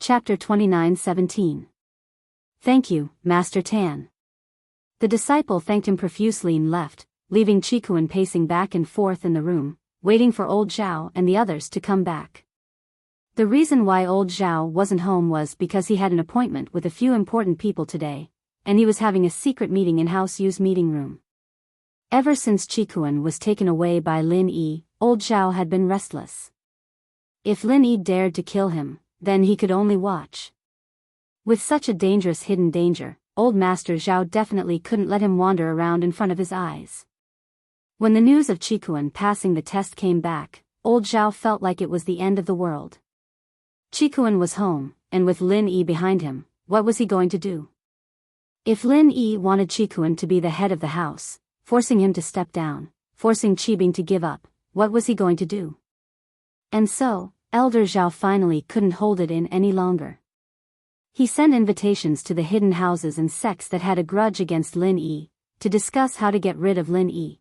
Chapter 29:17. Thank you, Master Tan. The disciple thanked him profusely and left, leaving Chikuan pacing back and forth in the room, waiting for old Zhao and the others to come back. The reason why old Zhao wasn't home was because he had an appointment with a few important people today, and he was having a secret meeting in House Yu's meeting room. Ever since Chikuan was taken away by Lin Yi, old Zhao had been restless. If Lin Yi dared to kill him, then he could only watch. With such a dangerous hidden danger, old Master Zhao definitely couldn't let him wander around in front of his eyes. When the news of Chikuan passing the test came back, old Zhao felt like it was the end of the world. Chikuan was home, and with Lin Yi behind him, what was he going to do? If Lin Yi wanted Chikuan to be the head of the house, forcing him to step down, forcing Qibing to give up, what was he going to do? And so, Elder Zhao finally couldn't hold it in any longer. He sent invitations to the hidden houses and sects that had a grudge against Lin Yi, to discuss how to get rid of Lin Yi.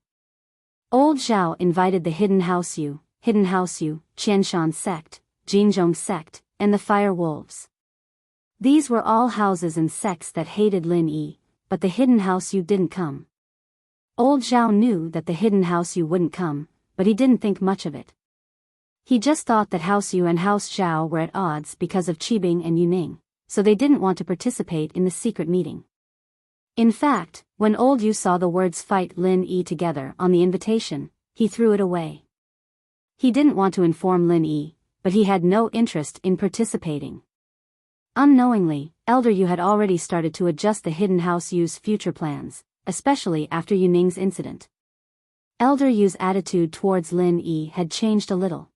Old Zhao invited the Hidden House Yu, Qianshan sect, Jinzhong sect, and the Fire Wolves. These were all houses and sects that hated Lin Yi, but the Hidden House Yu didn't come. Old Zhao knew that the Hidden House Yu wouldn't come, but he didn't think much of it. He just thought that House Yu and House Zhao were at odds because of Qibing and Yuning, so they didn't want to participate in the secret meeting. In fact, when old Yu saw the words fight Lin Yi together on the invitation, he threw it away. He didn't want to inform Lin Yi, but he had no interest in participating. Unknowingly, Elder Yu had already started to adjust the Hidden House Yu's future plans, especially after Yuning's incident. Elder Yu's attitude towards Lin Yi had changed a little.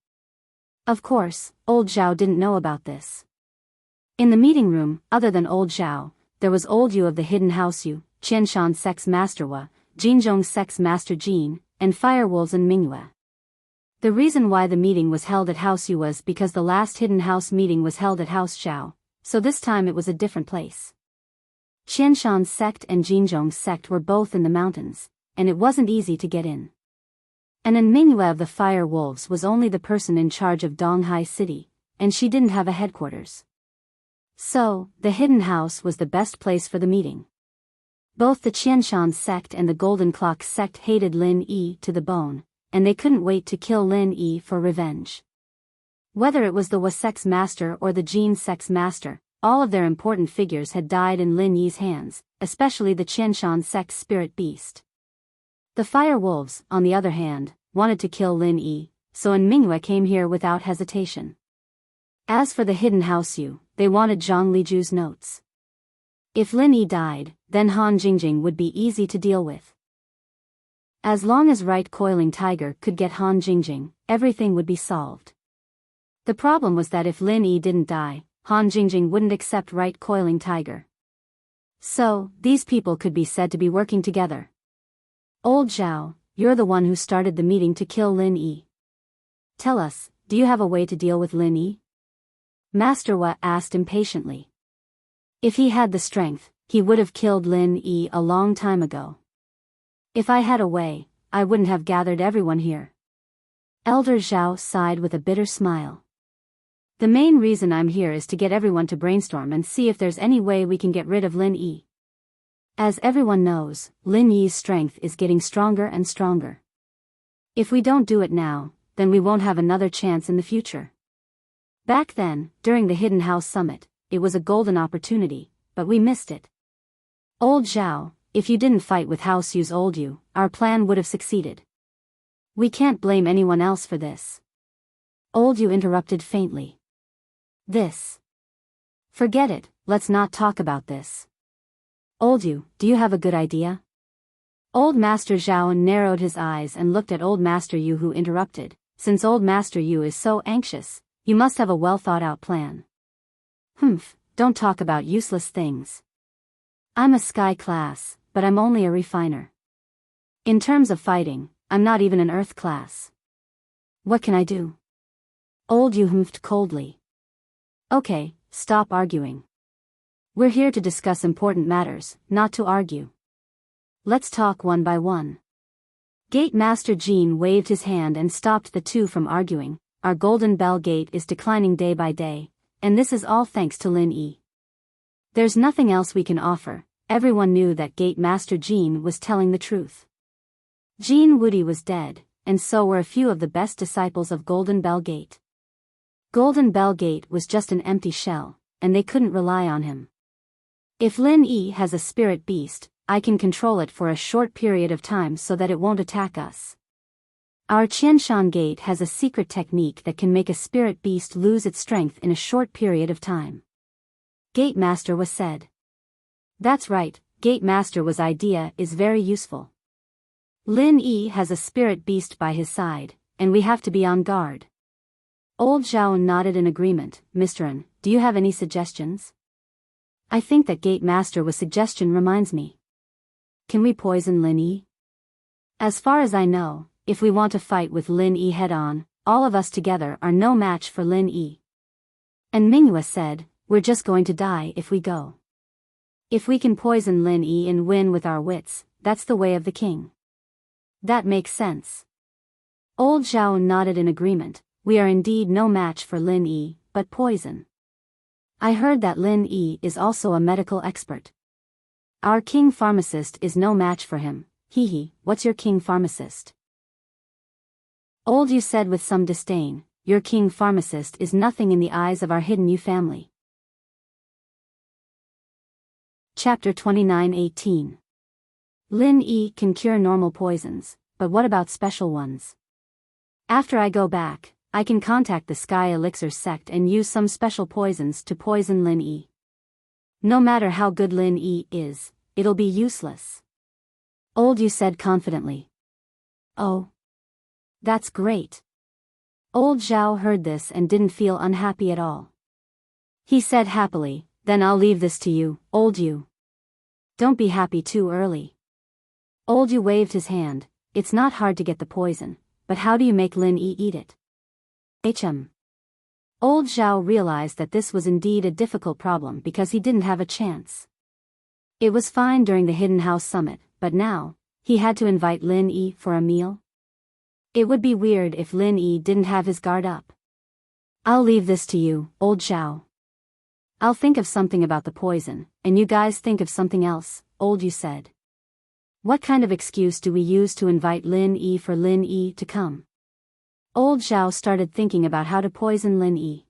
Of course, old Zhao didn't know about this. In the meeting room, other than old Zhao, there was old Yu of the Hidden House Yu, Qianshan sect's Master Wa, Jinzhong sect's Master Jin, and Firewolves and Mingyue. The reason why the meeting was held at House Yu was because the last Hidden House meeting was held at House Zhao, so this time it was a different place. Qianshan sect and Jinzhong sect were both in the mountains, and it wasn't easy to get in. And Mingyue of the Fire Wolves was only the person in charge of Donghai City, and she didn't have a headquarters. So, the Hidden House was the best place for the meeting. Both the Qianshan sect and the Golden Clock sect hated Lin Yi to the bone, and they couldn't wait to kill Lin Yi for revenge. Whether it was the Wa sect's master or the Jin sect's master, all of their important figures had died in Lin Yi's hands, especially the Qianshan sect's spirit beast. The Fire Wolves, on the other hand, wanted to kill Lin Yi, so Mingyue came here without hesitation. As for the Hidden House Yu, they wanted Zhang Liju's notes. If Lin Yi died, then Han Jingjing would be easy to deal with. As long as Right Coiling Tiger could get Han Jingjing, everything would be solved. The problem was that if Lin Yi didn't die, Han Jingjing wouldn't accept Right Coiling Tiger. So, these people could be said to be working together. Old Zhao, you're the one who started the meeting to kill Lin Yi. Tell us, do you have a way to deal with Lin Yi? Master Wa asked impatiently. If he had the strength, he would have killed Lin Yi a long time ago. If I had a way, I wouldn't have gathered everyone here. Elder Zhao sighed with a bitter smile. The main reason I'm here is to get everyone to brainstorm and see if there's any way we can get rid of Lin Yi. As everyone knows, Lin Yi's strength is getting stronger and stronger. If we don't do it now, then we won't have another chance in the future. Back then, during the Hidden House Summit, it was a golden opportunity, but we missed it. Old Zhao, if you didn't fight with House Yu's old Yu, our plan would have succeeded. We can't blame anyone else for this. Old Yu interrupted faintly. This. Forget it, let's not talk about this. Old Yu, do you have a good idea? Old Master Zhao narrowed his eyes and looked at Old Master Yu, who interrupted. Since Old Master Yu is so anxious, you must have a well-thought-out plan. Don't talk about useless things. I'm a sky class, but I'm only a refiner. In terms of fighting, I'm not even an earth class. What can I do? Old Yu humphed coldly. Okay, stop arguing. We're here to discuss important matters, not to argue. Let's talk one by one. Gate Master Jin waved his hand and stopped the two from arguing. Our Golden Bell Gate is declining day by day. and this is all thanks to Lin Yi. There's nothing else we can offer. Everyone knew that Gate Master Jean was telling the truth. Jean Woody was dead, and so were a few of the best disciples of Golden Bell Gate. Golden Bell Gate was just an empty shell, and they couldn't rely on him. If Lin Yi has a spirit beast, I can control it for a short period of time so that it won't attack us. Our Qianshan Gate has a secret technique that can make a spirit beast lose its strength in a short period of time. Gate Master was said. That's right, Gate Master was idea is very useful. Lin Yi has a spirit beast by his side, and we have to be on guard. Old Zhao nodded in agreement. Mr. An, do you have any suggestions? I think that Gate Master was suggestion reminds me. Can we poison Lin Yi? As far as I know, if we want to fight with Lin Yi head-on, all of us together are no match for Lin Yi. And Mingyue said, we're just going to die if we go. If we can poison Lin Yi and win with our wits, that's the way of the king. That makes sense. Old Zhao nodded in agreement. We are indeed no match for Lin Yi, but poison. I heard that Lin Yi is also a medical expert. Our king pharmacist is no match for him. Hee, what's your king pharmacist? Old Yu said with some disdain, your king pharmacist is nothing in the eyes of our hidden Yu family. Chapter 29:18. Lin Yi can cure normal poisons, but what about special ones? After I go back, I can contact the Sky Elixir sect and use some special poisons to poison Lin Yi. No matter how good Lin Yi is, it'll be useless. Old Yu said confidently. Oh. That's great. Old Zhao heard this and didn't feel unhappy at all. He said happily, then I'll leave this to you, Old Yu. Don't be happy too early. Old Yu waved his hand. It's not hard to get the poison, but how do you make Lin Yi eat it? Old Zhao realized that this was indeed a difficult problem because he didn't have a chance. It was fine during the Hidden House Summit, but now, he had to invite Lin Yi for a meal? It would be weird if Lin Yi didn't have his guard up. I'll leave this to you, Old Zhao. I'll think of something about the poison, and you guys think of something else, Old Yu said. What kind of excuse do we use to invite Lin Yi for Lin Yi to come? Old Zhao started thinking about how to poison Lin Yi.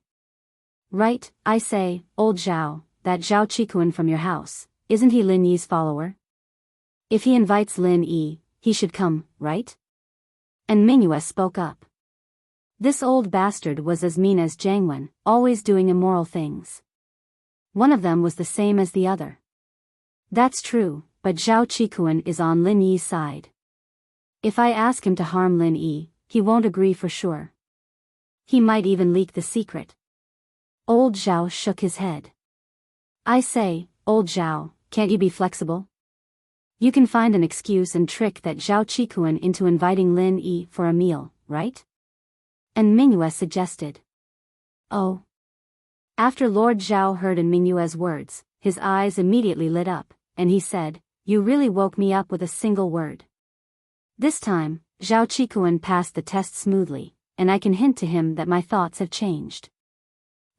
Right, I say, Old Zhao, that Zhao Qikuan from your house, isn't he Lin Yi's follower? If he invites Lin Yi, he should come, right? And Mingyue spoke up. This old bastard was as mean as Jiang Wen, always doing immoral things. One of them was the same as the other. That's true, but Zhao Qikuan is on Lin Yi's side. If I ask him to harm Lin Yi, he won't agree for sure. He might even leak the secret. Old Zhao shook his head. I say, Old Zhao, can't you be flexible? You can find an excuse and trick that Zhao Qikuan into inviting Lin Yi for a meal, right? And Mingyue suggested. Oh. After Lord Zhao heard Mingyue's words, his eyes immediately lit up, and he said, you really woke me up with a single word. This time, Zhao Qikuan passed the test smoothly, and I can hint to him that my thoughts have changed.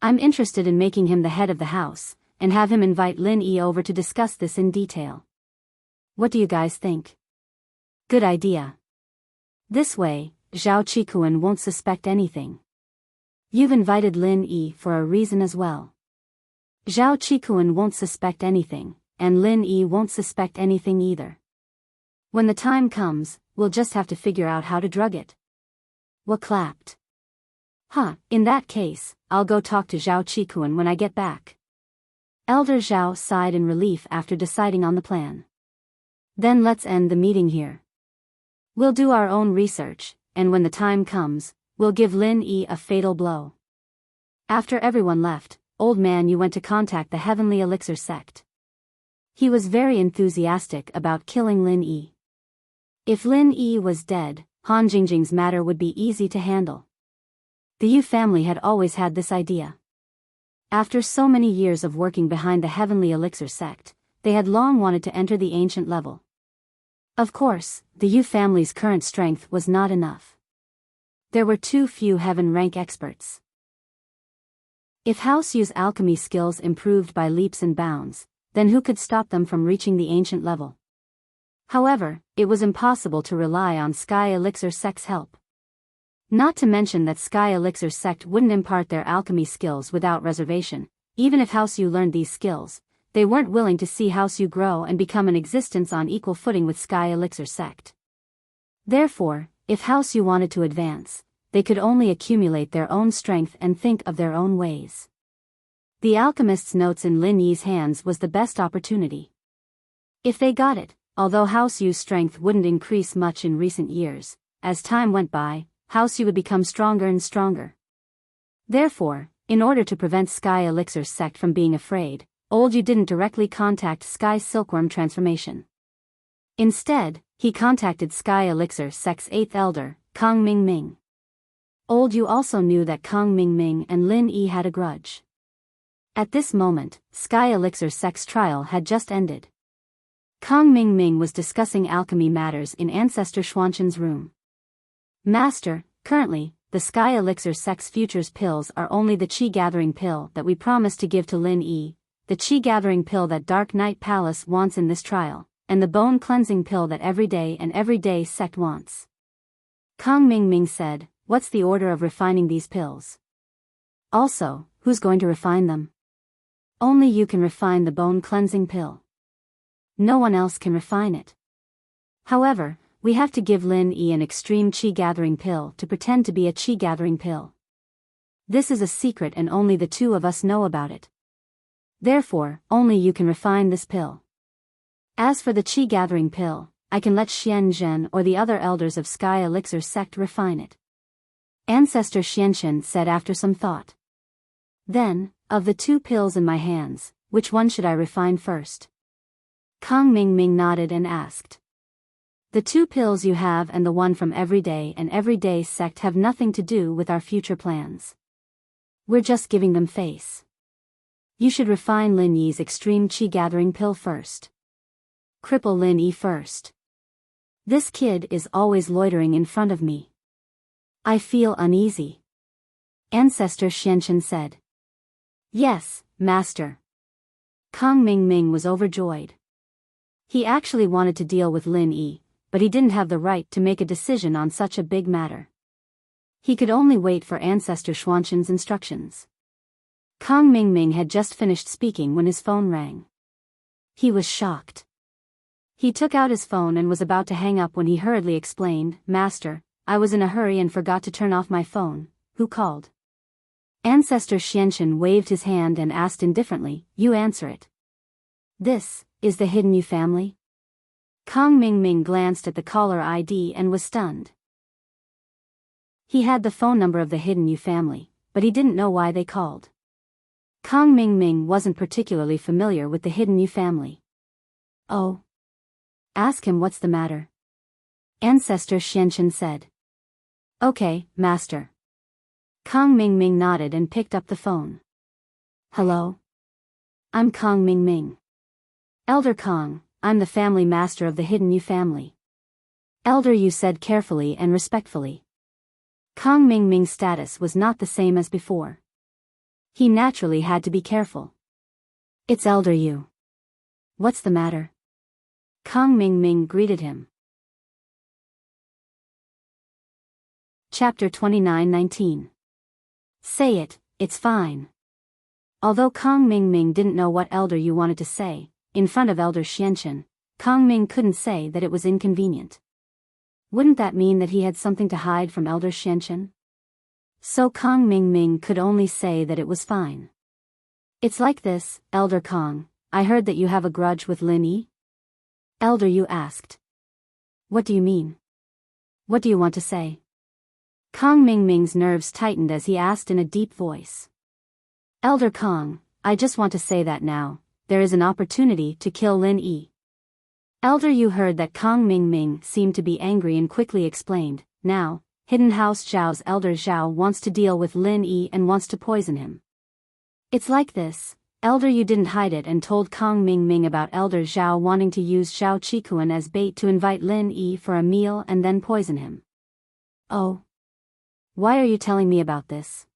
I'm interested in making him the head of the house, and have him invite Lin Yi over to discuss this in detail. What do you guys think? Good idea. This way, Zhao Qikuan won't suspect anything. You've invited Lin Yi for a reason as well. Zhao Qikuan won't suspect anything, and Lin Yi won't suspect anything either. When the time comes, we'll just have to figure out how to drug it. What clapped? In that case, I'll go talk to Zhao Qikuan when I get back. Elder Zhao sighed in relief after deciding on the plan. Then let's end the meeting here. We'll do our own research, and when the time comes, we'll give Lin Yi a fatal blow. After everyone left, Old Man Yu went to contact the Heavenly Elixir sect. He was very enthusiastic about killing Lin Yi. If Lin Yi was dead, Han Jingjing's matter would be easy to handle. The Yu family had always had this idea. After so many years of working behind the Heavenly Elixir sect, they had long wanted to enter the ancient level. Of course, the Yu family's current strength was not enough. There were too few heaven rank experts. If House Yu's alchemy skills improved by leaps and bounds, then who could stop them from reaching the ancient level? However, it was impossible to rely on Sky Elixir Sect's help. Not to mention that Sky Elixir Sect wouldn't impart their alchemy skills without reservation. Even if House Yu learned these skills, they weren't willing to see House Yu grow and become an existence on equal footing with Sky Elixir Sect. Therefore, if House Yu wanted to advance, they could only accumulate their own strength and think of their own ways. The alchemist's notes in Lin Yi's hands was the best opportunity. If they got it, although House Yu's strength wouldn't increase much in recent years, as time went by, House Yu would become stronger and stronger. Therefore, in order to prevent Sky Elixir Sect from being afraid, Old Yu didn't directly contact Sky Silkworm transformation. Instead, he contacted Sky Elixir Sect's 8th elder, Kong Ming Ming. Old Yu also knew that Kong Ming Ming and Lin Yi had a grudge. At this moment, Sky Elixir Sect's trial had just ended. Kong Ming Ming was discussing alchemy matters in Ancestor Xuanqin's room. Master, currently, the Sky Elixir Sect's futures pills are only the Qi Gathering Pill that we promised to give to Lin Yi, the Qi Gathering Pill that Dark Knight Palace wants in this trial, and the Bone Cleansing Pill that Everyday Sect wants. Kong Ming Ming said, "What's the order of refining these pills? Also, who's going to refine them? Only you can refine the Bone Cleansing Pill. No one else can refine it. However, we have to give Lin Yi an extreme Qi Gathering Pill to pretend to be a Qi Gathering Pill. This is a secret and only the two of us know about it. Therefore, only you can refine this pill. As for the Qi Gathering Pill, I can let Xian Zhen or the other elders of Sky Elixir Sect refine it." Ancestor Xianqian said after some thought. "Then, of the 2 pills in my hands, which one should I refine first?" Kong Ming Ming nodded and asked. "The 2 pills you have and the one from Everyday Sect have nothing to do with our future plans. We're just giving them face. You should refine Lin Yi's extreme Qi Gathering Pill first. Cripple Lin Yi first. This kid is always loitering in front of me. I feel uneasy." Ancestor Xianqian said. "Yes, Master." Kong Ming Ming was overjoyed. He actually wanted to deal with Lin Yi, but he didn't have the right to make a decision on such a big matter. He could only wait for Ancestor Xuanqin's instructions. Kong Ming Ming had just finished speaking when his phone rang. He was shocked. He took out his phone and was about to hang up when he hurriedly explained, "Master, I was in a hurry and forgot to turn off my phone. Who called?" Ancestor Xianqian waved his hand and asked indifferently, "You answer it." "This is the Hidden Yu family?" Kong Ming Ming glanced at the caller ID and was stunned. He had the phone number of the Hidden Yu family, but he didn't know why they called. Kong Ming Ming wasn't particularly familiar with the Hidden Yu family. "Oh. Ask him what's the matter," Ancestor Xianqian said. "Okay, Master." Kong Ming Ming nodded and picked up the phone. "Hello? I'm Kong Ming Ming. Elder Kong, I'm the family master of the Hidden Yu family." Elder Yu said carefully and respectfully. Kong Ming Ming's status was not the same as before. He naturally had to be careful. "It's Elder Yu. What's the matter?" Kong Ming Ming greeted him. Chapter 29-19. Say it, it's fine. Although Kong Ming Ming didn't know what Elder Yu wanted to say, in front of Elder Xianqian, Kong Ming couldn't say that it was inconvenient. Wouldn't that mean that he had something to hide from Elder Xianqian? So Kong Ming Ming could only say that it was fine. "It's like this, Elder Kong, I heard that you have a grudge with Lin Yi?" Elder Yu asked. "What do you mean? What do you want to say?" Kong Ming Ming's nerves tightened as he asked in a deep voice. "Elder Kong, I just want to say that now, there is an opportunity to kill Lin Yi." Elder Yu heard that Kong Ming Ming seemed to be angry and quickly explained, "Now, Hidden House Zhao's Elder Zhao wants to deal with Lin Yi and wants to poison him. It's like this." Elder Yu didn't hide it and told Kong Ming Ming about Elder Zhao wanting to use Zhao Qikuan as bait to invite Lin Yi for a meal and then poison him. "Oh. Why are you telling me about this?"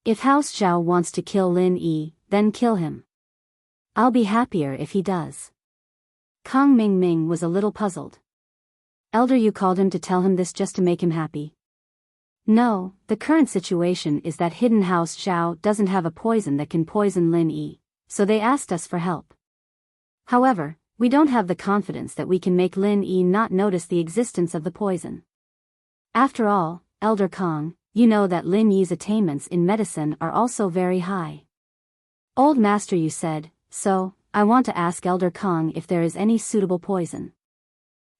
If House Zhao wants to kill Lin Yi, then kill him. I'll be happier if he does. Kang Mingming was a little puzzled. Elder, you called him to tell him this just to make him happy? No, the current situation is that hidden House Zhao doesn't have a poison that can poison Lin Yi, so they asked us for help. However, we don't have the confidence that we can make Lin Yi not notice the existence of the poison. After all, Elder Kang, you know that Lin Yi's attainments in medicine are also very high. Old Master, you said, so I want to ask Elder Kang if there is any suitable poison.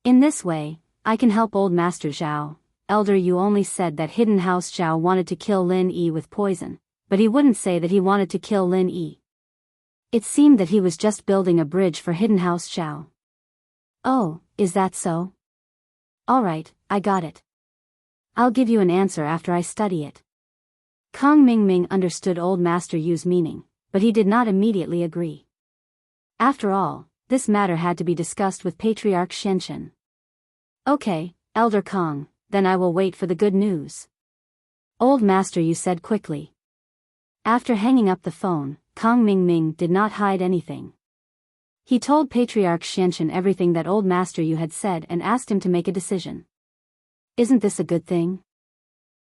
In this way, I can help Old Master Zhao. Elder, you only said that hidden House Zhao wanted to kill Lin Yi with poison, but he wouldn't say that he wanted to kill Lin Yi. It seemed that he was just building a bridge for hidden House Zhao. Oh, is that so? Alright, I got it. I'll give you an answer after I study it. Kang Mingming understood Old Master Yu's meaning, but he did not immediately agree. After all, this matter had to be discussed with Patriarch Xianchen. Okay, Elder Kang, then I will wait for the good news. Old Master Yu said quickly. After hanging up the phone, Kang Mingming did not hide anything. He told Patriarch Xianchen everything that Old Master Yu had said and asked him to make a decision. Isn't this a good thing?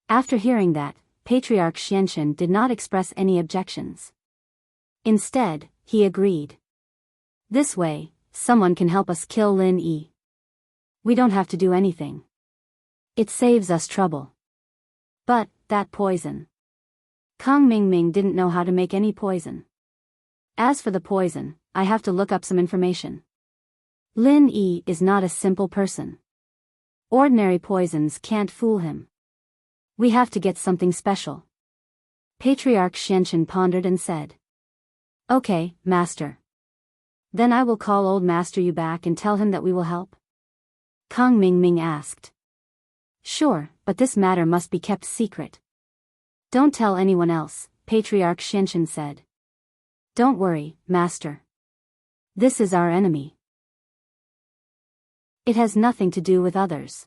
After hearing that, Patriarch Xianchen did not express any objections. Instead, he agreed. This way, someone can help us kill Lin Yi. We don't have to do anything. It saves us trouble. But, that poison. Kang Mingming didn't know how to make any poison. As for the poison, I have to look up some information. Lin Yi is not a simple person. Ordinary poisons can't fool him. We have to get something special. Patriarch Xianchen pondered and said. Okay, Master. Then I will call Old Master Yu back and tell him that we will help. Kang Mingming asked. Sure, but this matter must be kept secret. Don't tell anyone else, Patriarch Xianchen said. Don't worry, Master. This is our enemy. It has nothing to do with others.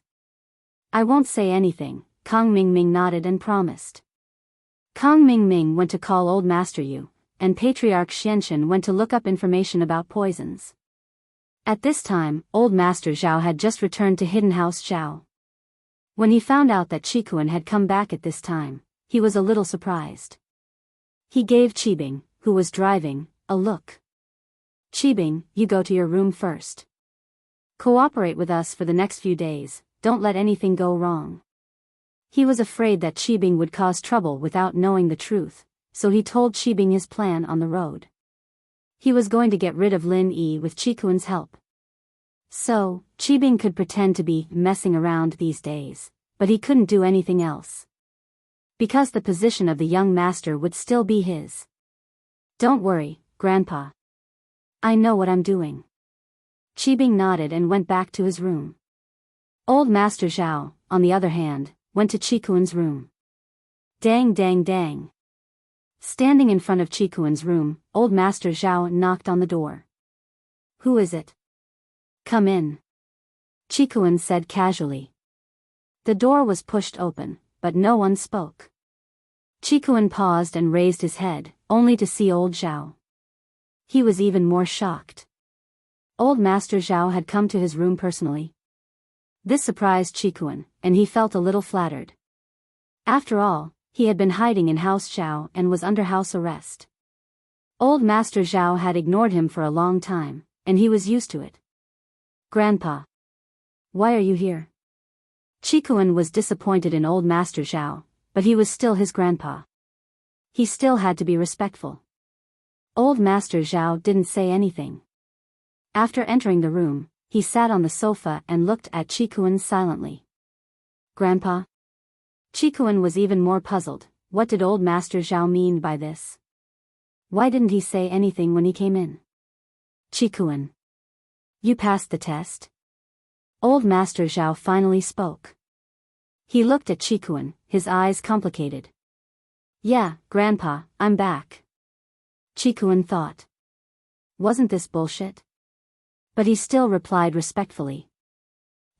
I won't say anything, Kang Mingming nodded and promised. Kang Mingming went to call Old Master Yu, and Patriarch Xianchen went to look up information about poisons. At this time, Old Master Zhao had just returned to Hidden House Zhao. When he found out that Qikuan had come back at this time, he was a little surprised. He gave Qibing, who was driving, a look. Qibing, you go to your room first. Cooperate with us for the next few days, don't let anything go wrong. He was afraid that Qibing would cause trouble without knowing the truth, so he told Qibing his plan on the road. He was going to get rid of Lin Yi with Qikuan's help. So, Qibing could pretend to be messing around these days, but he couldn't do anything else. Because the position of the young master would still be his. Don't worry, Grandpa. I know what I'm doing. Qibing nodded and went back to his room. Old Master Zhao, on the other hand, went to Qikuan's room. Dang dang dang. Standing in front of Qikuan's room, Old Master Zhao knocked on the door. Who is it? Come in. Qikuan said casually. The door was pushed open, but no one spoke. Qikuan paused and raised his head, only to see Old Zhao. He was even more shocked. Old Master Zhao had come to his room personally. This surprised Qikuan, and he felt a little flattered. After all, he had been hiding in House Zhao and was under house arrest. Old Master Zhao had ignored him for a long time, and he was used to it. Grandpa. Why are you here? Qikuan was disappointed in Old Master Zhao, but he was still his grandpa. He still had to be respectful. Old Master Zhao didn't say anything. After entering the room, he sat on the sofa and looked at Qikuan silently. Grandpa? Qikuan was even more puzzled. What did Old Master Zhao mean by this? Why didn't he say anything when he came in? Qikuan. You passed the test? Old Master Zhao finally spoke. He looked at Qikuan, his eyes complicated. Yeah, Grandpa, I'm back. Qikuan thought. Wasn't this bullshit? But he still replied respectfully.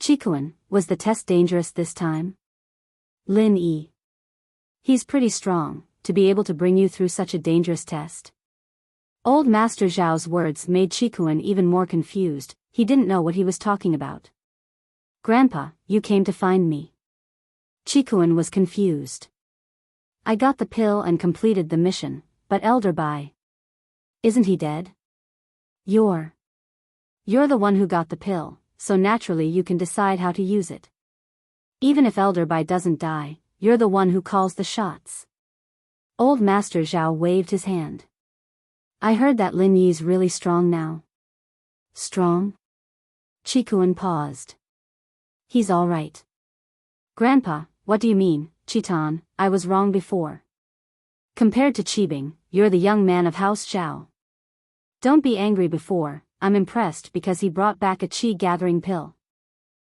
Qikuan, was the test dangerous this time? Lin Yi. He's pretty strong, to be able to bring you through such a dangerous test? Old Master Zhao's words made Qikuan even more confused. He didn't know what he was talking about. Grandpa, you came to find me. Qikuan was confused. I got the pill and completed the mission, but Elder Bai. Isn't he dead? You're the one who got the pill, so naturally you can decide how to use it. Even if Elder Bai doesn't die, you're the one who calls the shots. Old Master Zhao waved his hand. I heard that Lin Yi's really strong now. Strong? Qikuan paused. He's all right. Grandpa, what do you mean, Chitan? I was wrong before. Compared to Qibing, you're the young man of House Zhao. Don't be angry before, I'm impressed because he brought back a qi gathering pill.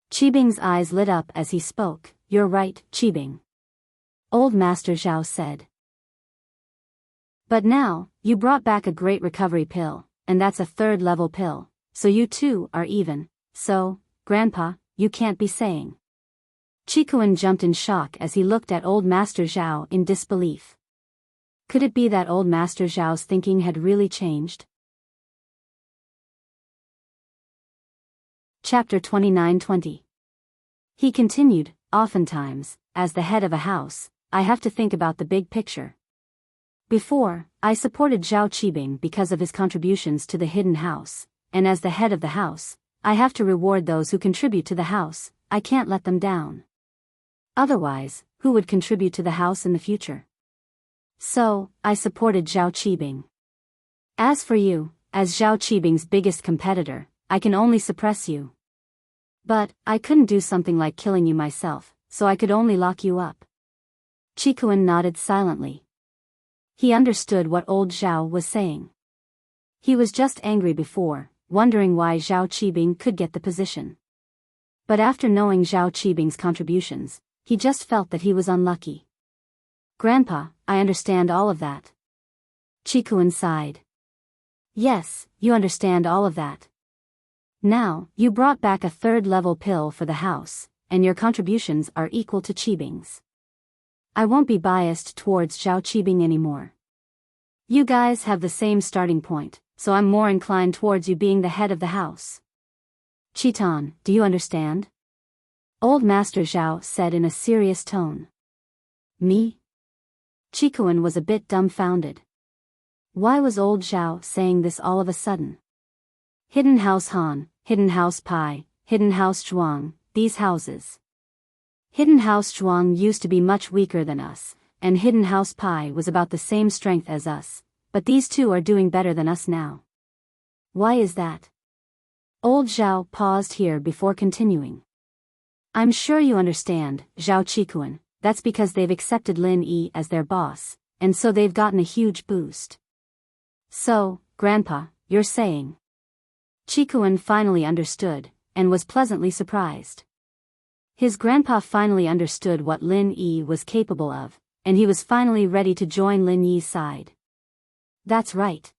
Qibing's eyes lit up as he spoke. You're right, Qibing. Old Master Zhao said. But now, you brought back a great recovery pill, and that's a third-level pill, so you two are even, so, Grandpa, you can't be saying. Qikuan jumped in shock as he looked at Old Master Zhao in disbelief. Could it be that Old Master Zhao's thinking had really changed? Chapter 29-20. He continued, oftentimes, as the head of a house, I have to think about the big picture. Before, I supported Zhao Qibing because of his contributions to the hidden house, and as the head of the house, I have to reward those who contribute to the house. I can't let them down. Otherwise, who would contribute to the house in the future? So, I supported Zhao Qibing. As for you, as Zhao Qibing's biggest competitor, I can only suppress you. But, I couldn't do something like killing you myself, so I could only lock you up. Qikuan nodded silently. He understood what old Zhao was saying. He was just angry before, wondering why Zhao Qibing could get the position. But after knowing Zhao Qibing's contributions, he just felt that he was unlucky. Grandpa, I understand all of that. Qikuan sighed. Yes, you understand all of that. Now, you brought back a third-level pill for the house, and your contributions are equal to Qibing's. I won't be biased towards Zhao Qibing anymore. You guys have the same starting point, so I'm more inclined towards you being the head of the house. Chitan, do you understand? Old Master Zhao said in a serious tone. Me? Qikuan was a bit dumbfounded. Why was old Zhao saying this all of a sudden? Hidden House Han, Hidden House Pai, Hidden House Zhuang, these houses. Hidden House Zhuang used to be much weaker than us, and Hidden House Pai was about the same strength as us, but these two are doing better than us now. Why is that? Old Zhao paused here before continuing. I'm sure you understand, Zhao Qikuan, that's because they've accepted Lin Yi as their boss, and so they've gotten a huge boost. So, Grandpa, you're saying. Qikuan finally understood, and was pleasantly surprised. His grandpa finally understood what Lin Yi was capable of, and he was finally ready to join Lin Yi's side. That's right.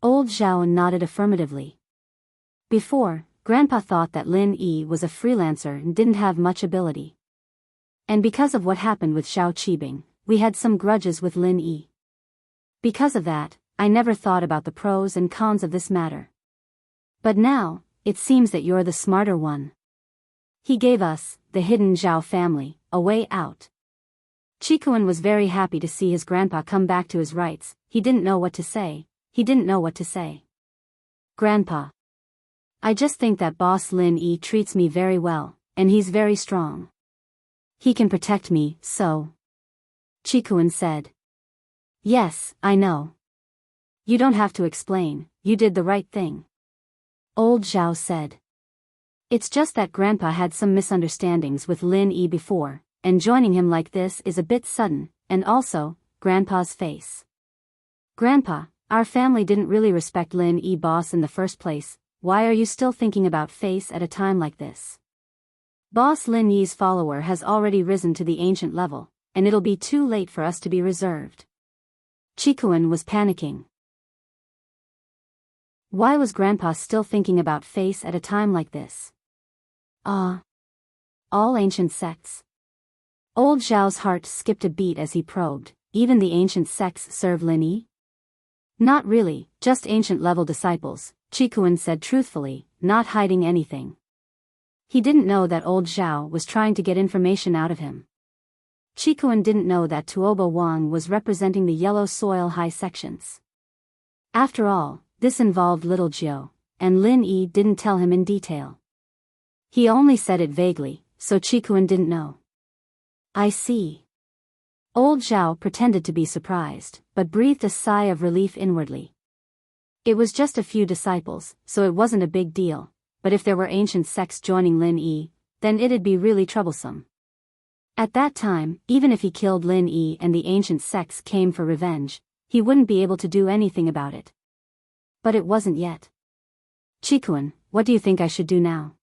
Old Zhao nodded affirmatively. Before, Grandpa thought that Lin Yi was a freelancer and didn't have much ability. And because of what happened with Zhao Qibing, we had some grudges with Lin Yi. Because of that, I never thought about the pros and cons of this matter. But now, it seems that you're the smarter one. He gave us, the hidden Zhao family, a way out. Qikuan was very happy to see his grandpa come back to his rights. He didn't know what to say. Grandpa. I just think that Boss Lin Yi treats me very well, and he's very strong. He can protect me, so. Qikuan said. Yes, I know. You don't have to explain, you did the right thing. Old Zhao said. It's just that Grandpa had some misunderstandings with Lin Yi before, and joining him like this is a bit sudden, and also, Grandpa's face. Grandpa, our family didn't really respect Lin Yi boss in the first place. Why are you still thinking about face at a time like this? Boss Lin Yi's follower has already risen to the ancient level, and it'll be too late for us to be reserved. Qikuan was panicking. Why was Grandpa still thinking about face at a time like this? All ancient sects. Old Zhao's heart skipped a beat as he probed. even the ancient sects serve Lin Yi? Not really, just ancient-level disciples, Qikuan said truthfully, not hiding anything. He didn't know that old Zhao was trying to get information out of him. Qikuan didn't know that Tuobo Wang was representing the yellow soil high sections. After all, this involved little Jiu, and Lin Yi didn't tell him in detail. He only said it vaguely, so Qikuan didn't know. I see. Old Zhao pretended to be surprised, but breathed a sigh of relief inwardly. It was just a few disciples, so it wasn't a big deal, but if there were ancient sects joining Lin Yi, then it'd be really troublesome. At that time, even if he killed Lin Yi and the ancient sects came for revenge, he wouldn't be able to do anything about it. But it wasn't yet. Qikuan, what do you think I should do now?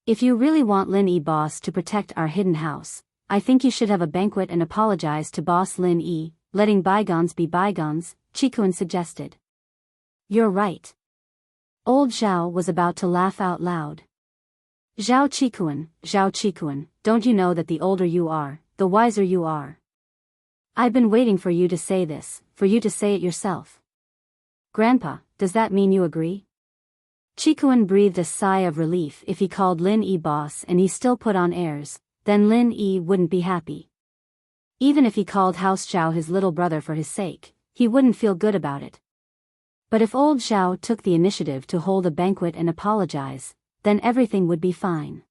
If you really want Lin Yi boss to protect our hidden house, I think you should have a banquet and apologize to boss Lin Yi, letting bygones be bygones, Qikuan suggested. You're right. Old Zhao was about to laugh out loud. Zhao Qikuan, don't you know that the older you are, the wiser you are? I've been waiting for you to say this, for you to say it yourself. Grandpa, does that mean you agree? Qikuan breathed a sigh of relief. If he called Lin Yi boss and he still put on airs, then Lin Yi wouldn't be happy. Even if he called House Zhao his little brother for his sake, he wouldn't feel good about it. But if old Zhao took the initiative to hold a banquet and apologize, then everything would be fine.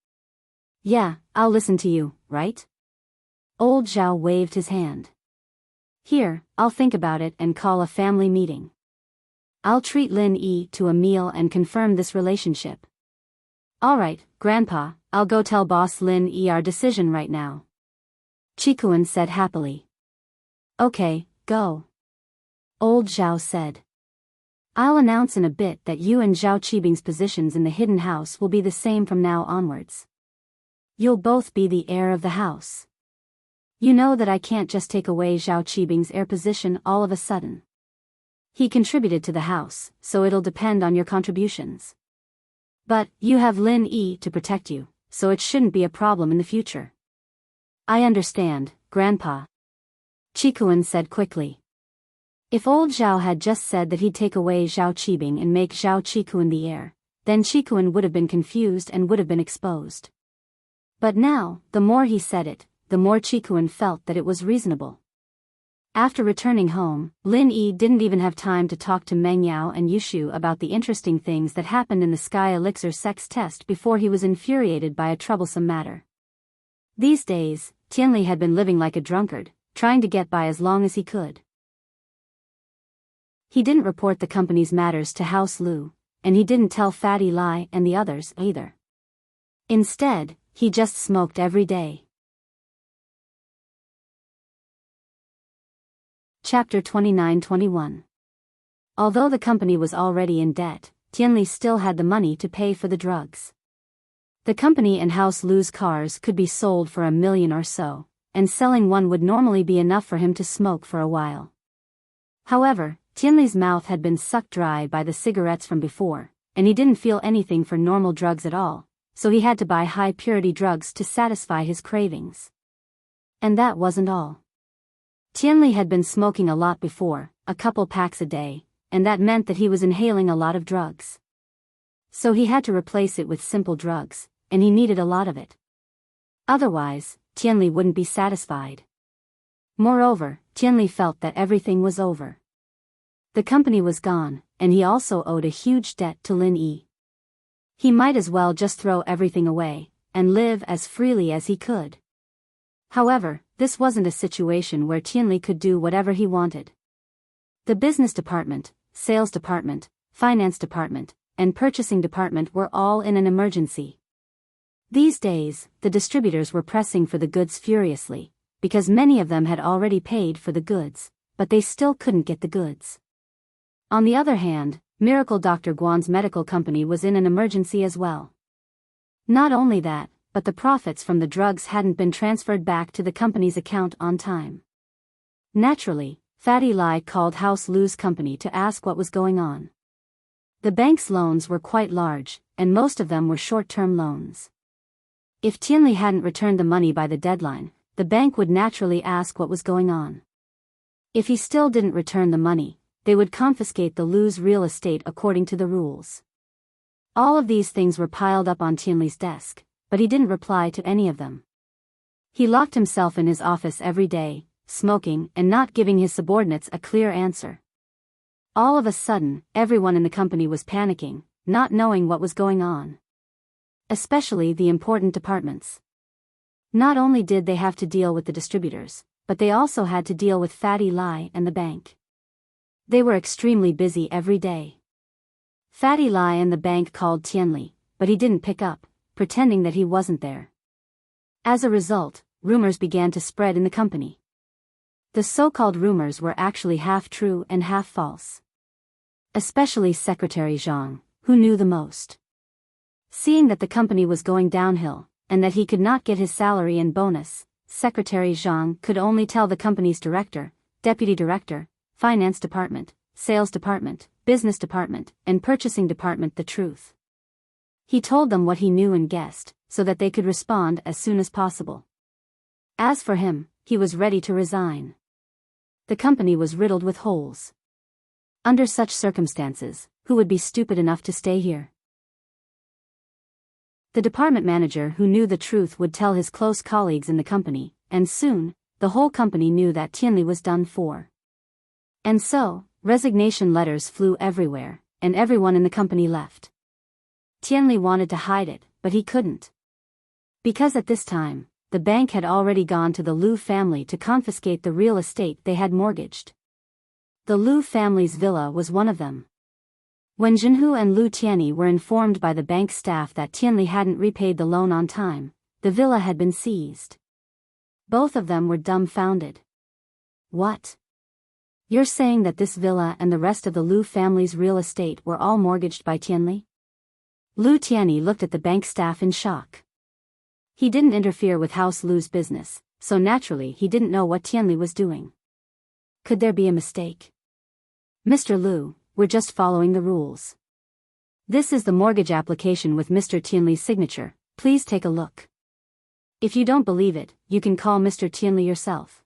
Yeah, I'll listen to you, right? Old Zhao waved his hand. Here, I'll think about it and call a family meeting. I'll treat Lin Yi to a meal and confirm this relationship. Alright, Grandpa, I'll go tell boss Lin Yi our decision right now. Qikuan said happily. Okay, go. Old Zhao said. I'll announce in a bit that you and Zhao Qibing's positions in the hidden house will be the same from now onwards. You'll both be the heir of the house. You know that I can't just take away Zhao Qibing's heir position all of a sudden. He contributed to the house, so it'll depend on your contributions. But, you have Lin Yi to protect you, so it shouldn't be a problem in the future. I understand, Grandpa. Qikuan said quickly. If old Zhao had just said that he'd take away Zhao Qibing and make Zhao Qikuan the heir, then Qikuan would have been confused and would have been exposed. But now, the more he said it, the more Qikuan felt that it was reasonable. After returning home, Lin Yi didn't even have time to talk to Meng Yao and Yushu about the interesting things that happened in the Sky Elixir sex test before he was infuriated by a troublesome matter. These days, Tianli had been living like a drunkard, trying to get by as long as he could. He didn't report the company's matters to House Lu, and he didn't tell Fatty Lai and the others either. Instead, he just smoked every day. Chapter 29-21. Although the company was already in debt, Tianli still had the money to pay for the drugs. The company and House Lu's cars could be sold for $1 million or so, and selling one would normally be enough for him to smoke for a while. However, Tianli's mouth had been sucked dry by the cigarettes from before, and he didn't feel anything for normal drugs at all, so he had to buy high-purity drugs to satisfy his cravings. And that wasn't all. Tianli had been smoking a lot before, a couple packs a day, and that meant that he was inhaling a lot of drugs. So he had to replace it with simple drugs, and he needed a lot of it. Otherwise, Tianli wouldn't be satisfied. Moreover, Tianli felt that everything was over. The company was gone, and he also owed a huge debt to Lin Yi. He might as well just throw everything away, and live as freely as he could. However, this wasn't a situation where Tianli could do whatever he wanted. The business department, sales department, finance department, and purchasing department were all in an emergency. These days, the distributors were pressing for the goods furiously, because many of them had already paid for the goods, but they still couldn't get the goods. On the other hand, Miracle Dr. Guan's medical company was in an emergency as well. Not only that, but the profits from the drugs hadn't been transferred back to the company's account on time. Naturally, Fatty Lai called House Lu's company to ask what was going on. The bank's loans were quite large, and most of them were short-term loans. If Tianli hadn't returned the money by the deadline, the bank would naturally ask what was going on. If he still didn't return the money, they would confiscate the Lu's real estate according to the rules. All of these things were piled up on Tianli's desk, but he didn't reply to any of them. He locked himself in his office every day, smoking and not giving his subordinates a clear answer. All of a sudden, everyone in the company was panicking, not knowing what was going on. Especially the important departments. Not only did they have to deal with the distributors, but they also had to deal with Fatty Lai and the bank. They were extremely busy every day. Fatty Lai and the bank called Tianli, but he didn't pick up, pretending that he wasn't there. As a result, rumors began to spread in the company. The so-called rumors were actually half true and half false. Especially Secretary Zhang, who knew the most. Seeing that the company was going downhill, and that he could not get his salary and bonus, Secretary Zhang could only tell the company's director, deputy director, finance department, sales department, business department, and purchasing department the truth. He told them what he knew and guessed, so that they could respond as soon as possible. As for him, he was ready to resign. The company was riddled with holes. Under such circumstances, who would be stupid enough to stay here? The department manager who knew the truth would tell his close colleagues in the company, and soon, the whole company knew that Tianli was done for. And so, resignation letters flew everywhere, and everyone in the company left. Tianli wanted to hide it, but he couldn't. Because at this time, the bank had already gone to the Lu family to confiscate the real estate they had mortgaged. The Lu family's villa was one of them. When Jinhu and Lu Tianyi were informed by the bank staff that Tianli hadn't repaid the loan on time, the villa had been seized. Both of them were dumbfounded. What? You're saying that this villa and the rest of the Lu family's real estate were all mortgaged by Tianli? Lu Tianyi looked at the bank staff in shock. He didn't interfere with House Lu's business, so naturally he didn't know what Tianli was doing. Could there be a mistake? Mr. Lu, we're just following the rules. This is the mortgage application with Mr. Tianli's signature, please take a look. If you don't believe it, you can call Mr. Tianli yourself.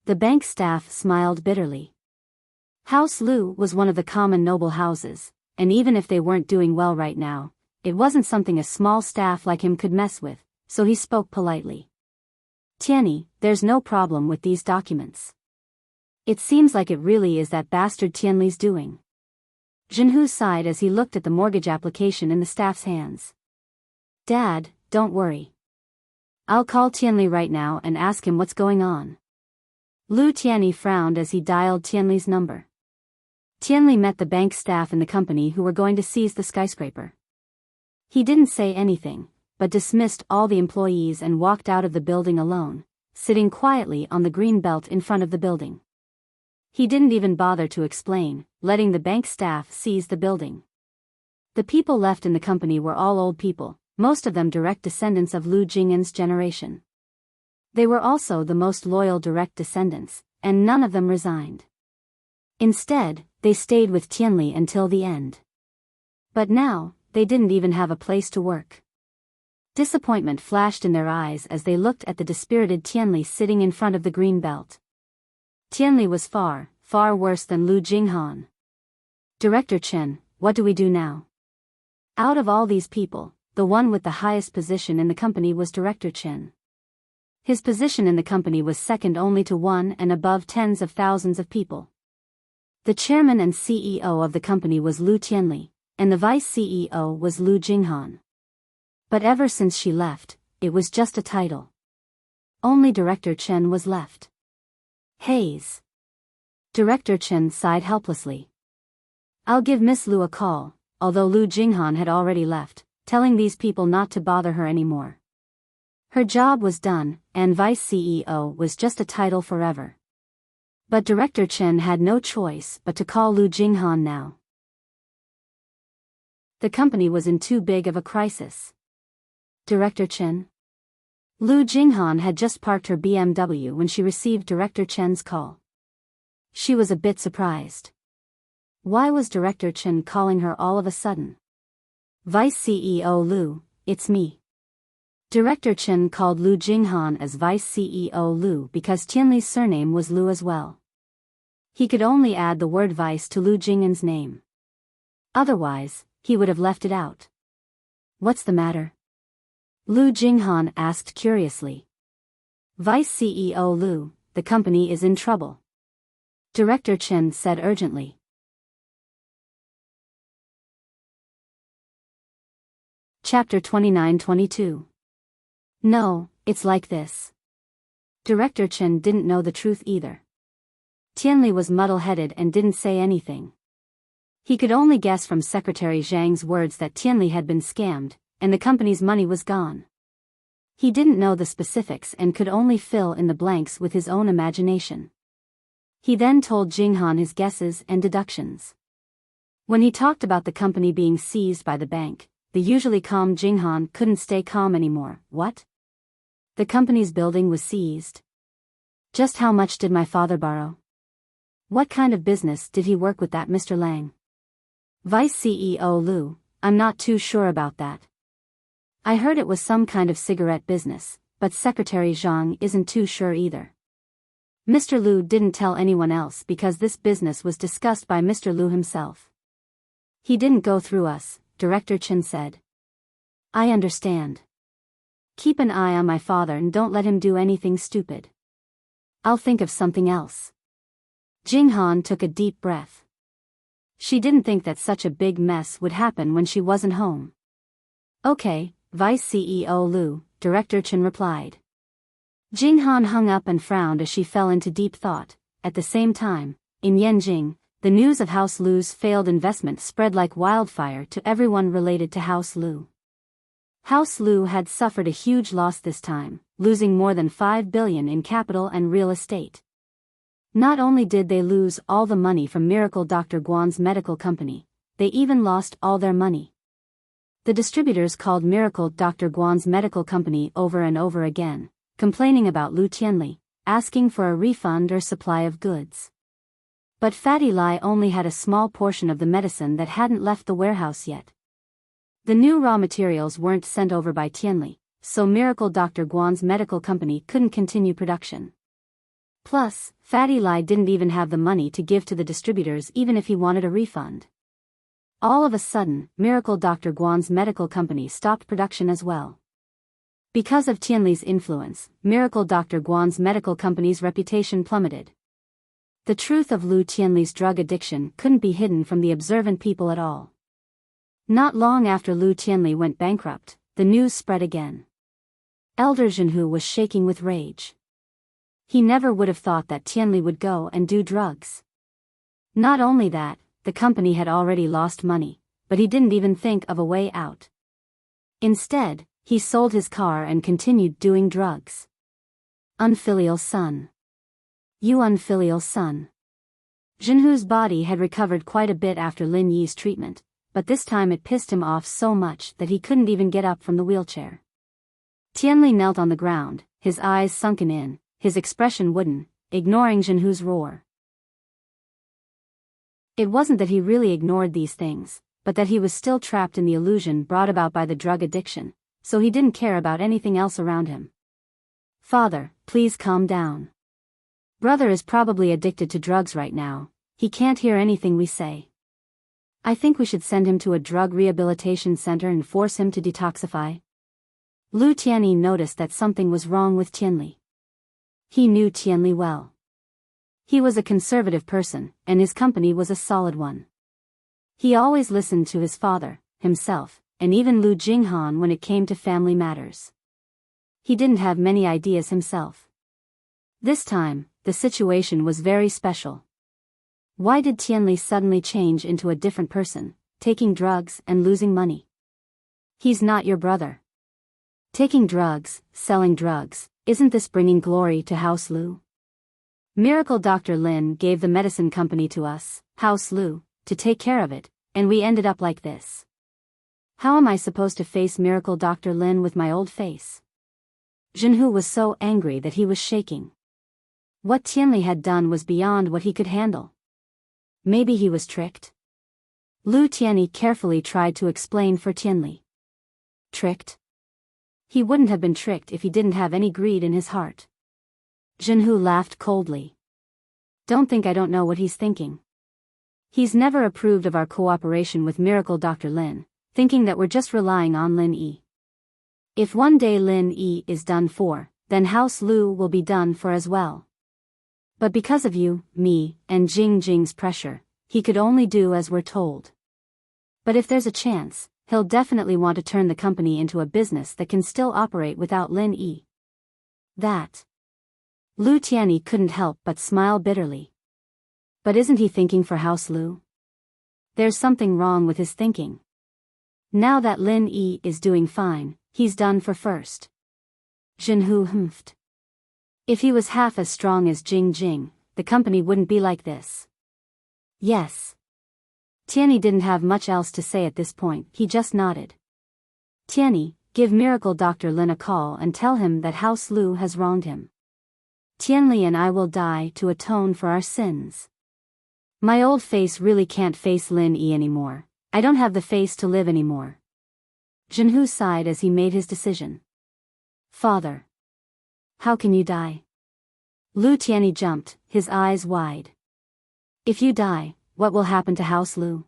The bank staff smiled bitterly. House Lu was one of the common noble houses, and even if they weren't doing well right now, it wasn't something a small staff like him could mess with, so he spoke politely. Tianyi, there's no problem with these documents. It seems like it really is that bastard Tianli's doing. Jinhu sighed as he looked at the mortgage application in the staff's hands. Dad, don't worry. I'll call Tianli right now and ask him what's going on. Lu Tianyi frowned as he dialed Tianli's number. Tianli met the bank staff in the company who were going to seize the skyscraper. He didn't say anything, but dismissed all the employees and walked out of the building alone, sitting quietly on the green belt in front of the building. He didn't even bother to explain, letting the bank staff seize the building. The people left in the company were all old people, most of them direct descendants of Lu Jing'an's generation. They were also the most loyal direct descendants, and none of them resigned. Instead, they stayed with Tianli until the end. But now, they didn't even have a place to work. Disappointment flashed in their eyes as they looked at the dispirited Tianli sitting in front of the green belt. Tianli was far, far worse than Lu Jinghan. Director Chen, what do we do now? Out of all these people, the one with the highest position in the company was Director Chen. His position in the company was second only to one and above tens of thousands of people. The chairman and CEO of the company was Lu Tianli, and the vice CEO was Lu Jinghan. But ever since she left, it was just a title. Only Director Chen was left. Haze. Director Chen sighed helplessly. I'll give Miss Lu a call, although Lu Jinghan had already left, telling these people not to bother her anymore. Her job was done, and vice CEO was just a title forever. But Director Chen had no choice but to call Lu Jinghan now. The company was in too big of a crisis. Director Chen? Lu Jinghan had just parked her BMW when she received Director Chen's call. She was a bit surprised. Why was Director Chen calling her all of a sudden? Vice CEO Lu, it's me. Director Chen called Lu Jinghan as Vice CEO Lu because Tianli's surname was Lu as well. He could only add the word vice to Lu Jing'an's name. Otherwise, he would have left it out. What's the matter? Lu Jinghan asked curiously. Vice CEO Lu, the company is in trouble. Director Chen said urgently. Chapter 29-22. No, it's like this. Director Chen didn't know the truth either. Tianli was muddle-headed and didn't say anything. He could only guess from Secretary Zhang's words that Tianli had been scammed, and the company's money was gone. He didn't know the specifics and could only fill in the blanks with his own imagination. He then told Jinghan his guesses and deductions. When he talked about the company being seized by the bank, the usually calm Jinghan couldn't stay calm anymore. What? The company's building was seized. Just how much did my father borrow? What kind of business did he work with that Mr. Lang? Vice CEO Lu, I'm not too sure about that. I heard it was some kind of cigarette business, but Secretary Zhang isn't too sure either. Mr. Lu didn't tell anyone else because this business was discussed by Mr. Lu himself. He didn't go through us, Director Chen said. I understand. Keep an eye on my father and don't let him do anything stupid. I'll think of something else. Jinghan took a deep breath. She didn't think that such a big mess would happen when she wasn't home. Okay, Vice CEO Lu, Director Chen replied. Jinghan hung up and frowned as she fell into deep thought. At the same time, in Yanjing, the news of House Lu's failed investment spread like wildfire to everyone related to House Lu. House Lu had suffered a huge loss this time, losing more than 5 billion in capital and real estate. Not only did they lose all the money from Miracle Dr. Guan's medical company, they even lost all their money. The distributors called Miracle Dr. Guan's medical company over and over again, complaining about Lu Tianli, asking for a refund or supply of goods. But Fatty Lai only had a small portion of the medicine that hadn't left the warehouse yet. The new raw materials weren't sent over by Tianli, so Miracle Dr. Guan's medical company couldn't continue production. Plus, Fatty Lai didn't even have the money to give to the distributors even if he wanted a refund. All of a sudden, Miracle Dr. Guan's medical company stopped production as well. Because of Tianli's influence, Miracle Dr. Guan's medical company's reputation plummeted. The truth of Lu Tianli's drug addiction couldn't be hidden from the observant people at all. Not long after Lu Tianli went bankrupt, the news spread again. Elder Zhenhu was shaking with rage. He never would have thought that Tianli would go and do drugs. Not only that, the company had already lost money, but he didn't even think of a way out. Instead, he sold his car and continued doing drugs. Unfilial son. You unfilial son. Zhenhu's body had recovered quite a bit after Lin Yi's treatment, but this time it pissed him off so much that he couldn't even get up from the wheelchair. Tianli knelt on the ground, his eyes sunken in, his expression wooden, ignoring Zhenhu's roar. It wasn't that he really ignored these things, but that he was still trapped in the illusion brought about by the drug addiction, so he didn't care about anything else around him. Father, please calm down. Brother is probably addicted to drugs right now, he can't hear anything we say. I think we should send him to a drug rehabilitation center and force him to detoxify. Lu Tianli noticed that something was wrong with Tianli. He knew Tianli well. He was a conservative person, and his company was a solid one. He always listened to his father, himself, and even Lu Jinghan when it came to family matters. He didn't have many ideas himself. This time, the situation was very special. Why did Tianli suddenly change into a different person, taking drugs and losing money? He's not your brother. Taking drugs, selling drugs, isn't this bringing glory to House Lu? Miracle Dr. Lin gave the medicine company to us, House Lu, to take care of it, and we ended up like this. How am I supposed to face Miracle Dr. Lin with my old face? Zhenhu was so angry that he was shaking. What Tianli had done was beyond what he could handle. Maybe he was tricked? Lu Tianli carefully tried to explain for Tianli. Tricked? He wouldn't have been tricked if he didn't have any greed in his heart. Zhenhu laughed coldly. Don't think I don't know what he's thinking. He's never approved of our cooperation with Miracle Dr. Lin, thinking that we're just relying on Lin Yi. If one day Lin Yi is done for, then House Lu will be done for as well. But because of you, me, and Jing Jing's pressure, he could only do as we're told. But if there's a chance, he'll definitely want to turn the company into a business that can still operate without Lin Yi. That. Lu Tianyi couldn't help but smile bitterly. But isn't he thinking for House Lu? There's something wrong with his thinking. Now that Lin Yi is doing fine, he's done for first. Zhenhu humphed. If he was half as strong as Jing Jing, the company wouldn't be like this. Yes. Tianyi didn't have much else to say at this point, he just nodded. Tianyi, give Miracle Dr. Lin a call and tell him that House Lu has wronged him. Tianli and I will die to atone for our sins. My old face really can't face Lin Yi anymore. I don't have the face to live anymore. Zhenhu sighed as he made his decision. Father. How can you die? Lu Tianyi jumped, his eyes wide. If you die, what will happen to House Lu?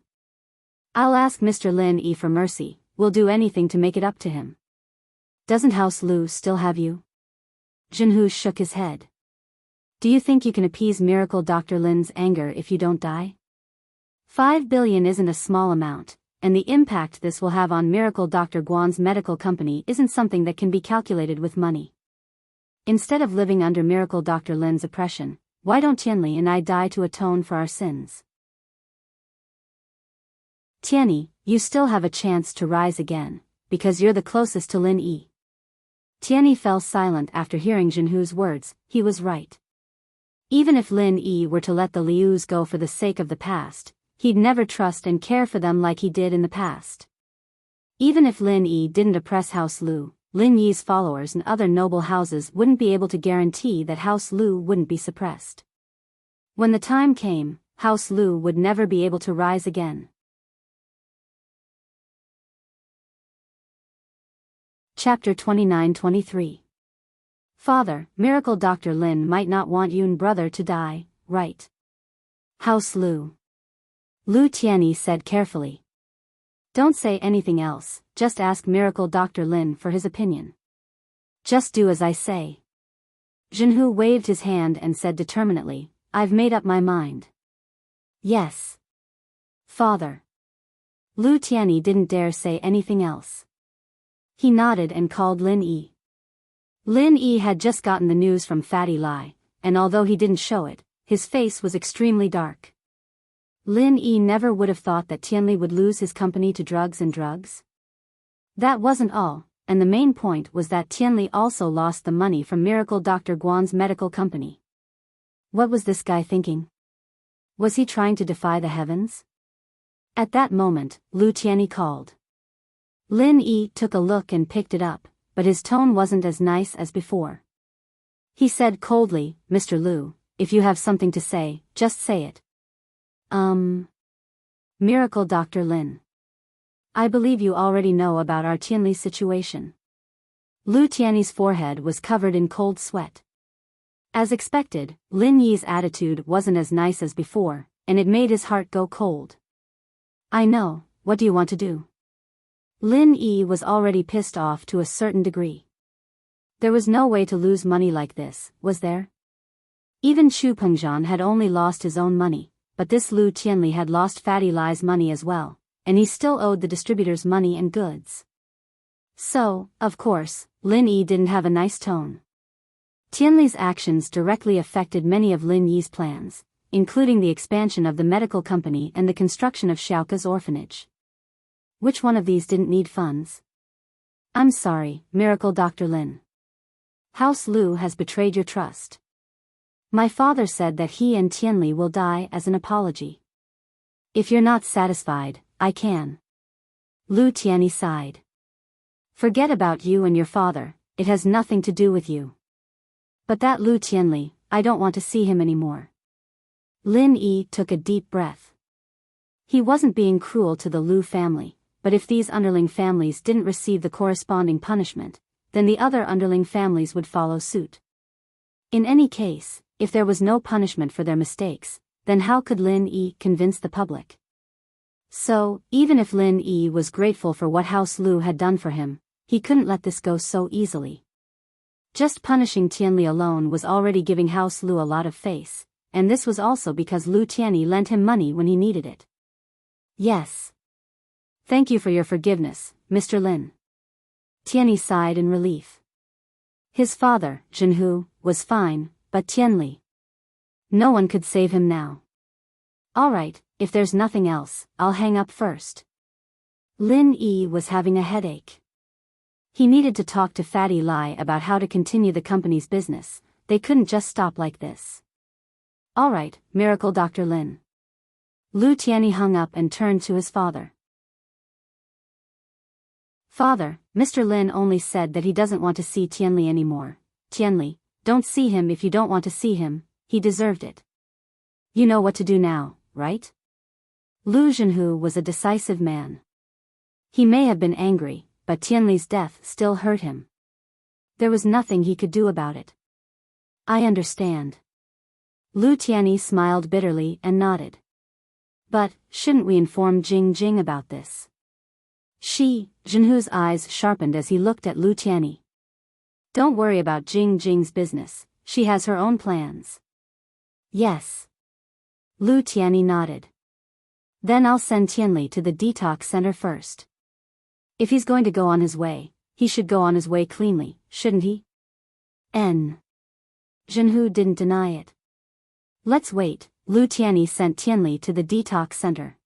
I'll ask Mr. Lin Yi for mercy, we'll do anything to make it up to him. Doesn't House Lu still have you? Zhenhu shook his head. Do you think you can appease Miracle Dr. Lin's anger if you don't die? 5 billion isn't a small amount, and the impact this will have on Miracle Dr. Guan's medical company isn't something that can be calculated with money. Instead of living under Miracle Dr. Lin's oppression, why don't Tianli and I die to atone for our sins? Tianyi, you still have a chance to rise again, because you're the closest to Lin Yi. Tianyi fell silent after hearing Zhenhu's words. He was right. Even if Lin Yi were to let the Lius go for the sake of the past, he'd never trust and care for them like he did in the past. Even if Lin Yi didn't oppress House Lu, Lin Yi's followers and other noble houses wouldn't be able to guarantee that House Lu wouldn't be suppressed. When the time came, House Lu would never be able to rise again. Chapter 29-23. Father, Miracle Dr. Lin might not want you and brother to die, right? House Lu. Lu Tianyi said carefully. Don't say anything else, just ask Miracle Dr. Lin for his opinion. Just do as I say. Zhenhu waved his hand and said determinedly, I've made up my mind. Yes. Father. Lu Tianyi didn't dare say anything else. He nodded and called Lin Yi. Lin Yi had just gotten the news from Fatty Lai, and although he didn't show it, his face was extremely dark. Lin Yi never would have thought that Tianli would lose his company to drugs. That wasn't all, and the main point was that Tianli also lost the money from Miracle Dr. Guan's medical company. What was this guy thinking? Was he trying to defy the heavens? At that moment, Lu Tianyi called. Lin Yi took a look and picked it up, but his tone wasn't as nice as before. He said coldly, Mr. Lu, if you have something to say, just say it. Miracle Dr. Lin. I believe you already know about our Tianli situation. Lu Tianyi's forehead was covered in cold sweat. As expected, Lin Yi's attitude wasn't as nice as before, and it made his heart go cold. I know, what do you want to do? Lin Yi was already pissed off to a certain degree. There was no way to lose money like this, was there? Even Chu Pengzhan had only lost his own money, but this Lu Tianli had lost Fatty Lai's money as well, and he still owed the distributors money and goods. So, of course, Lin Yi didn't have a nice tone. Tianli's actions directly affected many of Lin Yi's plans, including the expansion of the medical company and the construction of Xiaoke's orphanage. Which one of these didn't need funds? I'm sorry, Miracle Dr. Lin. House Lu has betrayed your trust. My father said that he and Tianli will die as an apology. If you're not satisfied, I can. Lu Tianyi sighed. Forget about you and your father, it has nothing to do with you. But that Lu Tianli, I don't want to see him anymore. Lin Yi took a deep breath. He wasn't being cruel to the Lu family. But if these underling families didn't receive the corresponding punishment, then the other underling families would follow suit. In any case, if there was no punishment for their mistakes, then how could Lin Yi convince the public? So, even if Lin Yi was grateful for what House Lu had done for him, he couldn't let this go so easily. Just punishing Tianli alone was already giving House Lu a lot of face, and this was also because Lu Tianyi lent him money when he needed it. Yes. Thank you for your forgiveness, Mr. Lin. Tianyi sighed in relief. His father, Zhenhu, was fine, but Tianli. No one could save him now. Alright, if there's nothing else, I'll hang up first. Lin Yi was having a headache. He needed to talk to Fatty Lai about how to continue the company's business. They couldn't just stop like this. Alright, Miracle Dr. Lin. Lu Tianyi hung up and turned to his father. Father, Mr. Lin only said that he doesn't want to see Tianli anymore. Tianli, don't see him if you don't want to see him, he deserved it. You know what to do now, right? Lu Zhenhu was a decisive man. He may have been angry, but Tianli's death still hurt him. There was nothing he could do about it. I understand. Lu Tianyi smiled bitterly and nodded. But, shouldn't we inform Jing Jing about this? Zhenhu's eyes sharpened as he looked at Lu Tianyi. Don't worry about Jing Jing's business, she has her own plans. Yes. Lu Tianyi nodded. Then I'll send Tianli to the detox center first. If he's going to go on his way, he should go on his way cleanly, shouldn't he? Zhenhu didn't deny it. Let's wait. Lu Tianyi sent Tianli to the detox center.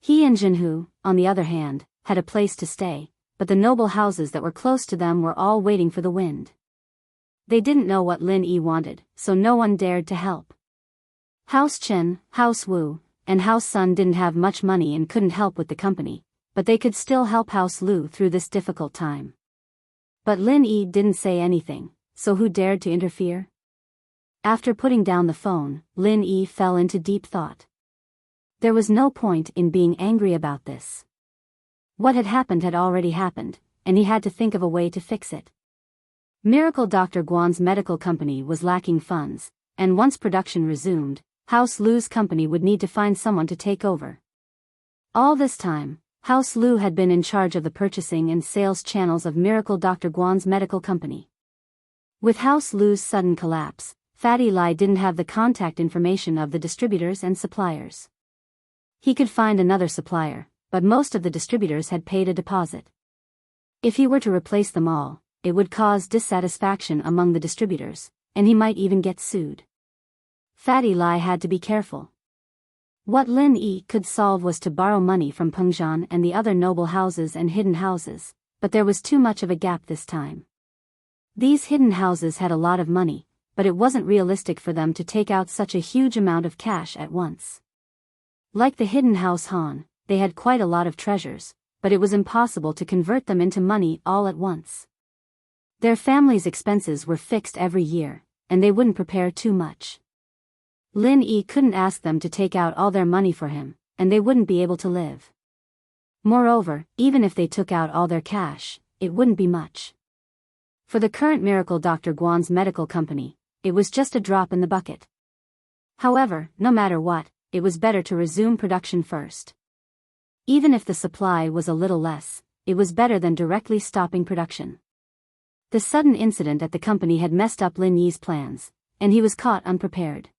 He and Zhenhu, on the other hand, had a place to stay, but the noble houses that were close to them were all waiting for the wind. They didn't know what Lin Yi wanted, so no one dared to help. House Chen, House Wu, and House Sun didn't have much money and couldn't help with the company, but they could still help House Lu through this difficult time. But Lin Yi didn't say anything, so who dared to interfere? After putting down the phone, Lin Yi fell into deep thought. There was no point in being angry about this. What had already happened, and he had to think of a way to fix it. Miracle Dr. Guan's medical company was lacking funds, and once production resumed, House Lu's company would need to find someone to take over. All this time, House Lu had been in charge of the purchasing and sales channels of Miracle Dr. Guan's medical company. With House Lu's sudden collapse, Fatty Lai didn't have the contact information of the distributors and suppliers. He could find another supplier, but most of the distributors had paid a deposit. If he were to replace them all, it would cause dissatisfaction among the distributors, and he might even get sued. Fatty Lai had to be careful. What Lin Yi could solve was to borrow money from Pengzhan and the other noble houses and hidden houses, but there was too much of a gap this time. These hidden houses had a lot of money, but it wasn't realistic for them to take out such a huge amount of cash at once. Like the hidden house Han, they had quite a lot of treasures, but it was impossible to convert them into money all at once. Their family's expenses were fixed every year, and they wouldn't prepare too much. Lin Yi couldn't ask them to take out all their money for him, and they wouldn't be able to live. Moreover, even if they took out all their cash, it wouldn't be much. For the current Miracle Dr. Guan's medical company, it was just a drop in the bucket. However, no matter what, it was better to resume production first. Even if the supply was a little less, it was better than directly stopping production. The sudden incident at the company had messed up Lin Yi's plans, and he was caught unprepared.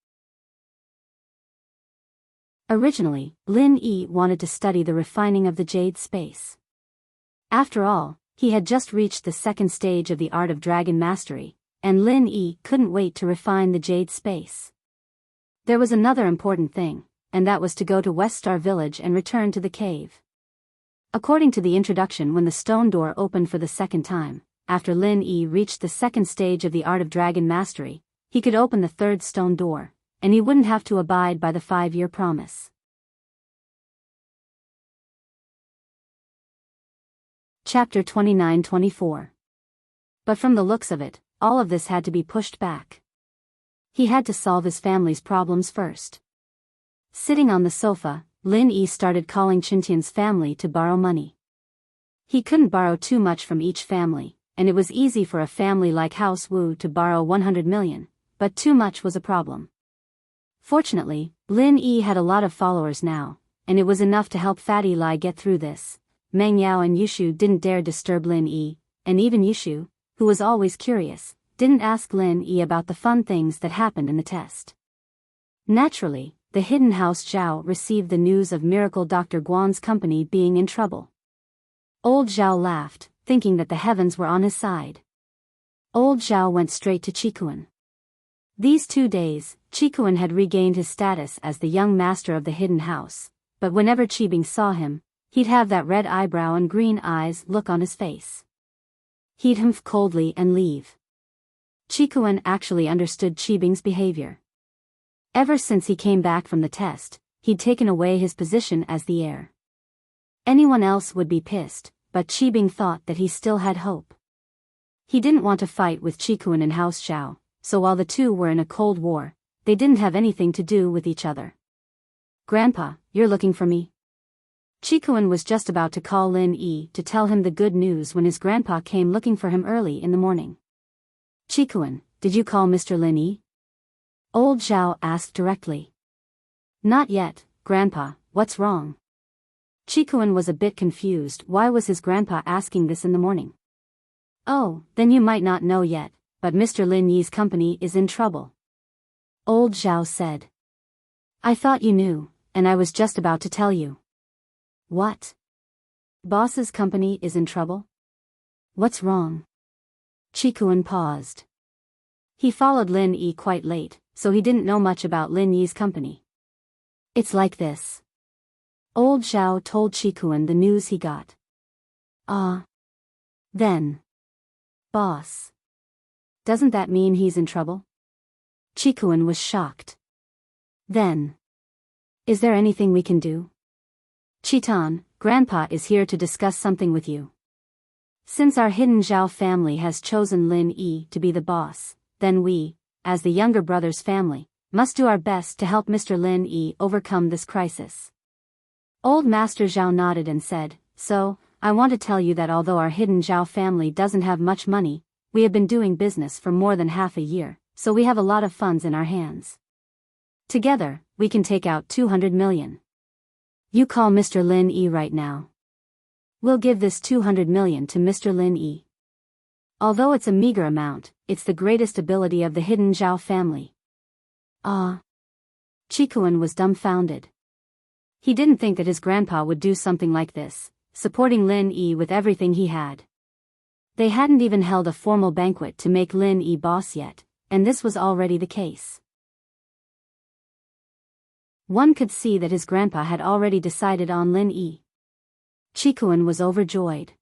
Originally, Lin Yi wanted to study the refining of the jade space. After all, he had just reached the second stage of the art of dragon mastery, and Lin Yi couldn't wait to refine the jade space. There was another important thing, and that was to go to West Star Village and return to the cave. According to the introduction, when the stone door opened for the second time, after Lin Yi reached the second stage of the art of dragon mastery, he could open the third stone door, and he wouldn't have to abide by the 5-year promise. Chapter 29-24. But from the looks of it, all of this had to be pushed back. He had to solve his family's problems first. Sitting on the sofa, Lin Yi started calling Qintian's family to borrow money. He couldn't borrow too much from each family, and it was easy for a family like House Wu to borrow 100 million, but too much was a problem. Fortunately, Lin Yi had a lot of followers now, and it was enough to help Fatty Lai get through this. Meng Yao and Yushu didn't dare disturb Lin Yi, and even Yushu, who was always curious, didn't ask Lin Yi about the fun things that happened in the test. Naturally, the hidden house Zhao received the news of Miracle Dr. Guan's company being in trouble. Old Zhao laughed, thinking that the heavens were on his side. Old Zhao went straight to Qikuan. These 2 days, Qikuan had regained his status as the young master of the hidden house, but whenever Qibing saw him, he'd have that red eyebrow and green eyes look on his face. He'd humph coldly and leave. Qikuan actually understood Qibing's behavior. Ever since he came back from the test, he'd taken away his position as the heir. Anyone else would be pissed, but Qibing thought that he still had hope. He didn't want to fight with Qikuan and House Zhao, so while the two were in a cold war, they didn't have anything to do with each other. "Grandpa, you're looking for me?" Qikuan was just about to call Lin Yi to tell him the good news when his grandpa came looking for him early in the morning. "Qikuan, did you call Mr. Lin Yi?" Old Zhao asked directly. "Not yet, Grandpa, what's wrong?" Qikuan was a bit confused. Why was his grandpa asking this in the morning? "Oh, then you might not know yet, but Mr. Lin Yi's company is in trouble," Old Zhao said. "I thought you knew, and I was just about to tell you." "What? Boss's company is in trouble? What's wrong?" Qikuan paused. He followed Lin Yi quite late, so he didn't know much about Lin Yi's company. "It's like this." Old Zhao told Qikuan the news he got. Then. Boss. Doesn't that mean he's in trouble?" Qikuan was shocked. "Then. Is there anything we can do?" "Chitan, Grandpa is here to discuss something with you. Since our hidden Zhao family has chosen Lin Yi to be the boss, then we, as the younger brother's family, must do our best to help Mr. Lin Yi overcome this crisis." Old Master Zhao nodded and said, "So, I want to tell you that although our hidden Zhao family doesn't have much money, we have been doing business for more than half a year, so we have a lot of funds in our hands. Together, we can take out 200 million. You call Mr. Lin Yi right now. We'll give this 200 million to Mr. Lin Yi. Although it's a meager amount, it's the greatest ability of the hidden Zhao family." Qikuan was dumbfounded. He didn't think that his grandpa would do something like this, supporting Lin Yi with everything he had. They hadn't even held a formal banquet to make Lin Yi boss yet, and this was already the case. One could see that his grandpa had already decided on Lin Yi. Qikuan was overjoyed.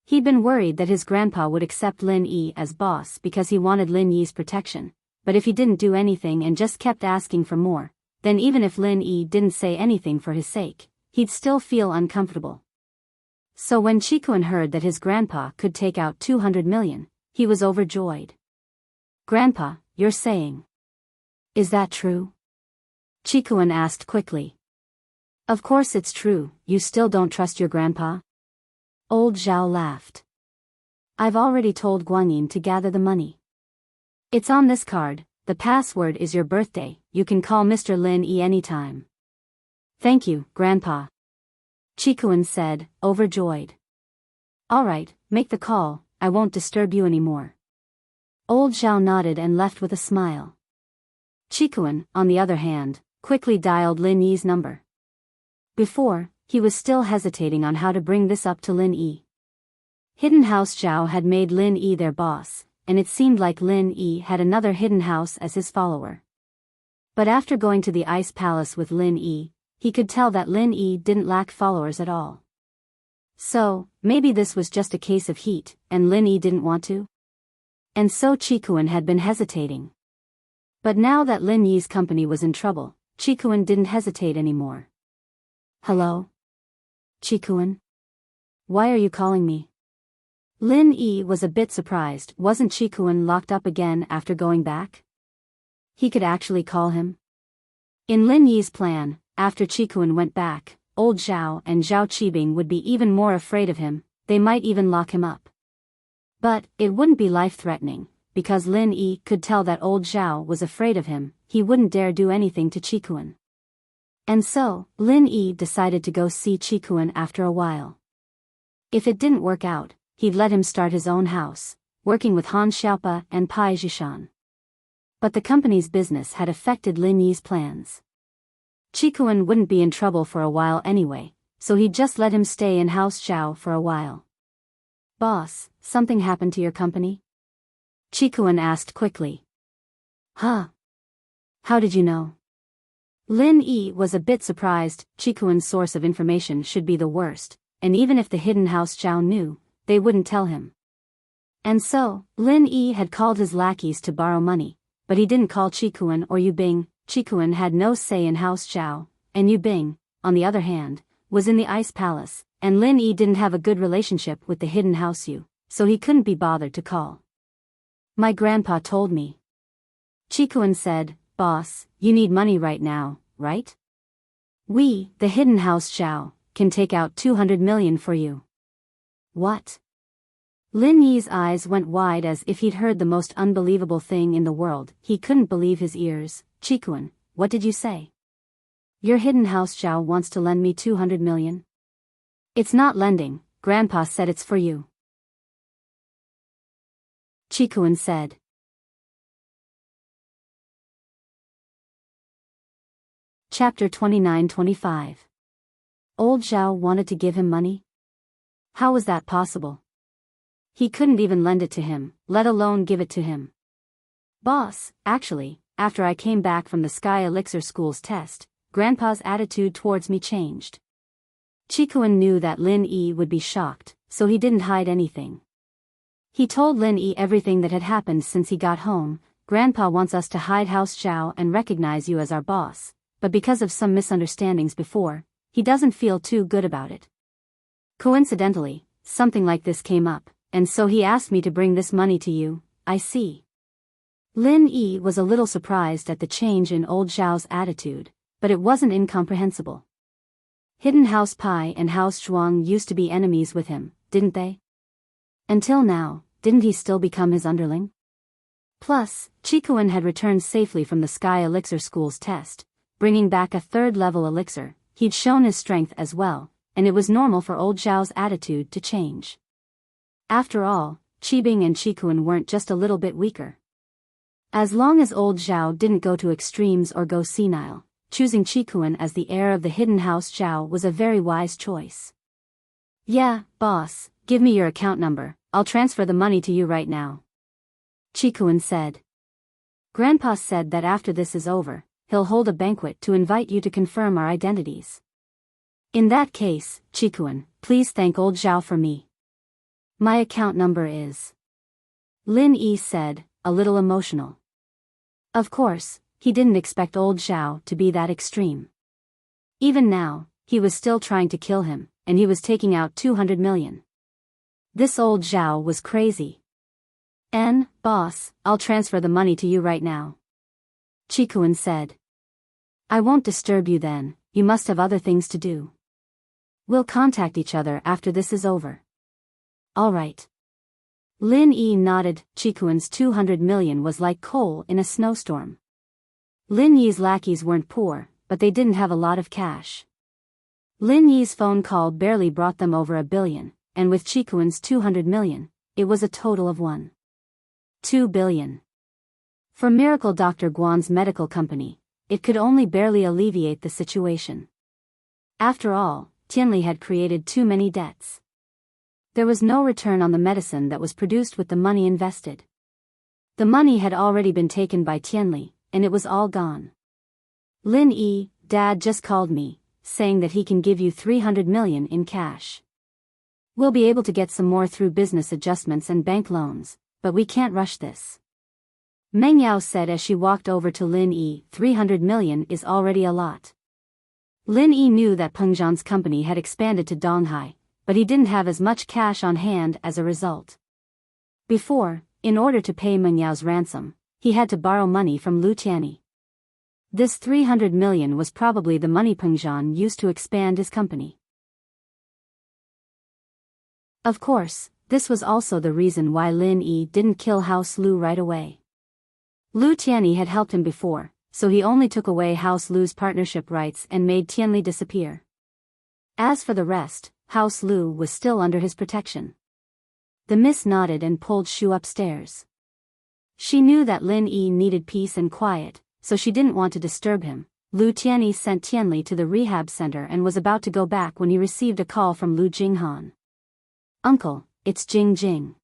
He'd been worried that his grandpa would accept Lin Yi as boss because he wanted Lin Yi's protection, but if he didn't do anything and just kept asking for more, then even if Lin Yi didn't say anything for his sake, he'd still feel uncomfortable. So when Qikuan heard that his grandpa could take out 200 million, he was overjoyed. "Grandpa, you're saying? Is that true?" Qikuan asked quickly. "Of course it's true. You still don't trust your grandpa?" Old Zhao laughed. "I've already told Guanyin to gather the money. It's on this card. The password is your birthday. You can call Mr. Lin Yi anytime." "Thank you, Grandpa," Qikuan said, overjoyed. "All right, make the call. I won't disturb you anymore." Old Zhao nodded and left with a smile. Qikuan, on the other hand, quickly dialed Lin Yi's number. Before, he was still hesitating on how to bring this up to Lin Yi. Hidden House Zhao had made Lin Yi their boss, and it seemed like Lin Yi had another hidden house as his follower. But after going to the Ice Palace with Lin Yi, he could tell that Lin Yi didn't lack followers at all. So, maybe this was just a case of heat, and Lin Yi didn't want to? And so Qikuan had been hesitating. But now that Lin Yi's company was in trouble, Qikuan didn't hesitate anymore. "Hello? Qikuan? Why are you calling me?" Lin Yi was a bit surprised. Wasn't Qikuan locked up again after going back? He could actually call him? In Lin Yi's plan, after Qikuan went back, old Zhao and Zhao Qibing would be even more afraid of him. They might even lock him up. But it wouldn't be life-threatening, because Lin Yi could tell that old Zhao was afraid of him, he wouldn't dare do anything to Qikuan. And so, Lin Yi decided to go see Qikuan after a while. If it didn't work out, he'd let him start his own house, working with Han Xiaopa and Pai Zhishan. But the company's business had affected Lin Yi's plans. Qikuan wouldn't be in trouble for a while anyway, so he'd just let him stay in House Zhao for a while. "Boss, something happened to your company?" Qikuan asked quickly. "Huh? How did you know?" Lin Yi was a bit surprised. Qikuan's source of information should be the worst, and even if the hidden House Zhao knew, they wouldn't tell him. And so, Lin Yi had called his lackeys to borrow money, but he didn't call Qikuan or Yu Bing. Qikuan had no say in House Zhao, and Yu Bing, on the other hand, was in the Ice Palace, and Lin Yi didn't have a good relationship with the hidden House Yu, so he couldn't be bothered to call. "My grandpa told me." Qikuan said, "Boss, you need money right now, right? We, the hidden House Zhao, can take out 200 million for you." "What?" Lin Yi's eyes went wide as if he'd heard the most unbelievable thing in the world. He couldn't believe his ears. "Qikuan, what did you say? Your hidden House Zhao wants to lend me 200 million? It's not lending, Grandpa said it's for you." Qikuan said. Chapter 29-25. Old Zhao wanted to give him money? How was that possible? He couldn't even lend it to him, let alone give it to him. "Boss, actually, after I came back from the Sky Elixir School's test, Grandpa's attitude towards me changed." Qikuan knew that Lin Yi would be shocked, so he didn't hide anything. He told Lin Yi everything that had happened since he got home. "Grandpa wants us to hide House Zhao and recognize you as our boss, but because of some misunderstandings before, he doesn't feel too good about it. Coincidentally, something like this came up, and so he asked me to bring this money to you." "I see." Lin Yi was a little surprised at the change in old Zhao's attitude, but it wasn't incomprehensible. Hidden House Pai and House Zhuang used to be enemies with him, didn't they? Until now, didn't he still become his underling? Plus, Qikuan had returned safely from the Sky Elixir School's test, bringing back a third-level elixir. He'd shown his strength as well, and it was normal for old Zhao's attitude to change. After all, Qibing and Qikuan weren't just a little bit weaker. As long as old Zhao didn't go to extremes or go senile, choosing Qikuan as the heir of the hidden House Zhao was a very wise choice. "Yeah, boss, give me your account number, I'll transfer the money to you right now," Qikuan said. "Grandpa said that after this is over, he'll hold a banquet to invite you to confirm our identities. In that case, Qikuan, please thank old Zhao for me. My account number is..." Lin Yi said, a little emotional. Of course, he didn't expect old Zhao to be that extreme. Even now, he was still trying to kill him, and he was taking out 200 million. This old Zhao was crazy. "Boss, I'll transfer the money to you right now," Qikuan said. "I won't disturb you then, you must have other things to do. We'll contact each other after this is over." "All right." Lin Yi nodded. Qikuan's 200 million was like coal in a snowstorm. Lin Yi's lackeys weren't poor, but they didn't have a lot of cash. Lin Yi's phone call barely brought them over 1 billion, and with Qikuan's 200 million, it was a total of 1.2 billion. For Miracle Dr. Guan's medical company, it could only barely alleviate the situation. After all, Tianli had created too many debts. There was no return on the medicine that was produced with the money invested. The money had already been taken by Tianli, and it was all gone. "Lin Yi, Dad just called me, saying that he can give you 300 million in cash. We'll be able to get some more through business adjustments and bank loans, but we can't rush this," Meng Yao said as she walked over to Lin Yi. 300 million is already a lot. Lin Yi knew that Peng Zhan's company had expanded to Donghai, but he didn't have as much cash on hand as a result. Before, in order to pay Meng Yao's ransom, he had to borrow money from Lu Tianyi. This 300 million was probably the money Peng Zhan used to expand his company. Of course, This was also the reason why Lin Yi didn't kill House Lu right away. Lu Tianyi had helped him before, so he only took away House Lu's partnership rights and made Tianli disappear. As for the rest, House Lu was still under his protection. The miss nodded and pulled Shu upstairs. She knew that Lin Yi needed peace and quiet, so she didn't want to disturb him. Lu Tianyi sent Tianli to the rehab center and was about to go back when he received a call from Lu Jinghan. "Uncle, it's Jing Jing."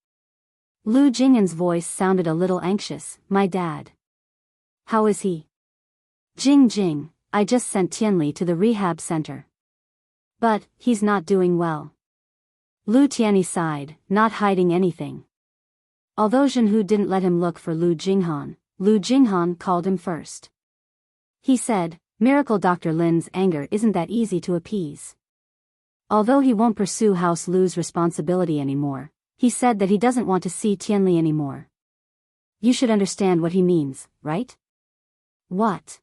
Lu Jinghan's voice sounded a little anxious. "My dad. How is he?" "Jing Jing, I just sent Tianli to the rehab center. But, he's not doing well." Lu Tianyi sighed, not hiding anything. Although Zhenhu didn't let him look for Lu Jinghan called him first. He said, "Miracle Dr. Lin's anger isn't that easy to appease. Although he won't pursue House Lu's responsibility anymore, he said that he doesn't want to see Tianli anymore. You should understand what he means, right?" "What?"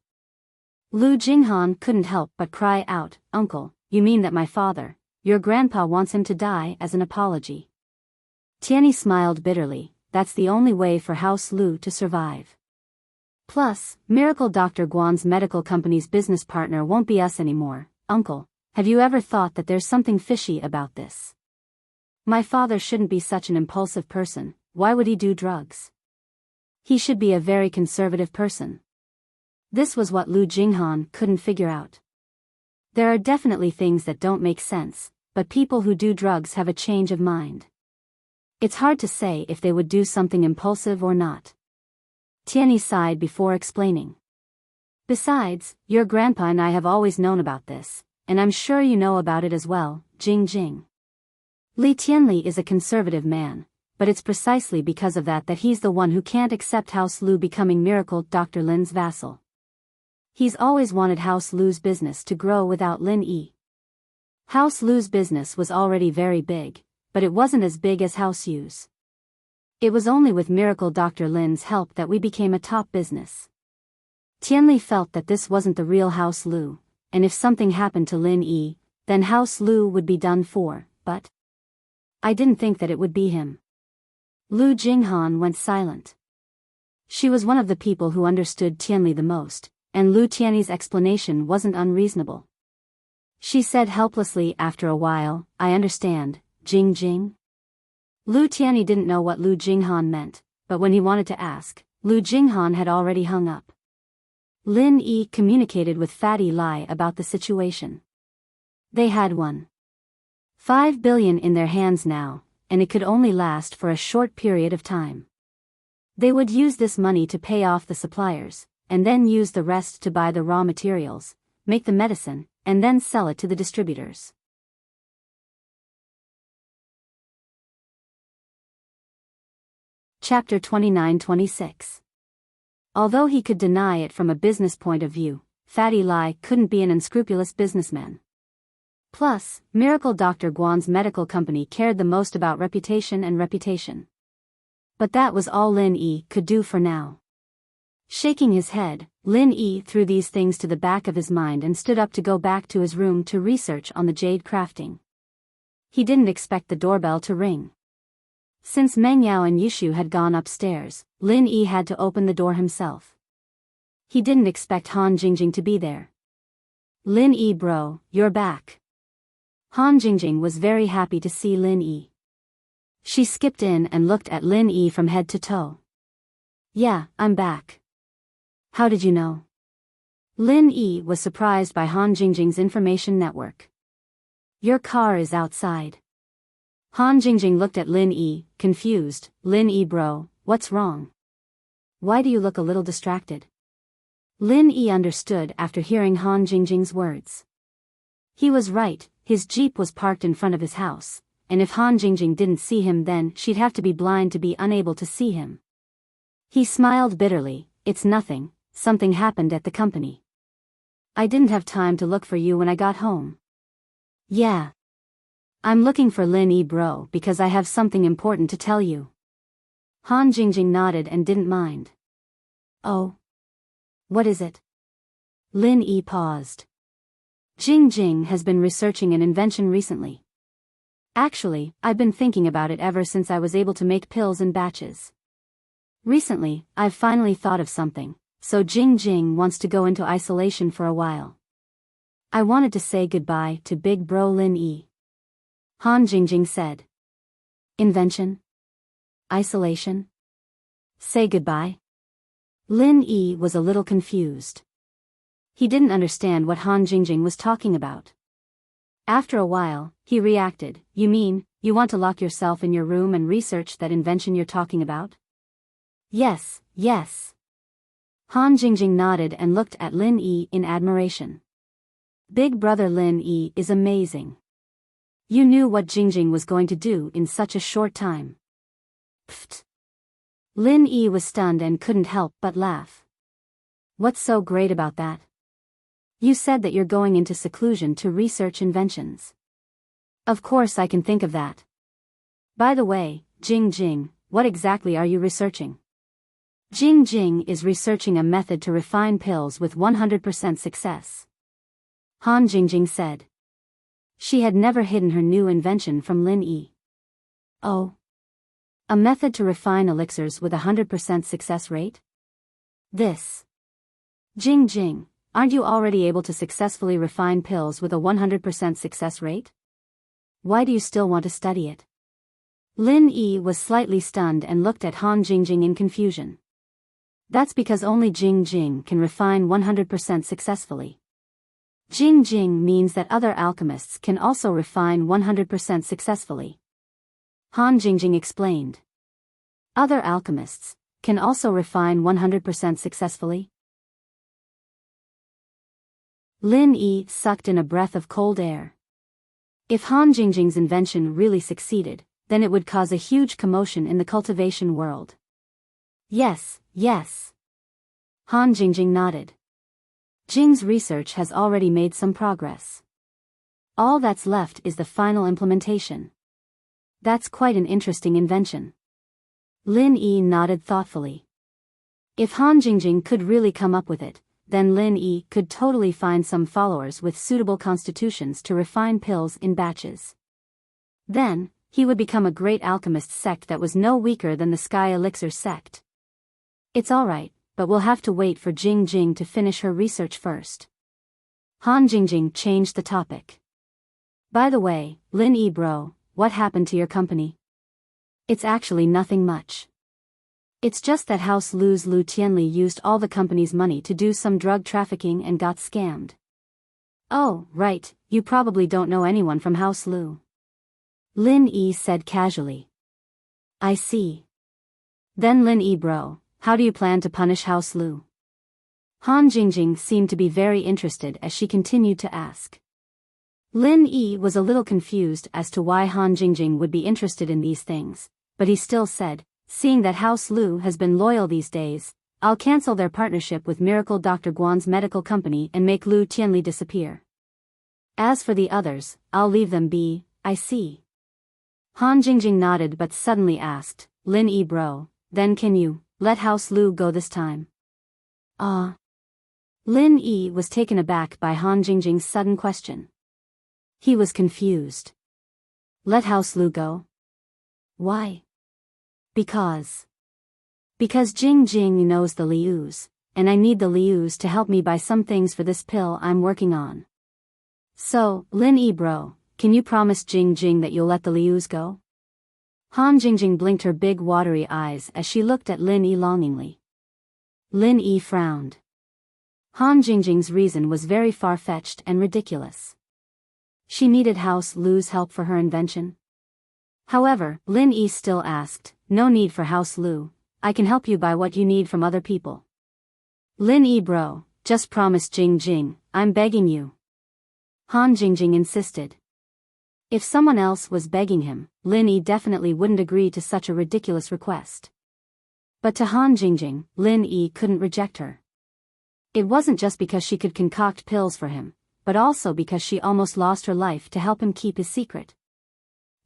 Lu Jinghan couldn't help but cry out, "Uncle, you mean that my father, your grandpa wants him to die as an apology?" Tianyi smiled bitterly. "That's the only way for House Lu to survive. Plus, Miracle Dr. Guan's medical company's business partner won't be us anymore. Uncle, have you ever thought that there's something fishy about this? My father shouldn't be such an impulsive person. Why would he do drugs? He should be a very conservative person." This was what Lu Jinghan couldn't figure out. There are definitely things that don't make sense, but people who do drugs have a change of mind. It's hard to say if they would do something impulsive or not. Tianyi sighed before explaining. "Besides, your grandpa and I have always known about this, and I'm sure you know about it as well, Jing Jing. Li Tianli is a conservative man, but it's precisely because of that he's the one who can't accept House Lu becoming Miracle Dr. Lin's vassal. He's always wanted House Lu's business to grow without Lin Yi. House Lu's business was already very big, but it wasn't as big as House Yu's. It was only with Miracle Dr. Lin's help that we became a top business. Tianli felt that this wasn't the real House Lu, and if something happened to Lin Yi, then House Lu would be done for, but I didn't think that it would be him." Lu Jinghan went silent. She was one of the people who understood Tianli the most, and Lu Tianyi's explanation wasn't unreasonable. She said helplessly after a while, "I understand, Jing Jing." Lu Tianyi didn't know what Lu Jinghan meant, but when he wanted to ask, Lu Jinghan had already hung up. Lin Yi communicated with Fatty Lai about the situation. They had 1.5 billion in their hands now, and it could only last for a short period of time. They would use this money to pay off the suppliers, and then use the rest to buy the raw materials, make the medicine, and then sell it to the distributors. Chapter 29-26. Although he could deny it from a business point of view, Fatty Lai couldn't be an unscrupulous businessman. Plus, Miracle Dr. Guan's medical company cared the most about reputation and reputation. But that was all Lin Yi could do for now. Shaking his head, Lin Yi threw these things to the back of his mind and stood up to go back to his room to research on the jade crafting. He didn't expect the doorbell to ring. Since Meng Yao and Yushu had gone upstairs, Lin Yi had to open the door himself. He didn't expect Han Jingjing to be there. "Lin Yi bro, you're back." Han Jingjing was very happy to see Lin Yi. She skipped in and looked at Lin Yi from head to toe. "Yeah, I'm back. How did you know?" Lin Yi was surprised by Han Jingjing's information network. "Your car is outside." Han Jingjing looked at Lin Yi, confused. "Lin Yi bro, what's wrong? Why do you look a little distracted?" Lin Yi understood after hearing Han Jingjing's words. He was right, his jeep was parked in front of his house, and if Han Jingjing didn't see him then she'd have to be blind to be unable to see him. He smiled bitterly. "It's nothing, something happened at the company. I didn't have time to look for you when I got home." "Yeah. I'm looking for Lin Yi bro because I have something important to tell you." Han Jingjing nodded and didn't mind. "Oh? What is it?" Lin Yi paused. "Jing Jing has been researching an invention recently. Actually, I've been thinking about it ever since I was able to make pills in batches. Recently, I've finally thought of something, so Jing Jing wants to go into isolation for a while. I wanted to say goodbye to big bro Lin Yi. Han Jingjing said. Invention? Isolation? Say goodbye? Lin Yi was a little confused. He didn't understand what Han Jingjing was talking about. After a while, he reacted, You mean, you want to lock yourself in your room and research that invention you're talking about? Yes, yes. Han Jingjing nodded and looked at Lin Yi in admiration. Big brother Lin Yi is amazing. You knew what Jingjing was going to do in such a short time. Pfft. Lin Yi was stunned and couldn't help but laugh. What's so great about that? You said that you're going into seclusion to research inventions. Of course I can think of that. By the way, Jing Jing, what exactly are you researching? Jing Jing is researching a method to refine pills with 100% success. Han Jingjing said. She had never hidden her new invention from Lin Yi. Oh. A method to refine elixirs with a 100% success rate? This. Jing Jing, aren't you already able to successfully refine pills with a 100% success rate? Why do you still want to study it? Lin Yi was slightly stunned and looked at Han Jingjing in confusion. That's because only Jing Jing can refine 100% successfully. Jing Jing means that other alchemists can also refine 100% successfully. Han Jingjing explained. Other alchemists can also refine 100% successfully? Lin Yi sucked in a breath of cold air. If Han Jingjing's invention really succeeded, then it would cause a huge commotion in the cultivation world. Yes, yes. Han Jingjing nodded. Jing's research has already made some progress. All that's left is the final implementation. That's quite an interesting invention. Lin Yi nodded thoughtfully. If Han Jingjing could really come up with it, then Lin Yi could totally find some followers with suitable constitutions to refine pills in batches. Then, he would become a great alchemist sect that was no weaker than the Sky Elixir sect. It's alright, but we'll have to wait for Jing Jing to finish her research first. Han Jingjing changed the topic. By the way, Lin Yi bro, what happened to your company? It's actually nothing much. It's just that House Lu's Lu Tianli used all the company's money to do some drug trafficking and got scammed. Oh, right, you probably don't know anyone from House Lu. Lin Yi said casually. I see. Then Lin Yi bro, how do you plan to punish House Lu? Han Jingjing seemed to be very interested as she continued to ask. Lin Yi was a little confused as to why Han Jingjing would be interested in these things, but he still said, seeing that House Lu has been loyal these days, I'll cancel their partnership with Miracle Dr. Guan's medical company and make Lu Tianli disappear. As for the others, I'll leave them be, I see. Han Jingjing nodded but suddenly asked, Lin Yi bro, then can you let House Lu go this time? Lin Yi was taken aback by Han Jingjing's sudden question. He was confused. Let House Lu go? Why? Because Jing Jing knows the Lius, and I need the Lius to help me buy some things for this pill I'm working on. So, Lin Yi bro, can you promise Jing Jing that you'll let the Lius go? Han Jingjing blinked her big watery eyes as she looked at Lin Yi longingly. Lin Yi frowned. Han Jingjing's reason was very far-fetched and ridiculous. She needed House Lu's help for her invention. However, Lin Yi still asked, no need for House Lu, I can help you buy what you need from other people. Lin Yi bro, just promise Jing Jing, I'm begging you. Han Jingjing insisted. If someone else was begging him, Lin Yi definitely wouldn't agree to such a ridiculous request. But to Han Jingjing, Lin Yi couldn't reject her. It wasn't just because she could concoct pills for him, but also because she almost lost her life to help him keep his secret.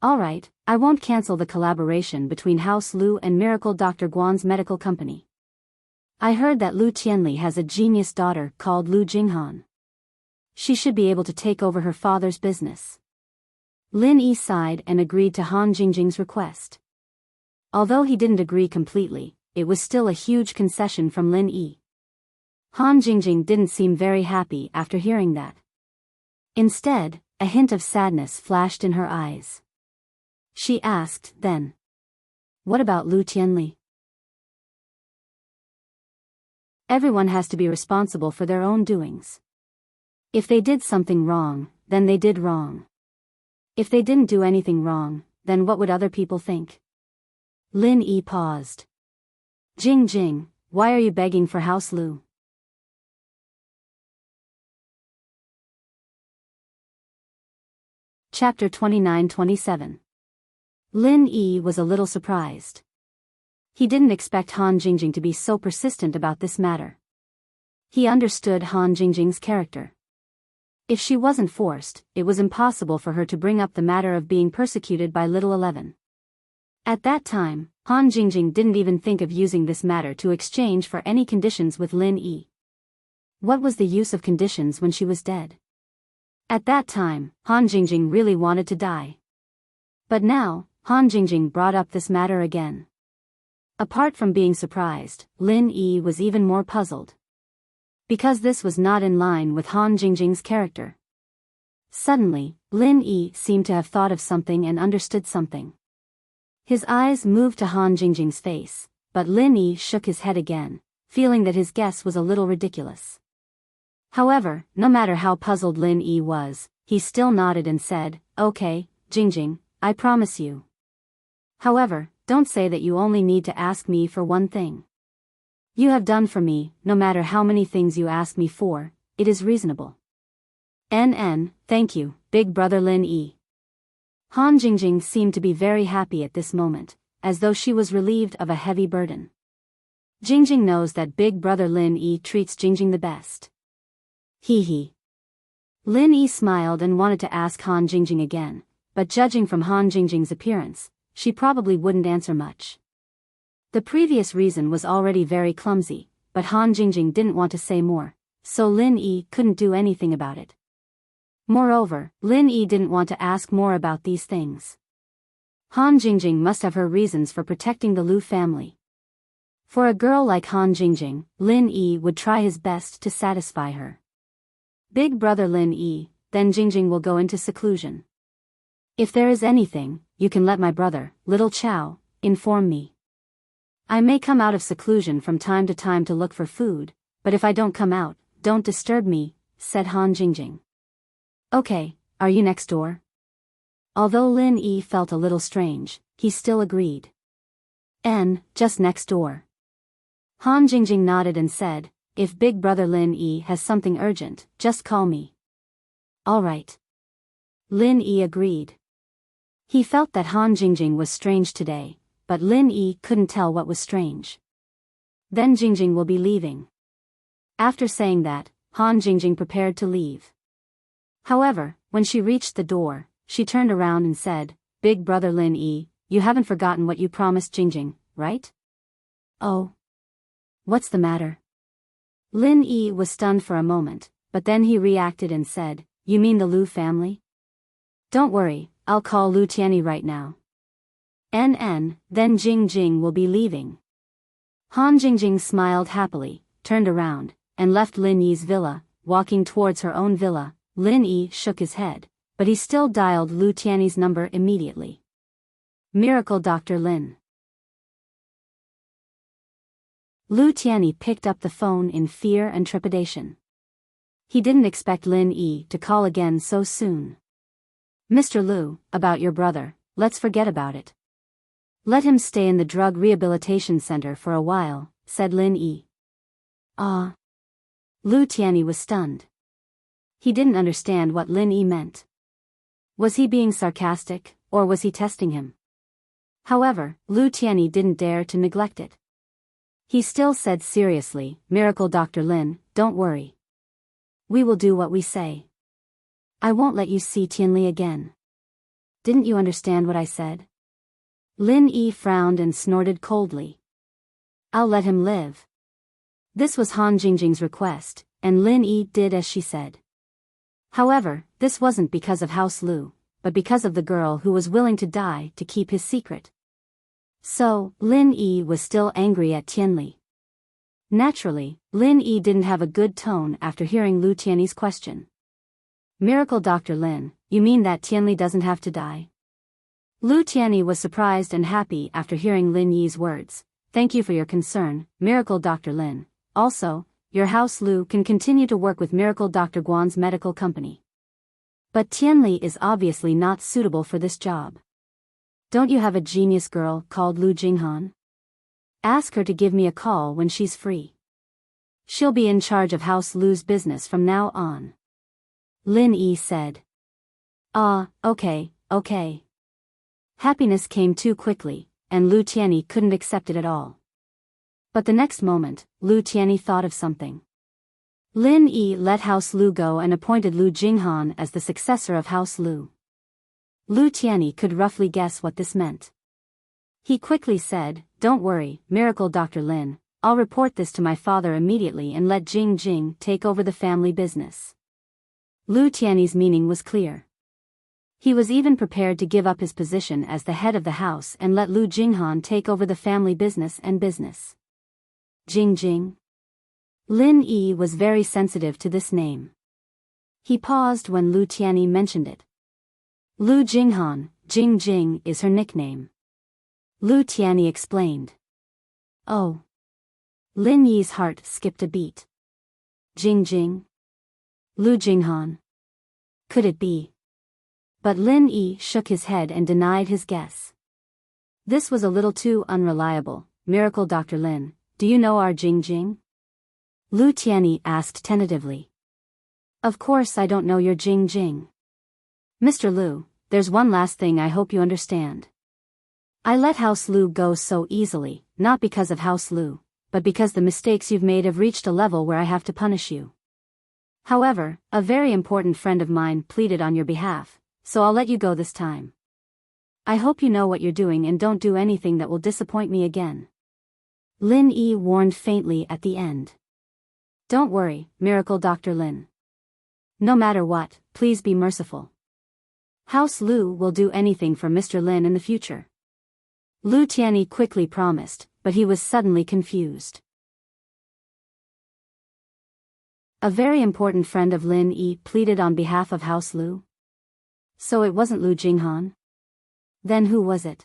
Alright, I won't cancel the collaboration between House Lu and Miracle Dr. Guan's medical company. I heard that Lu Tianli has a genius daughter called Lu Jinghan. She should be able to take over her father's business. Lin Yi sighed and agreed to Han Jingjing's request. Although he didn't agree completely, it was still a huge concession from Lin Yi. Han Jingjing didn't seem very happy after hearing that. Instead, a hint of sadness flashed in her eyes. She asked then, "What about Lu Tianli?" Everyone has to be responsible for their own doings. If they did something wrong, then they did wrong. If they didn't do anything wrong, then what would other people think? Lin Yi paused. "Jing Jing, why are you begging for House Lu?" Chapter 29-27. Lin Yi was a little surprised. He didn't expect Han Jingjing to be so persistent about this matter. He understood Han Jingjing's character. If she wasn't forced, it was impossible for her to bring up the matter of being persecuted by Little 11. At that time, Han Jingjing didn't even think of using this matter to exchange for any conditions with Lin Yi. What was the use of conditions when she was dead? At that time, Han Jingjing really wanted to die. But now, Han Jingjing brought up this matter again. Apart from being surprised, Lin Yi was even more puzzled. Because this was not in line with Han Jingjing's character. Suddenly, Lin Yi seemed to have thought of something and understood something. His eyes moved to Han Jingjing's face, but Lin Yi shook his head again, feeling that his guess was a little ridiculous. However, no matter how puzzled Lin Yi was, he still nodded and said, "Okay, Jingjing, I promise you. However, don't say that you only need to ask me for one thing. You have done for me, no matter how many things you ask me for, it is reasonable." Thank you, big brother Lin Yi. Han Jingjing seemed to be very happy at this moment, as though she was relieved of a heavy burden. Jingjing knows that big brother Lin Yi treats Jingjing the best. Hee. Lin Yi smiled and wanted to ask Han Jingjing again, but judging from Han Jingjing's appearance, she probably wouldn't answer much. The previous reason was already very clumsy, but Han Jingjing didn't want to say more, so Lin Yi couldn't do anything about it. Moreover, Lin Yi didn't want to ask more about these things. Han Jingjing must have her reasons for protecting the Lu family. For a girl like Han Jingjing, Lin Yi would try his best to satisfy her. Big brother Lin Yi, then Jingjing will go into seclusion. If there is anything, you can let my brother, Little Chow, inform me. I may come out of seclusion from time to time to look for food, but if I don't come out, don't disturb me, said Han Jingjing. Okay, are you next door? Although Lin Yi felt a little strange, he still agreed. Just next door. Han Jingjing nodded and said, if big brother Lin Yi has something urgent, just call me. All right. Lin Yi agreed. He felt that Han Jingjing was strange today, but Lin Yi couldn't tell what was strange. Then Jingjing will be leaving. After saying that, Han Jingjing prepared to leave. However, when she reached the door, she turned around and said, Big brother Lin Yi, you haven't forgotten what you promised Jingjing, right? Oh. What's the matter? Lin Yi was stunned for a moment, but then he reacted and said, you mean the Lu family? Don't worry, I'll call Lu Tianyi right now. Then Jingjing will be leaving. Han Jingjing smiled happily, turned around, and left Lin Yi's villa, walking towards her own villa. Lin Yi shook his head, but he still dialed Lu Tianyi's number immediately. Miracle Dr. Lin. Lu Tianyi picked up the phone in fear and trepidation. He didn't expect Lin Yi to call again so soon. Mr. Lu, about your brother, let's forget about it. Let him stay in the drug rehabilitation center for a while, said Lin Yi. Ah. Lu Tianyi was stunned. He didn't understand what Lin Yi meant. Was he being sarcastic, or was he testing him? However, Lu Tianyi didn't dare to neglect it. He still said seriously, Miracle Dr. Lin, don't worry. We will do what we say. I won't let you see Tianli again. Didn't you understand what I said? Lin Yi frowned and snorted coldly. I'll let him live. This was Han Jingjing's request, and Lin Yi did as she said. However, this wasn't because of House Lu, but because of the girl who was willing to die to keep his secret. So, Lin Yi was still angry at Tianli. Naturally, Lin Yi didn't have a good tone after hearing Lu Tianyi's question. Miracle Dr. Lin, you mean that Tianli doesn't have to die? Lu Tianyi was surprised and happy after hearing Lin Yi's words. Thank you for your concern, Miracle Dr. Lin. Also, your house Lu can continue to work with Miracle Dr. Guan's medical company. But Tianli is obviously not suitable for this job. Don't you have a genius girl called Lu Jinghan? Ask her to give me a call when she's free. She'll be in charge of House Lu's business from now on. Lin Yi said. Okay. Happiness came too quickly, and Lu Tianyi couldn't accept it at all. But the next moment, Lu Tianyi thought of something. Lin Yi let House Lu go and appointed Lu Jinghan as the successor of House Lu. Lu Tianyi could roughly guess what this meant. He quickly said, Don't worry, Miracle Dr. Lin, I'll report this to my father immediately and let Jing take over the family business. Lu Tianyi's meaning was clear. He was even prepared to give up his position as the head of the house and let Lu Jinghan take over the family business and business. Jing. Lin Yi was very sensitive to this name. He paused when Lu Tianyi mentioned it. Lu Jinghan, Jing is her nickname. Lu Tianyi explained. Oh. Lin Yi's heart skipped a beat. Jing. Lu Jinghan. Could it be? But Lin Yi shook his head and denied his guess. This was a little too unreliable. Miracle Dr. Lin, do you know our Jing? Lu Tianyi asked tentatively. Of course I don't know your Jing. Mr. Lu, there's one last thing I hope you understand. I let House Lu go so easily, not because of House Lu, but because the mistakes you've made have reached a level where I have to punish you. However, a very important friend of mine pleaded on your behalf, so I'll let you go this time. I hope you know what you're doing and don't do anything that will disappoint me again. Lin Yi warned faintly at the end. Don't worry, Miracle Dr. Lin. No matter what, please be merciful. House Lu will do anything for Mr. Lin in the future. Lu Tianyi quickly promised, but he was suddenly confused. A very important friend of Lin Yi pleaded on behalf of House Lu? So it wasn't Lu Jinghan? Then who was it?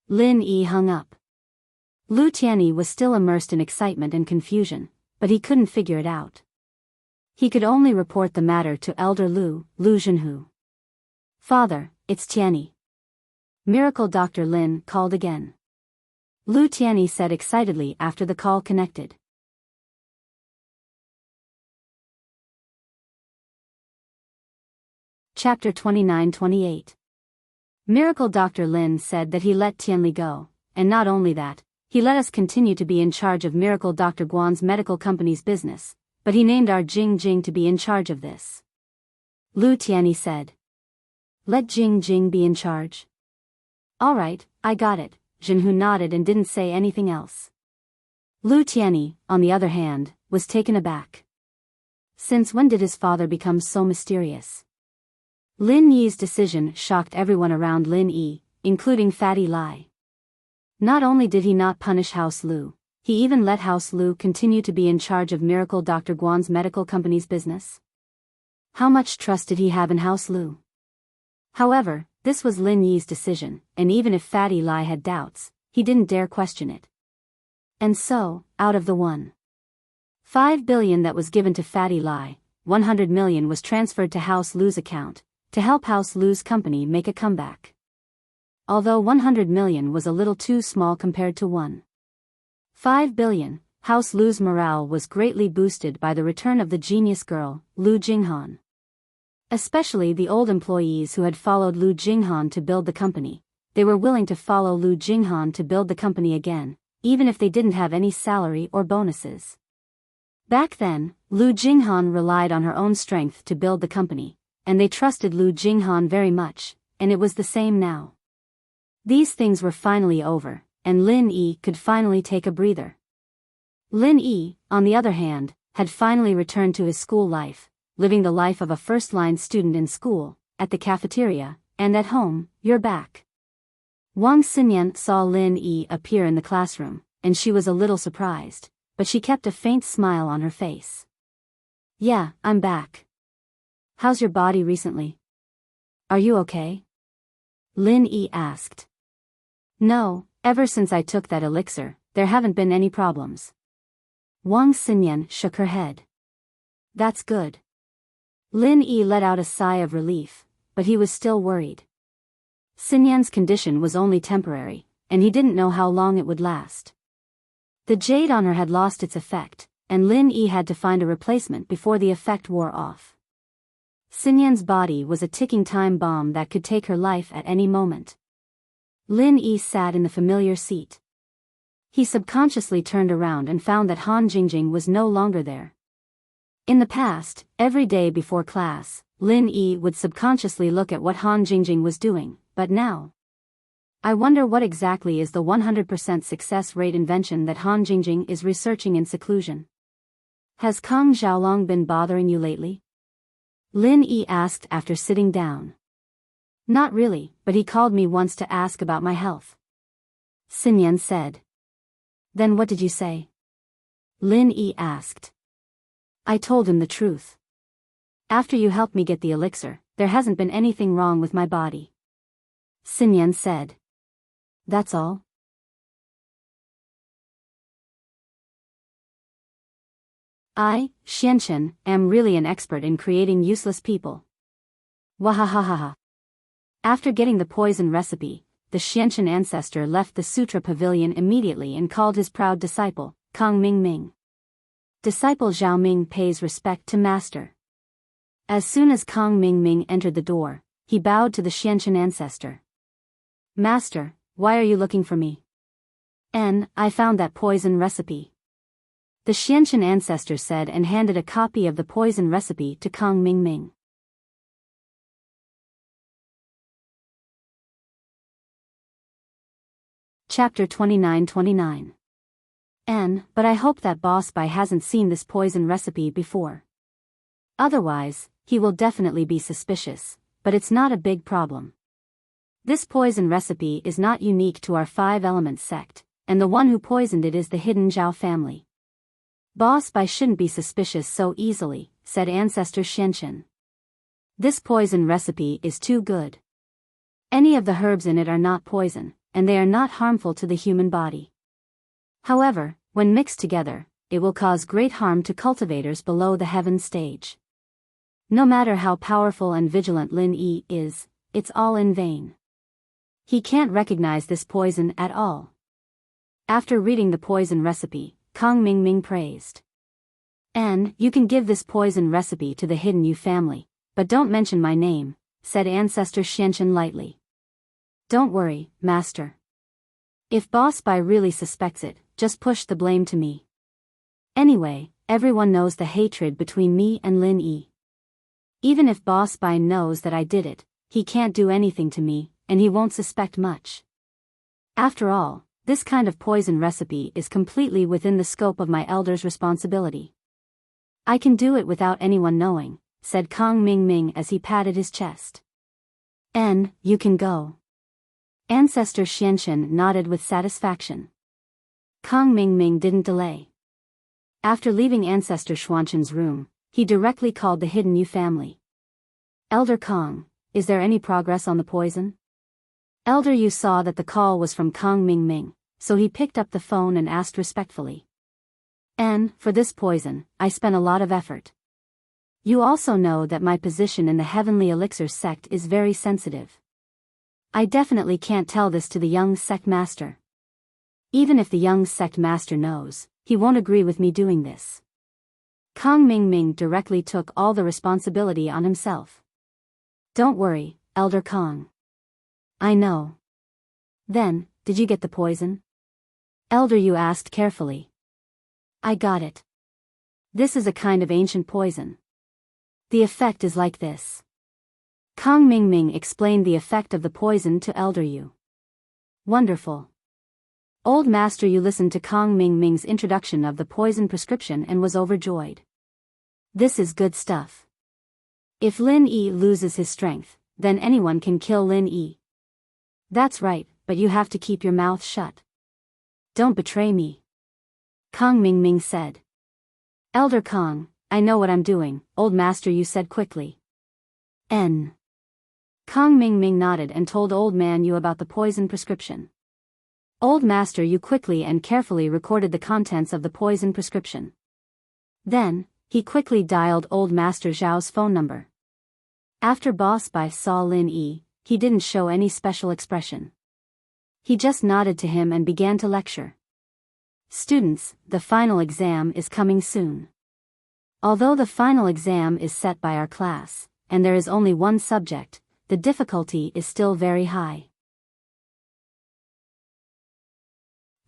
Lin Yi hung up. Lu Tianyi was still immersed in excitement and confusion, but he couldn't figure it out. He could only report the matter to Elder Lu Zhenhu. Father, it's Tianyi. Miracle Dr. Lin called again. Lu Tianyi said excitedly after the call connected. Chapter 29-28. Miracle Dr. Lin said that he let Tianli go, and not only that, he let us continue to be in charge of Miracle Dr. Guan's medical company's business, but he named our Jing to be in charge of this. Lu Tianyi said. Let Jing be in charge? Alright, I got it. Zhenhu nodded and didn't say anything else. Lu Tianyi, on the other hand, was taken aback. Since when did his father become so mysterious? Lin Yi's decision shocked everyone around Lin Yi, including Fatty Lai. Not only did he not punish House Lu, he even let House Lu continue to be in charge of Miracle Dr. Guan's medical company's business. How much trust did he have in House Lu? However, this was Lin Yi's decision, and even if Fatty Lai had doubts, he didn't dare question it. And so, out of the 1.5 billion that was given to Fatty Lai, 100 million was transferred to House Lu's account, to help House Lu's company make a comeback. Although 100 million was a little too small compared to 1.5 billion, House Lu's morale was greatly boosted by the return of the genius girl, Lu Jinghan. Especially the old employees who had followed Lu Jinghan to build the company, they were willing to follow Lu Jinghan to build the company again, even if they didn't have any salary or bonuses. Back then, Lu Jinghan relied on her own strength to build the company, and they trusted Lu Jinghan very much, and it was the same now. These things were finally over, and Lin Yi could finally take a breather. Lin Yi, on the other hand, had finally returned to his school life, living the life of a first-line student in school, at the cafeteria, and at home, you're back. Wang Xinyan saw Lin Yi appear in the classroom, and she was a little surprised, but she kept a faint smile on her face. Yeah, I'm back. How's your body recently? Are you okay? Lin Yi asked. No, ever since I took that elixir, there haven't been any problems. Wang Xinyan shook her head. That's good. Lin Yi let out a sigh of relief, but he was still worried. Xinyan's condition was only temporary, and he didn't know how long it would last. The jade on her had lost its effect, and Lin Yi had to find a replacement before the effect wore off. Xinyan's body was a ticking time bomb that could take her life at any moment. Lin Yi sat in the familiar seat. He subconsciously turned around and found that Han Jingjing was no longer there. In the past, every day before class, Lin Yi would subconsciously look at what Han Jingjing was doing, but now, I wonder what exactly is the 100% success rate invention that Han Jingjing is researching in seclusion. Has Kang Xiaolong been bothering you lately? Lin Yi asked after sitting down. Not really, but he called me once to ask about my health. Xinyan said. Then what did you say? Lin Yi asked. I told him the truth. After you helped me get the elixir, there hasn't been anything wrong with my body. Xinyan said. That's all? I, Xianchen, am really an expert in creating useless people. Wahahaha. After getting the poison recipe, the Xianchen ancestor left the Sutra Pavilion immediately and called his proud disciple, Kang Mingming. Disciple Zhao Ming pays respect to master. As soon as Kang Mingming entered the door, he bowed to the Xianchen ancestor. Master, why are you looking for me? I found that poison recipe. The Xianchen ancestor said and handed a copy of the poison recipe to Kang Mingming. Chapter 29-29. But I hope that Boss Bai hasn't seen this poison recipe before. Otherwise, he will definitely be suspicious, but it's not a big problem. This poison recipe is not unique to our 5-element sect, and the one who poisoned it is the hidden Zhao family. Boss Bai shouldn't be suspicious so easily, said Ancestor Xianchen. This poison recipe is too good. Any of the herbs in it are not poison, and they are not harmful to the human body. However, when mixed together, it will cause great harm to cultivators below the heaven stage. No matter how powerful and vigilant Lin Yi is, it's all in vain. He can't recognize this poison at all. After reading the poison recipe, Kang Mingming praised. You can give this poison recipe to the hidden Yu family, but don't mention my name, said Ancestor Xianchen lightly. Don't worry, Master. If Boss Bai really suspects it, just push the blame to me. Anyway, everyone knows the hatred between me and Lin Yi. Even if Boss Bai knows that I did it, he can't do anything to me, and he won't suspect much. After all, this kind of poison recipe is completely within the scope of my elder's responsibility. I can do it without anyone knowing, said Kang Mingming as he patted his chest. You can go. Ancestor Xianchen nodded with satisfaction. Kang Mingming didn't delay. After leaving Ancestor Xuanchen's room, he directly called the hidden Yu family. Elder Kang, is there any progress on the poison? Elder Yu saw that the call was from Kang Mingming, so he picked up the phone and asked respectfully. For this poison, I spent a lot of effort. You also know that my position in the Heavenly Elixir sect is very sensitive. I definitely can't tell this to the young sect master. Even if the young sect master knows, he won't agree with me doing this. Kang Mingming directly took all the responsibility on himself. Don't worry, Elder Kang. I know. Then, did you get the poison? Elder Yu asked carefully. I got it. This is a kind of ancient poison. The effect is like this. Kang Mingming explained the effect of the poison to Elder Yu. Wonderful. Old Master Yu listened to Kang Mingming's introduction of the poison prescription and was overjoyed. This is good stuff. If Lin Yi loses his strength, then anyone can kill Lin Yi. That's right, but you have to keep your mouth shut. Don't betray me. Kong Mingming said. Elder Kong, I know what I'm doing, Old Master Yu said quickly. Kong Mingming nodded and told Old Man Yu about the poison prescription. Old Master Yu quickly and carefully recorded the contents of the poison prescription. Then, he quickly dialed Old Master Zhao's phone number. After Boss Bai saw Lin Yi, he didn't show any special expression. He just nodded to him and began to lecture. Students, the final exam is coming soon. Although the final exam is set by our class, and there is only one subject, the difficulty is still very high.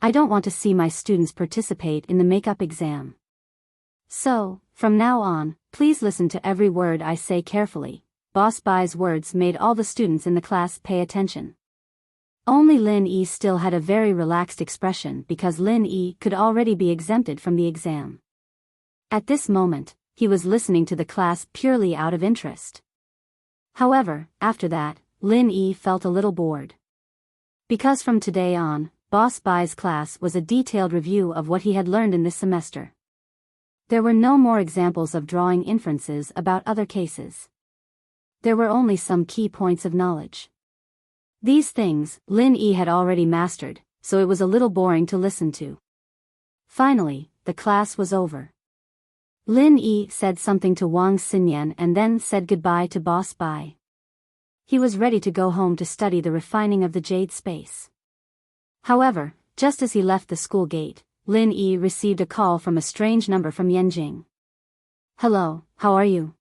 I don't want to see my students participate in the makeup exam. So, from now on, please listen to every word I say carefully. Boss Bai's words made all the students in the class pay attention. Only Lin Yi still had a very relaxed expression because Lin Yi could already be exempted from the exam. At this moment, he was listening to the class purely out of interest. However, after that, Lin Yi felt a little bored. Because from today on, Boss Bai's class was a detailed review of what he had learned in this semester. There were no more examples of drawing inferences about other cases. There were only some key points of knowledge. These things, Lin Yi had already mastered, so it was a little boring to listen to. Finally, the class was over. Lin Yi said something to Wang Xinyan and then said goodbye to Boss Bai. He was ready to go home to study the refining of the jade space. However, just as he left the school gate, Lin Yi received a call from a strange number from Yanjing. Hello, how are you?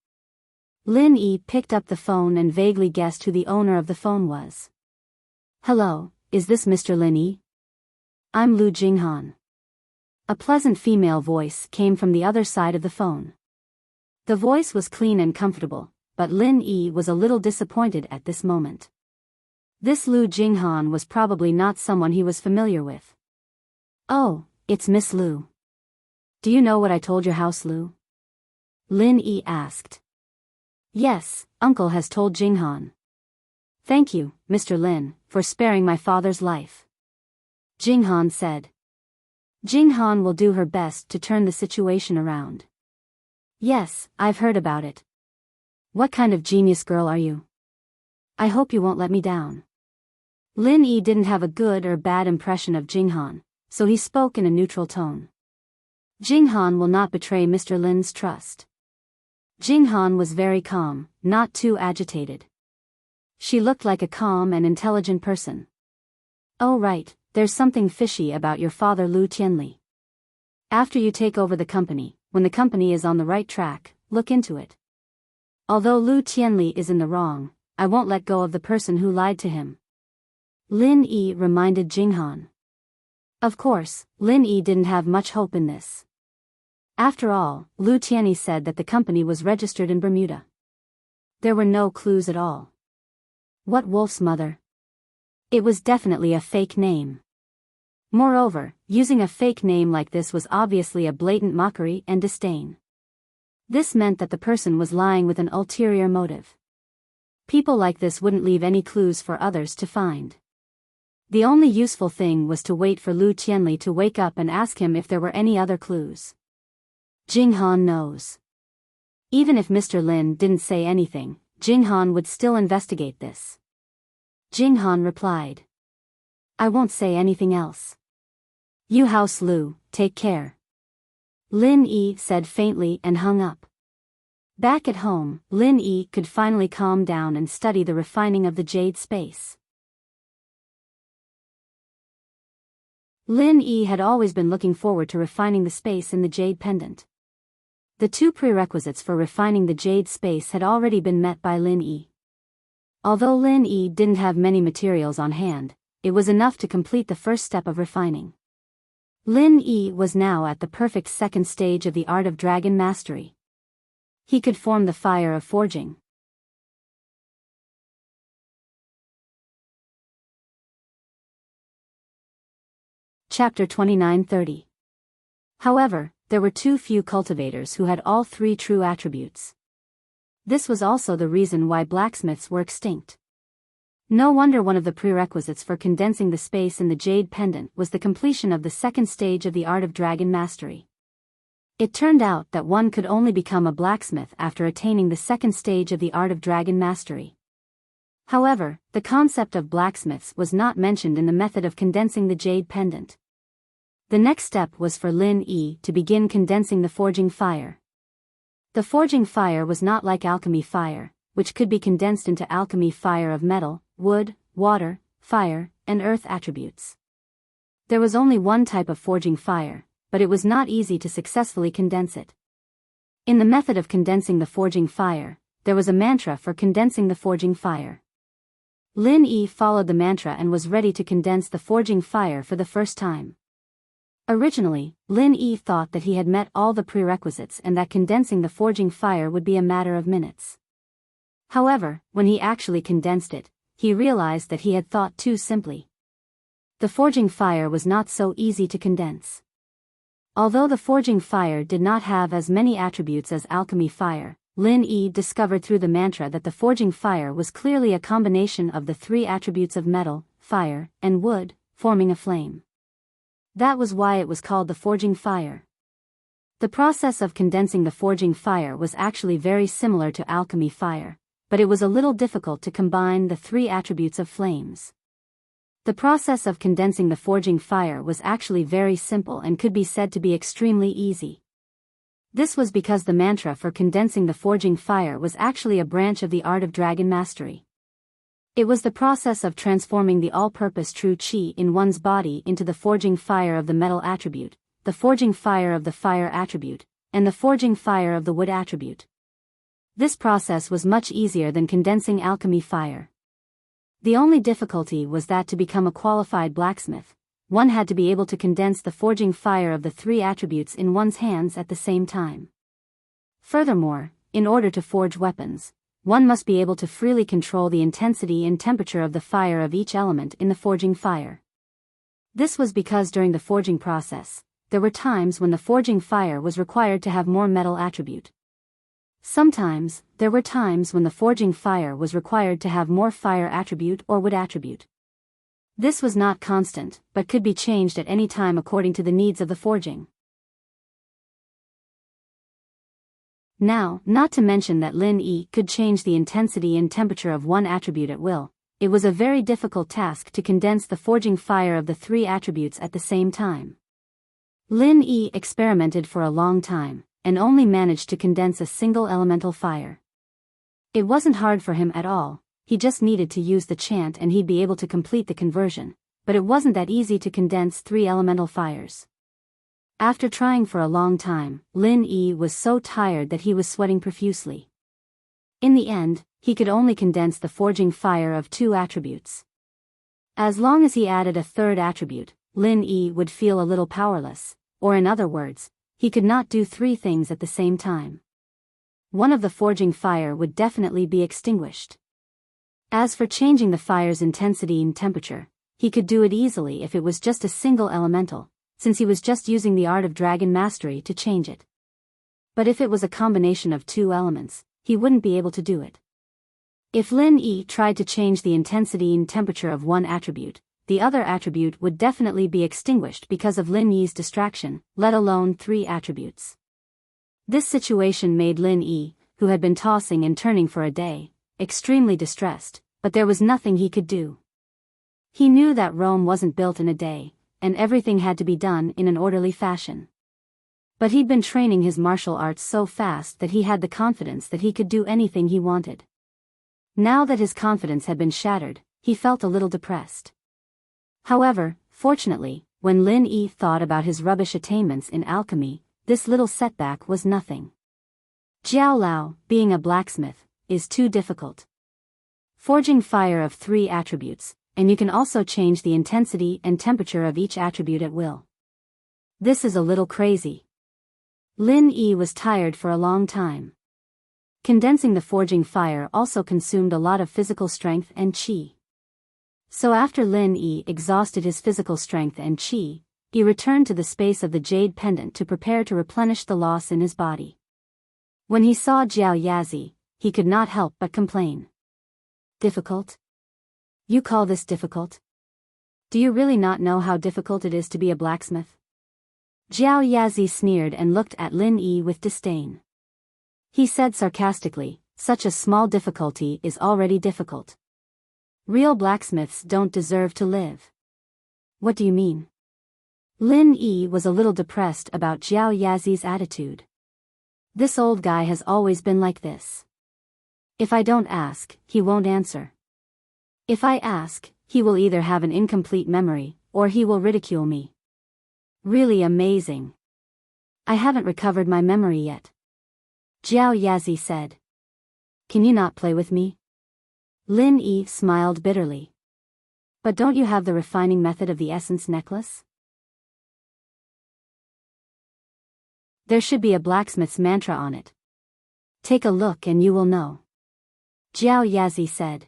Lin Yi picked up the phone and vaguely guessed who the owner of the phone was. Hello, is this Mr. Lin Yi? I'm Lu Jinghan. A pleasant female voice came from the other side of the phone. The voice was clean and comfortable, but Lin Yi was a little disappointed at this moment. This Lu Jinghan was probably not someone he was familiar with. Oh, it's Miss Lu. Do you know what I told your house, Lu? Lin Yi asked. Yes, Uncle has told Jinghan. Thank you, Mr. Lin, for sparing my father's life. Jinghan said. Jinghan will do her best to turn the situation around. Yes, I've heard about it. What kind of genius girl are you? I hope you won't let me down. Lin Yi didn't have a good or bad impression of Jinghan, so he spoke in a neutral tone. Jinghan will not betray Mr. Lin's trust. Jinghan was very calm, not too agitated. She looked like a calm and intelligent person. Oh right, there's something fishy about your father Lu Tianli. After you take over the company, when the company is on the right track, look into it. Although Lu Tianli is in the wrong, I won't let go of the person who lied to him. Lin Yi reminded Jinghan. Of course, Lin Yi didn't have much hope in this. After all, Lu Tianli said that the company was registered in Bermuda. There were no clues at all. What wolf's mother? It was definitely a fake name. Moreover, using a fake name like this was obviously a blatant mockery and disdain. This meant that the person was lying with an ulterior motive. People like this wouldn't leave any clues for others to find. The only useful thing was to wait for Lu Tianli to wake up and ask him if there were any other clues. Jinghan knows. Even if Mr. Lin didn't say anything, Jinghan would still investigate this. Jinghan replied. I won't say anything else. You house Lu, take care. Lin Yi said faintly and hung up. Back at home, Lin Yi could finally calm down and study the refining of the jade space. Lin Yi had always been looking forward to refining the space in the jade pendant. The two prerequisites for refining the jade space had already been met by Lin Yi. Although Lin Yi didn't have many materials on hand, it was enough to complete the first step of refining. Lin Yi was now at the perfect second stage of the art of dragon mastery. He could form the fire of forging. Chapter 29-30. However, there were too few cultivators who had all three true attributes. This was also the reason why blacksmiths were extinct. No wonder one of the prerequisites for condensing the space in the jade pendant was the completion of the second stage of the art of dragon mastery. It turned out that one could only become a blacksmith after attaining the second stage of the art of dragon mastery. However, the concept of blacksmiths was not mentioned in the method of condensing the jade pendant. The next step was for Lin Yi to begin condensing the forging fire. The forging fire was not like alchemy fire, which could be condensed into alchemy fire of metal, wood, water, fire, and earth attributes. There was only one type of forging fire, but it was not easy to successfully condense it. In the method of condensing the forging fire, there was a mantra for condensing the forging fire. Lin Yi followed the mantra and was ready to condense the forging fire for the first time. Originally, Lin Yi thought that he had met all the prerequisites and that condensing the forging fire would be a matter of minutes. However, when he actually condensed it, he realized that he had thought too simply. The forging fire was not so easy to condense. Although the forging fire did not have as many attributes as alchemy fire, Lin Yi discovered through the mantra that the forging fire was clearly a combination of the three attributes of metal, fire, and wood, forming a flame. That was why it was called the forging fire. The process of condensing the forging fire was actually very similar to alchemy fire, but it was a little difficult to combine the three attributes of flames. The process of condensing the forging fire was actually very simple and could be said to be extremely easy. This was because the mantra for condensing the forging fire was actually a branch of the art of dragon mastery. It was the process of transforming the all-purpose true qi in one's body into the forging fire of the metal attribute, the forging fire of the fire attribute, and the forging fire of the wood attribute. This process was much easier than condensing alchemy fire. The only difficulty was that to become a qualified blacksmith, one had to be able to condense the forging fire of the three attributes in one's hands at the same time. Furthermore, in order to forge weapons, one must be able to freely control the intensity and temperature of the fire of each element in the forging fire. This was because during the forging process, there were times when the forging fire was required to have more metal attribute. Sometimes, there were times when the forging fire was required to have more fire attribute or wood attribute. This was not constant, but could be changed at any time according to the needs of the forging. Now, not to mention that Lin Yi could change the intensity and temperature of one attribute at will, it was a very difficult task to condense the forging fire of the three attributes at the same time. Lin Yi experimented for a long time, and only managed to condense a single elemental fire. It wasn't hard for him at all, he just needed to use the chant and he'd be able to complete the conversion, but it wasn't that easy to condense three elemental fires. After trying for a long time, Lin Yi was so tired that he was sweating profusely. In the end, he could only condense the forging fire of two attributes. As long as he added a third attribute, Lin Yi would feel a little powerless, or in other words, he could not do three things at the same time. One of the forging fire would definitely be extinguished. As for changing the fire's intensity and temperature, he could do it easily if it was just a single elemental, since he was just using the art of dragon mastery to change it. But if it was a combination of two elements, he wouldn't be able to do it. If Lin Yi tried to change the intensity and temperature of one attribute, the other attribute would definitely be extinguished because of Lin Yi's distraction, let alone three attributes. This situation made Lin Yi, who had been tossing and turning for a day, extremely distressed, but there was nothing he could do. He knew that Rome wasn't built in a day, and everything had to be done in an orderly fashion. But he'd been training his martial arts so fast that he had the confidence that he could do anything he wanted. Now that his confidence had been shattered, he felt a little depressed. However, fortunately, when Lin Yi thought about his rubbish attainments in alchemy, this little setback was nothing. Jiao Lao, being a blacksmith, is too difficult. Forging fire of three attributes, and you can also change the intensity and temperature of each attribute at will. This is a little crazy. Lin Yi was tired for a long time. Condensing the forging fire also consumed a lot of physical strength and qi. So after Lin Yi exhausted his physical strength and qi, he returned to the space of the jade pendant to prepare to replenish the loss in his body. When he saw Jiao Yazi, he could not help but complain. Difficult? You call this difficult? Do you really not know how difficult it is to be a blacksmith? Jiao Yazi sneered and looked at Lin Yi with disdain. He said sarcastically, such a small difficulty is already difficult. Real blacksmiths don't deserve to live. What do you mean? Lin Yi was a little depressed about Jiao Yazi's attitude. This old guy has always been like this. If I don't ask, he won't answer. If I ask, he will either have an incomplete memory, or he will ridicule me. Really amazing. I haven't recovered my memory yet. Jiao Yazi said. Can you not play with me? Lin Yi smiled bitterly. But don't you have the refining method of the essence necklace? There should be a blacksmith's mantra on it. Take a look and you will know. Jiao Yazi said.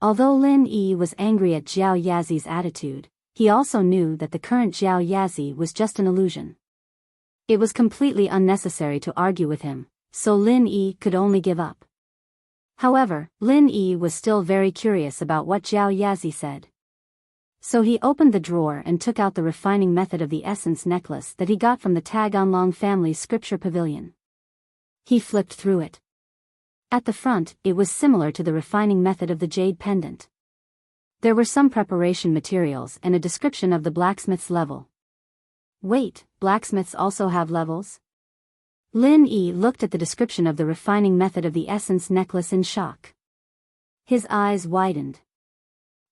Although Lin Yi was angry at Jiao Yazi's attitude, he also knew that the current Jiao Yazi was just an illusion. It was completely unnecessary to argue with him, so Lin Yi could only give up. However, Lin Yi was still very curious about what Jiao Yazi said. So he opened the drawer and took out the refining method of the essence necklace that he got from the Taganlong family's scripture pavilion. He flipped through it. At the front, it was similar to the refining method of the jade pendant. There were some preparation materials and a description of the blacksmith's level. Wait, blacksmiths also have levels? Lin Yi looked at the description of the refining method of the essence necklace in shock. His eyes widened.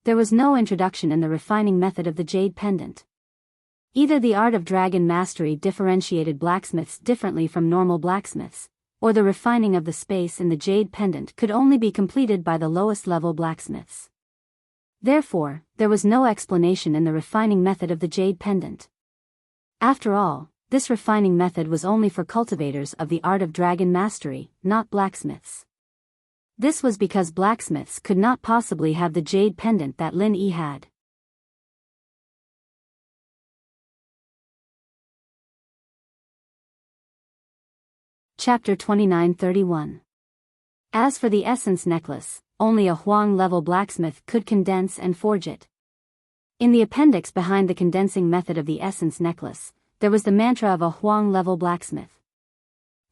There was no introduction in the refining method of the jade pendant. Either the art of dragon mastery differentiated blacksmiths differently from normal blacksmiths, or the refining of the space in the jade pendant could only be completed by the lowest level blacksmiths. Therefore, there was no explanation in the refining method of the jade pendant. After all, this refining method was only for cultivators of the art of dragon mastery, not blacksmiths. This was because blacksmiths could not possibly have the jade pendant that Lin Yi had. Chapter 29:31. As for the essence necklace, only a Huang-level blacksmith could condense and forge it. In the appendix behind the condensing method of the essence necklace, there was the mantra of a Huang-level blacksmith.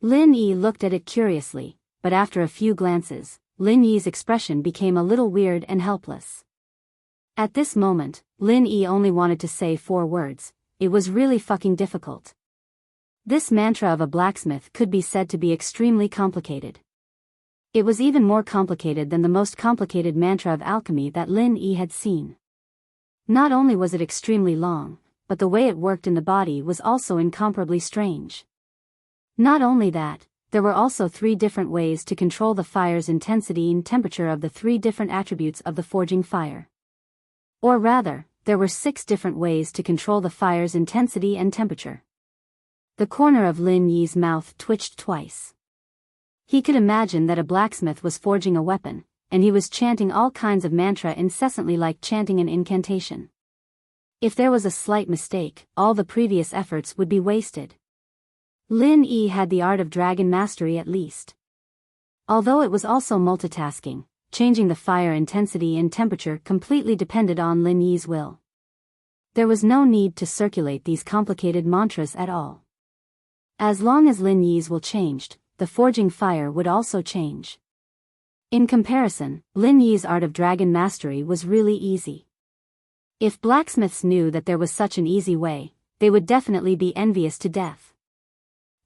Lin Yi looked at it curiously, but after a few glances, Lin Yi's expression became a little weird and helpless. At this moment, Lin Yi only wanted to say 4 words, it was really fucking difficult. This mantra of a blacksmith could be said to be extremely complicated. It was even more complicated than the most complicated mantra of alchemy that Lin Yi had seen. Not only was it extremely long, but the way it worked in the body was also incomparably strange. Not only that, there were also 3 different ways to control the fire's intensity and temperature of the 3 different attributes of the forging fire. Or rather, there were 6 different ways to control the fire's intensity and temperature. The corner of Lin Yi's mouth twitched twice. He could imagine that a blacksmith was forging a weapon, and he was chanting all kinds of mantra incessantly like chanting an incantation. If there was a slight mistake, all the previous efforts would be wasted. Lin Yi had the art of dragon mastery at least. Although it was also multitasking, changing the fire intensity and temperature completely depended on Lin Yi's will. There was no need to circulate these complicated mantras at all. As long as Lin Yi's will changed, the forging fire would also change. In comparison, Lin Yi's art of dragon mastery was really easy. If blacksmiths knew that there was such an easy way, they would definitely be envious to death.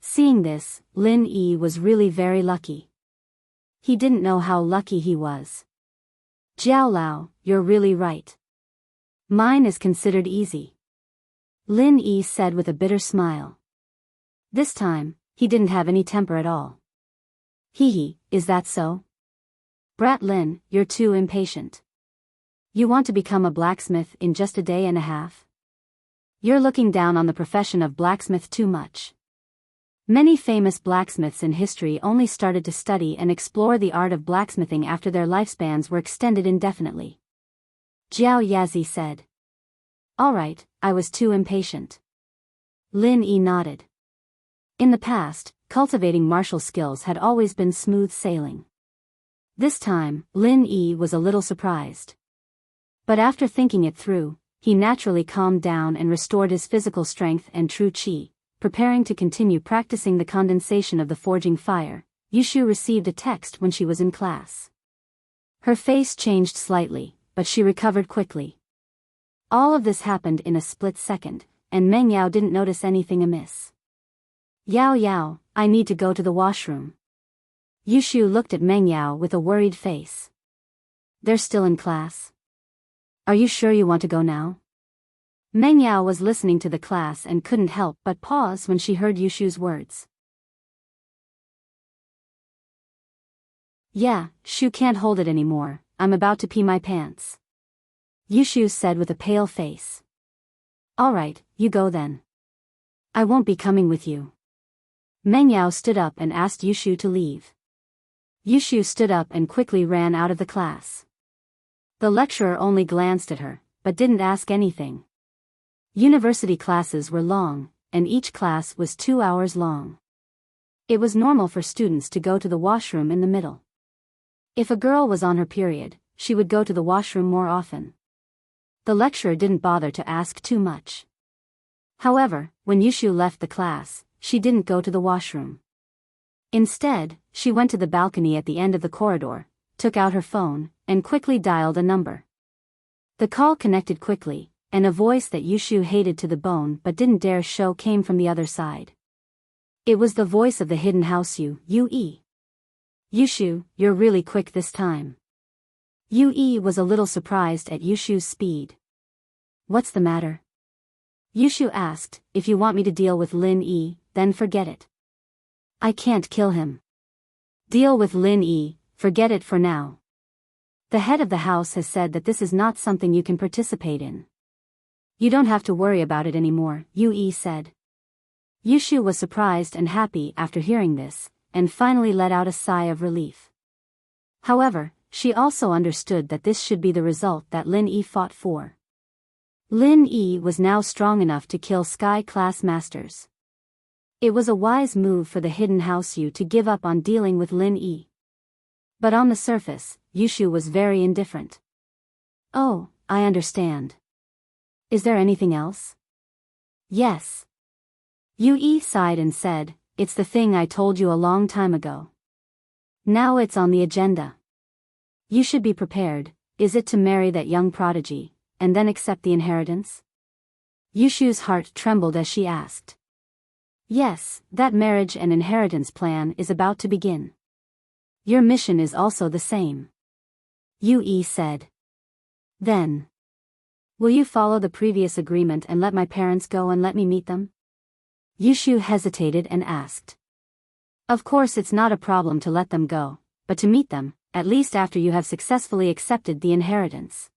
Seeing this, Lin Yi was really very lucky. He didn't know how lucky he was. Jiao Lao, you're really right. Mine is considered easy. Lin Yi said with a bitter smile. This time, he didn't have any temper at all. Hee, is that so? Brat Lin, you're too impatient. You want to become a blacksmith in just a day and a half? You're looking down on the profession of blacksmith too much. Many famous blacksmiths in history only started to study and explore the art of blacksmithing after their lifespans were extended indefinitely. Jiao Yazi said. All right, I was too impatient. Lin Yi nodded. In the past, cultivating martial skills had always been smooth sailing. This time, Lin Yi was a little surprised. But after thinking it through, he naturally calmed down and restored his physical strength and true qi, preparing to continue practicing the condensation of the forging fire. Yushu received a text when she was in class. Her face changed slightly, but she recovered quickly. All of this happened in a split second, and Meng Yao didn't notice anything amiss. Yao Yao, I need to go to the washroom. Yushu looked at Meng Yao with a worried face. They're still in class. Are you sure you want to go now? Meng Yao was listening to the class and couldn't help but pause when she heard Yushu's words. Yeah, Shu can't hold it anymore, I'm about to pee my pants. Yushu said with a pale face. Alright, you go then. I won't be coming with you. Meng Yao stood up and asked Yushu to leave. Yushu stood up and quickly ran out of the class. The lecturer only glanced at her, but didn't ask anything. University classes were long, and each class was 2 hours long. It was normal for students to go to the washroom in the middle. If a girl was on her period, she would go to the washroom more often. The lecturer didn't bother to ask too much. However, when Yushu left the class, she didn't go to the washroom. Instead, she went to the balcony at the end of the corridor, took out her phone, and quickly dialed a number. The call connected quickly, and a voice that Yushu hated to the bone but didn't dare show came from the other side. It was the voice of the hidden house Yue. Yushu, you're really quick this time. Yue was a little surprised at Yushu's speed. What's the matter? Yushu asked, if you want me to deal with Lin Yi, then forget it. I can't kill him. Deal with Lin Yi, forget it for now. The head of the house has said that this is not something you can participate in. You don't have to worry about it anymore, Yue said. Yushu was surprised and happy after hearing this, and finally let out a sigh of relief. However, she also understood that this should be the result that Lin Yi fought for. Lin Yi was now strong enough to kill Sky Class Masters. It was a wise move for the hidden house Yu to give up on dealing with Lin Yi. But on the surface, Yushu was very indifferent. Oh, I understand. Is there anything else? Yes. Yue sighed and said, it's the thing I told you a long time ago. Now it's on the agenda. You should be prepared, is it to marry that young prodigy, and then accept the inheritance? Yushu's heart trembled as she asked. Yes, that marriage and inheritance plan is about to begin. Your mission is also the same. Yue said. Then. Will you follow the previous agreement and let my parents go and let me meet them? Yushu hesitated and asked. Of course it's not a problem to let them go, but to meet them, at least after you have successfully accepted the inheritance.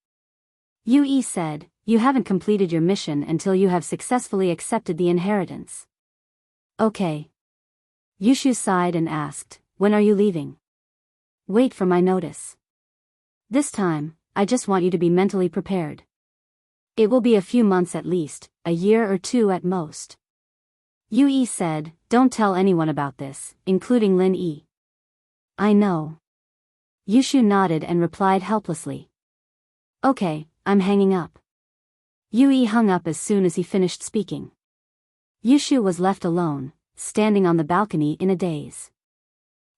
Yue said, you haven't completed your mission until you have successfully accepted the inheritance. Okay. Yushu sighed and asked, when are you leaving? Wait for my notice. This time, I just want you to be mentally prepared. It will be a few months at least, a year or 2 at most. Yue said, don't tell anyone about this, including Lin Yi. I know. Yushu nodded and replied helplessly. Okay, I'm hanging up. Yue hung up as soon as he finished speaking. Yushu was left alone, standing on the balcony in a daze.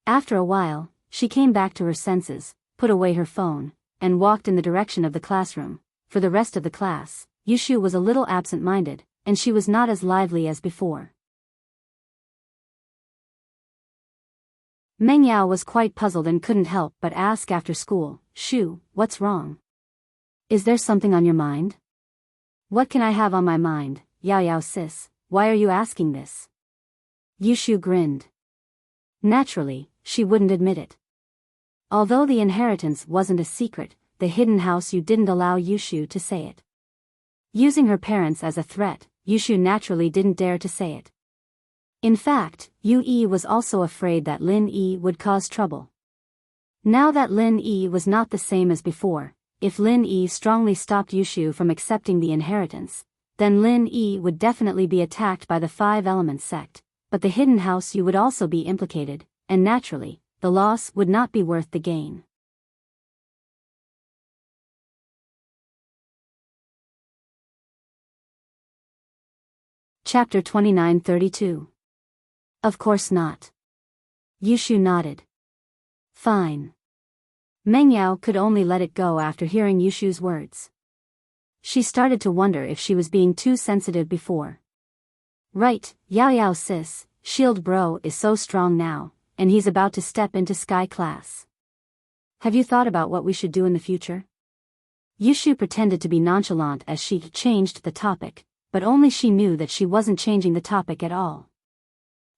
After a while, she came back to her senses, put away her phone, and walked in the direction of the classroom. For the rest of the class, Yushu was a little absent-minded, and she was not as lively as before. Meng Yao was quite puzzled and couldn't help but ask after school, Shu, what's wrong? Is there something on your mind? What can I have on my mind, Yao Yao sis, why are you asking this? Yushu grinned. Naturally, she wouldn't admit it. Although the inheritance wasn't a secret, the hidden house Yu didn't allow Yushu to say it. Using her parents as a threat, Yushu naturally didn't dare to say it. In fact, Yue was also afraid that Lin Yi would cause trouble. Now that Lin Yi was not the same as before, if Lin Yi strongly stopped Yushu from accepting the inheritance, then Lin Yi would definitely be attacked by the Five Elements sect, but the hidden house you would also be implicated, and naturally, the loss would not be worth the gain. Chapter 2932. Of course not. Yushu nodded. Fine. Meng Yao could only let it go after hearing Yushu's words. She started to wonder if she was being too sensitive before. Right, Yao Yao sis, Shield Bro is so strong now, and he's about to step into Sky Class. Have you thought about what we should do in the future? Yushu pretended to be nonchalant as she changed the topic, but only she knew that she wasn't changing the topic at all.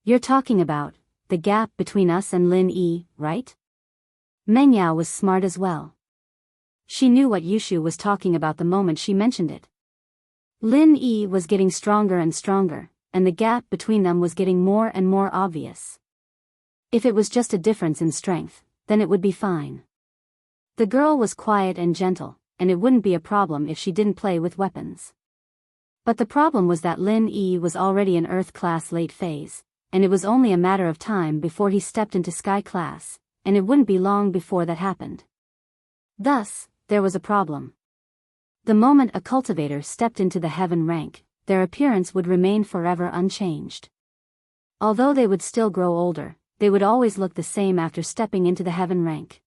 You're talking about the gap between us and Lin Yi, right? Meng Yao was smart as well. She knew what Yushu was talking about the moment she mentioned it. Lin Yi was getting stronger and stronger, and the gap between them was getting more and more obvious. If it was just a difference in strength, then it would be fine. The girl was quiet and gentle, and it wouldn't be a problem if she didn't play with weapons. But the problem was that Lin Yi was already in Earth Class late phase, and it was only a matter of time before he stepped into Sky Class, and it wouldn't be long before that happened. Thus, there was a problem. The moment a cultivator stepped into the heaven rank, their appearance would remain forever unchanged. Although they would still grow older, they would always look the same after stepping into the heaven rank.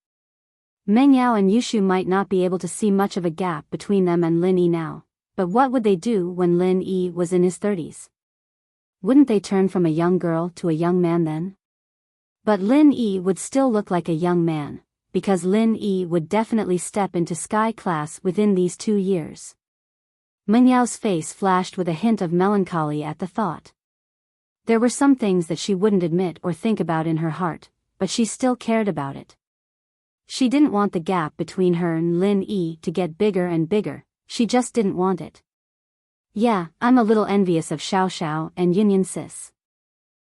Meng Yao and Yushu might not be able to see much of a gap between them and Lin Yi now. But what would they do when Lin Yi was in his 30s? Wouldn't they turn from a young girl to a young man then? But Lin Yi would still look like a young man, because Lin Yi would definitely step into Sky Class within these 2 years. Meng Yao's face flashed with a hint of melancholy at the thought. There were some things that she wouldn't admit or think about in her heart, but she still cared about it. She didn't want the gap between her and Lin Yi to get bigger and bigger. She just didn't want it. Yeah, I'm a little envious of Xiao Xiao and Yin sis.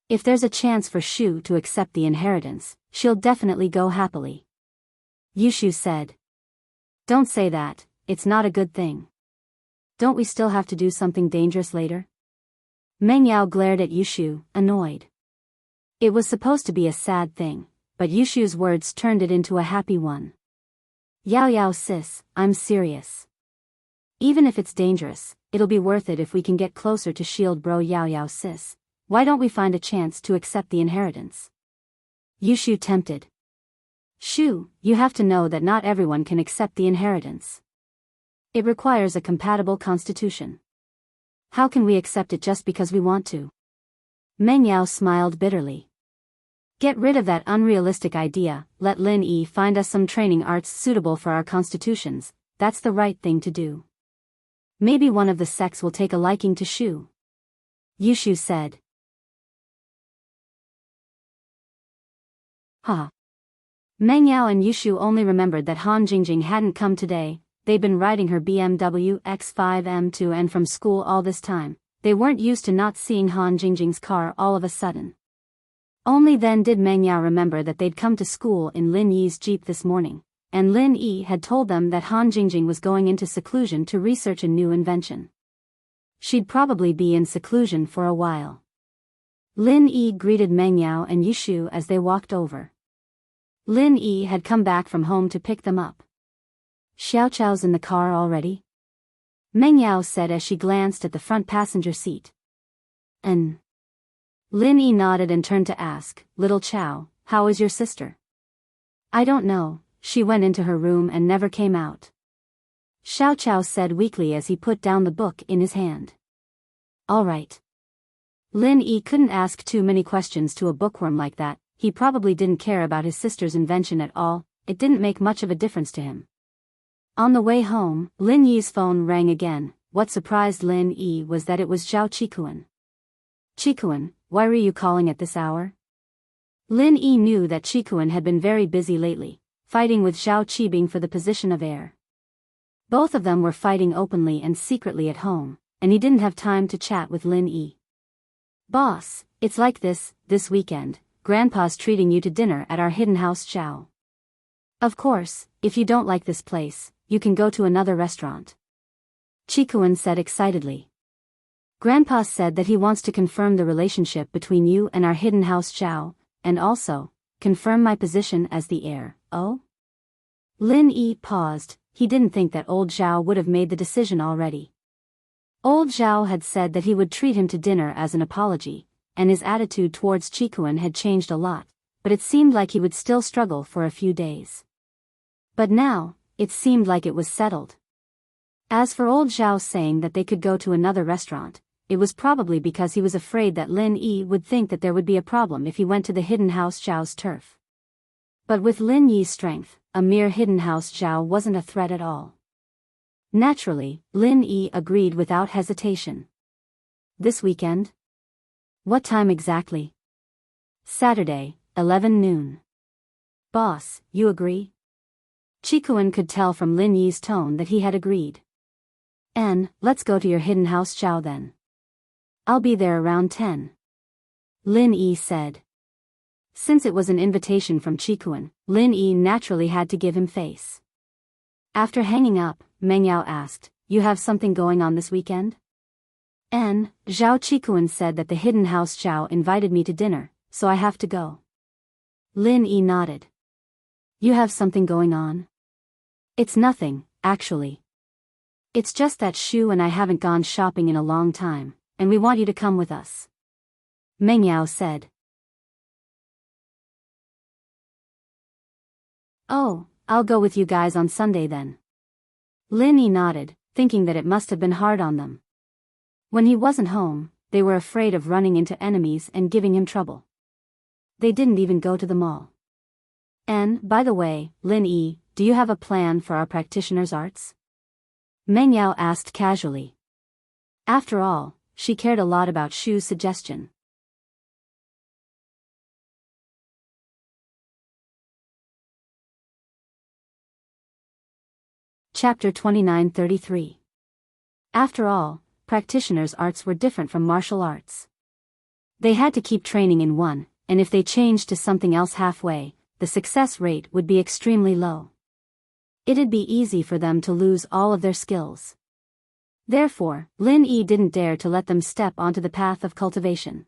If there's a chance for Shu to accept the inheritance, she'll definitely go happily. Yushu said. Don't say that, it's not a good thing. Don't we still have to do something dangerous later? Meng Yao glared at Yushu, annoyed. It was supposed to be a sad thing, but Yushu's words turned it into a happy one. Yao Yao sis, I'm serious. Even if it's dangerous, it'll be worth it if we can get closer to Shield Bro Yao Yao sis. Why don't we find a chance to accept the inheritance? Yushu tempted. Shu, you have to know that not everyone can accept the inheritance. It requires a compatible constitution. How can we accept it just because we want to? Meng Yao smiled bitterly. Get rid of that unrealistic idea, let Lin Yi find us some training arts suitable for our constitutions, that's the right thing to do. Maybe one of the sects will take a liking to Shu. Yushu said. Meng Yao and Yushu only remembered that Han Jingjing hadn't come today. They'd been riding her BMW X5M to and from school all this time. They weren't used to not seeing Han Jingjing's car all of a sudden. Only then did Meng Yao remember that they'd come to school in Lin Yi's Jeep this morning, and Lin Yi had told them that Han Jingjing was going into seclusion to research a new invention. She'd probably be in seclusion for a while. Lin Yi greeted Meng Yao and Yushu as they walked over. Lin Yi had come back from home to pick them up. Xiao Chao's in the car already? Meng Yao said as she glanced at the front passenger seat. Lin Yi nodded and turned to ask, Little Chao, how is your sister? I don't know, she went into her room and never came out. Xiao Chao said weakly as he put down the book in his hand. All right. Lin Yi couldn't ask too many questions to a bookworm like that. He probably didn't care about his sister's invention at all. It didn't make much of a difference to him. On the way home, Lin Yi's phone rang again. What surprised Lin Yi was that it was Zhao Qikuan. Qikuan, why were you calling at this hour? Lin Yi knew that Qikuan had been very busy lately, fighting with Zhao Qibing for the position of heir. Both of them were fighting openly and secretly at home, and he didn't have time to chat with Lin Yi. Boss, it's like this weekend, Grandpa's treating you to dinner at our hidden house Zhao. Of course, if you don't like this place, you can go to another restaurant. Qikuan said excitedly. Grandpa said that he wants to confirm the relationship between you and our hidden house Zhao, and also, confirm my position as the heir. Oh? Lin Yi paused. He didn't think that old Zhao would have made the decision already. Old Zhao had said that he would treat him to dinner as an apology, and his attitude towards Qikuan had changed a lot, but it seemed like he would still struggle for a few days. But now, it seemed like it was settled. As for old Zhao saying that they could go to another restaurant, it was probably because he was afraid that Lin Yi would think that there would be a problem if he went to the hidden house Zhao's turf. But with Lin Yi's strength, a mere hidden house Zhao wasn't a threat at all. Naturally, Lin Yi agreed without hesitation. This weekend? What time exactly? Saturday, 11 noon. Boss, you agree? Qikuan could tell from Lin Yi's tone that he had agreed. Let's go to your hidden house Zhao then. I'll be there around 10. Lin Yi said. Since it was an invitation from Qikuan, Lin Yi naturally had to give him face. After hanging up, Meng Yao asked, You have something going on this weekend? Zhao Qikuan said that the hidden house Zhao invited me to dinner, so I have to go. Lin Yi nodded. You have something going on? It's nothing, actually. It's just that Shu and I haven't gone shopping in a long time, and we want you to come with us. Meng Yao said. Oh, I'll go with you guys on Sunday then. Lin Yi nodded, thinking that it must have been hard on them. When he wasn't home, they were afraid of running into enemies and giving him trouble. They didn't even go to the mall. And, by the way, Lin Yi, do you have a plan for our practitioner's arts? Meng Yao asked casually. After all, she cared a lot about Shu's suggestion. Chapter 29-33. After all, practitioners' arts were different from martial arts. They had to keep training in one, and if they changed to something else halfway, the success rate would be extremely low. It'd be easy for them to lose all of their skills. Therefore, Lin Yi didn't dare to let them step onto the path of cultivation.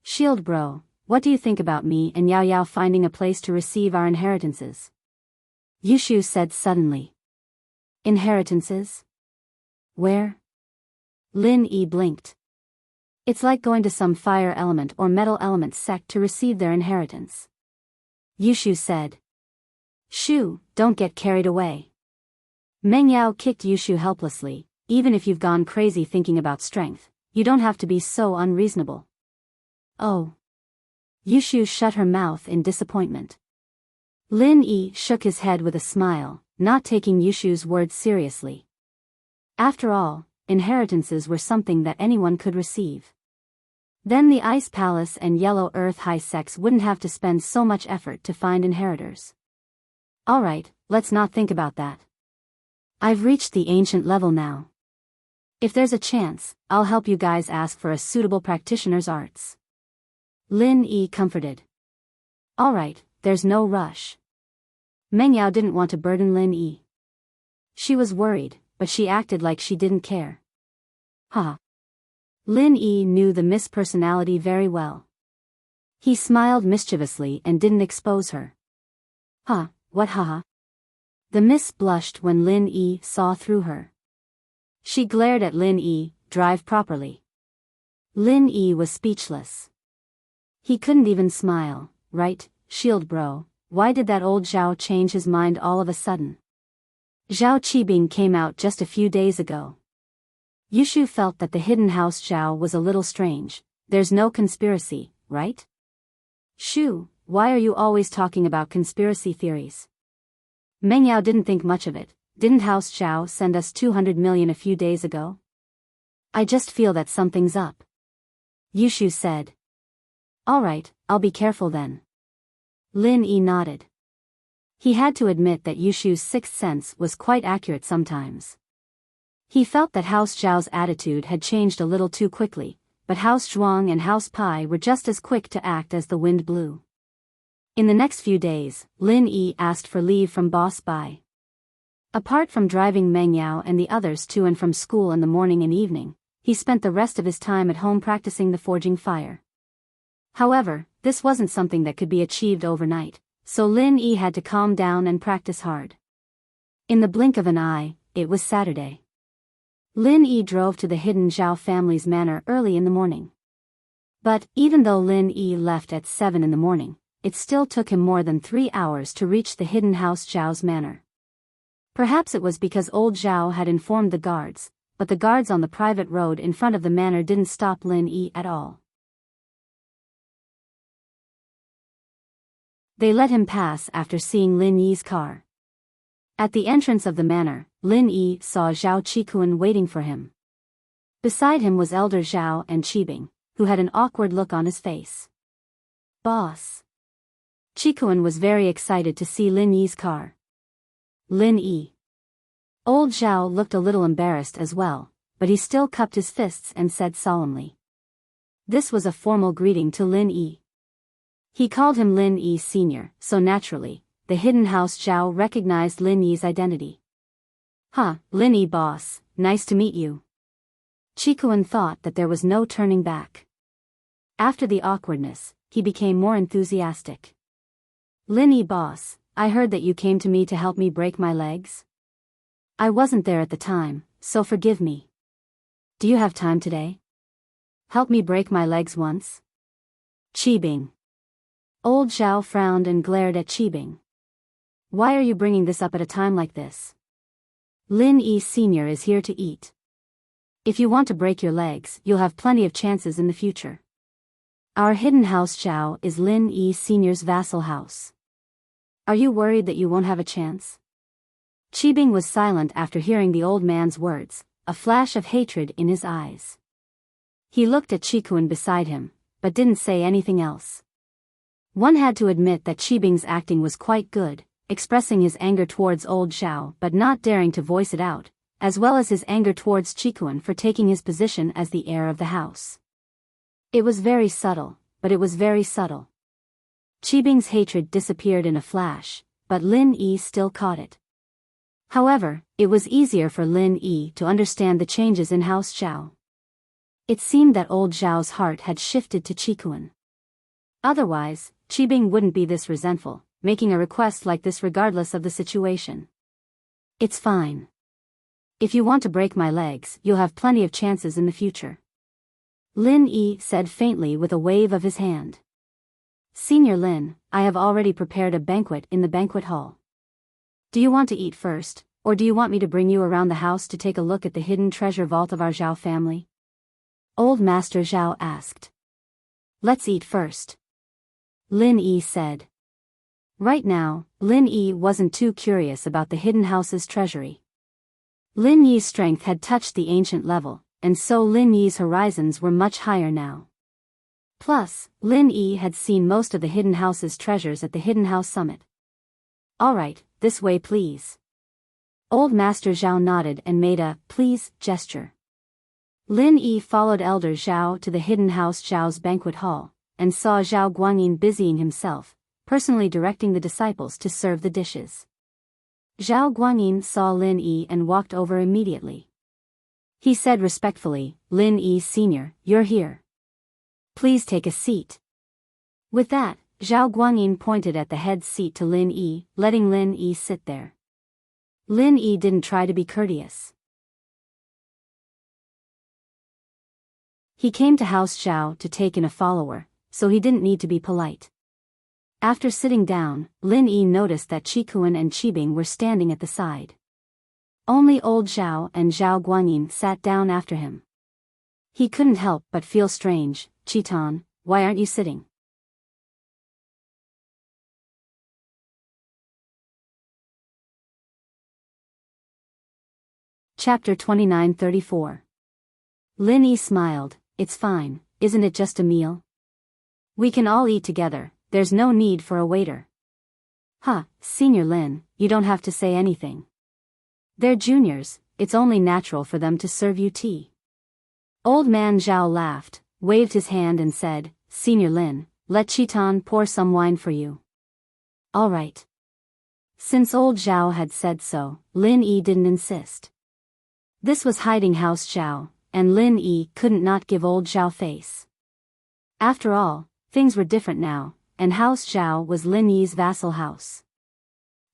Shield bro, what do you think about me and Yao Yao finding a place to receive our inheritances? Yushu said suddenly. Inheritances? Where? Lin Yi blinked. It's like going to some fire element or metal element sect to receive their inheritance. Yushu said. Shu, don't get carried away. Meng Yao kicked Yushu helplessly. Even if you've gone crazy thinking about strength, you don't have to be so unreasonable. Oh. Yushu shut her mouth in disappointment. Lin Yi shook his head with a smile, not taking Yushu's words seriously. After all, inheritances were something that anyone could receive. Then the Ice Palace and Yellow Earth High sects wouldn't have to spend so much effort to find inheritors. Alright, let's not think about that. I've reached the ancient level now. If there's a chance, I'll help you guys ask for a suitable practitioner's arts. Lin Yi comforted. Alright, there's no rush. Meng Yao didn't want to burden Lin Yi. She was worried, but she acted like she didn't care. Ha. Lin Yi knew the Miss personality very well. He smiled mischievously and didn't expose her. Ha, what haha? The Miss blushed when Lin Yi saw through her. She glared at Lin Yi, drive properly. Lin Yi was speechless. He couldn't even smile, right, shield bro, why did that old Zhao change his mind all of a sudden? Zhao Qibing came out just a few days ago. Yushu felt that the hidden house Zhao was a little strange. There's no conspiracy, right? Shu, why are you always talking about conspiracy theories? Meng Yao didn't think much of it. Didn't House Zhao send us 200 million a few days ago? I just feel that something's up. Yushu said. Alright, I'll be careful then. Lin Yi nodded. He had to admit that Yushu's sixth sense was quite accurate sometimes. He felt that House Zhao's attitude had changed a little too quickly, but House Zhuang and House Pai were just as quick to act as the wind blew. In the next few days, Lin Yi asked for leave from Boss Bai. Apart from driving Meng Yao and the others to and from school in the morning and evening, he spent the rest of his time at home practicing the forging fire. However, this wasn't something that could be achieved overnight, so Lin Yi had to calm down and practice hard. In the blink of an eye, it was Saturday. Lin Yi drove to the hidden Zhao family's manor early in the morning. But, even though Lin Yi left at 7 in the morning, it still took him more than 3 hours to reach the hidden house Zhao's manor. Perhaps it was because old Zhao had informed the guards, but the guards on the private road in front of the manor didn't stop Lin Yi at all. They let him pass after seeing Lin Yi's car. At the entrance of the manor, Lin Yi saw Zhao Qikuan waiting for him. Beside him was elder Zhao and Qibing, who had an awkward look on his face. "Boss." Qikuan was very excited to see Lin Yi's car. "Lin Yi." Old Zhao looked a little embarrassed as well, but he still cupped his fists and said solemnly. This was a formal greeting to Lin Yi. He called him Lin Yi Sr., so naturally, the hidden house Zhao recognized Lin Yi's identity. Lin Yi boss, nice to meet you." Qikuan thought that there was no turning back. After the awkwardness, he became more enthusiastic. "Lin Yi boss, I heard that you came to me to help me break my legs. I wasn't there at the time, so forgive me. Do you have time today? Help me break my legs once?" Qibing. Old Zhao frowned and glared at Qibing. "Why are you bringing this up at a time like this? Lin Yi Sr. is here to eat. If you want to break your legs, you'll have plenty of chances in the future. Our hidden house Zhao is Lin Yi Sr.'s vassal house. Are you worried that you won't have a chance?" Qibing was silent after hearing the old man's words, a flash of hatred in his eyes. He looked at Qikuan beside him, but didn't say anything else. One had to admit that Qibing's acting was quite good, expressing his anger towards old Zhao but not daring to voice it out, as well as his anger towards Qikuan for taking his position as the heir of the house. It was very subtle, but it was very subtle. Qibing's hatred disappeared in a flash, but Lin Yi still caught it. However, it was easier for Lin Yi to understand the changes in House Zhao. It seemed that old Zhao's heart had shifted to Qikuan. Otherwise, Qibing wouldn't be this resentful, making a request like this regardless of the situation. "It's fine. If you want to break my legs, you'll have plenty of chances in the future," Lin Yi said faintly with a wave of his hand. "Senior Lin, I have already prepared a banquet in the banquet hall. Do you want to eat first, or do you want me to bring you around the house to take a look at the hidden treasure vault of our Zhao family?" Old Master Zhao asked. "Let's eat first," Lin Yi said. Right now, Lin Yi wasn't too curious about the hidden house's treasury. Lin Yi's strength had touched the ancient level, and so Lin Yi's horizons were much higher now. Plus, Lin Yi had seen most of the hidden house's treasures at the hidden house summit. "Alright, this way please." Old Master Zhao nodded and made a "please" gesture. Lin Yi followed Elder Zhao to the hidden house Zhao's banquet hall, and saw Zhao Guanyin busying himself, personally directing the disciples to serve the dishes. Zhao Guanyin saw Lin Yi and walked over immediately. He said respectfully, "Lin Yi Sr., you're here. Please take a seat." With that, Zhao Guanyin pointed at the head seat to Lin Yi, letting Lin Yi sit there. Lin Yi didn't try to be courteous. He came to House Zhao to take in a follower, so he didn't need to be polite. After sitting down, Lin Yi noticed that Qikuan and Qibing were standing at the side. Only old Zhao and Zhao Guanyin sat down after him. He couldn't help but feel strange. "Qitan, why aren't you sitting?" Chapter 29-34. Lin Yi smiled. "It's fine, isn't it just a meal? We can all eat together, there's no need for a waiter." Senior Lin, you don't have to say anything. They're juniors, it's only natural for them to serve you tea. Old man Zhao laughed, waved his hand and said, "Senior Lin, let Qitan pour some wine for you." "All right." Since old Zhao had said so, Lin Yi didn't insist. This was hiding house Zhao, and Lin Yi couldn't not give old Zhao face. After all, things were different now, and House Zhao was Lin Yi's vassal house.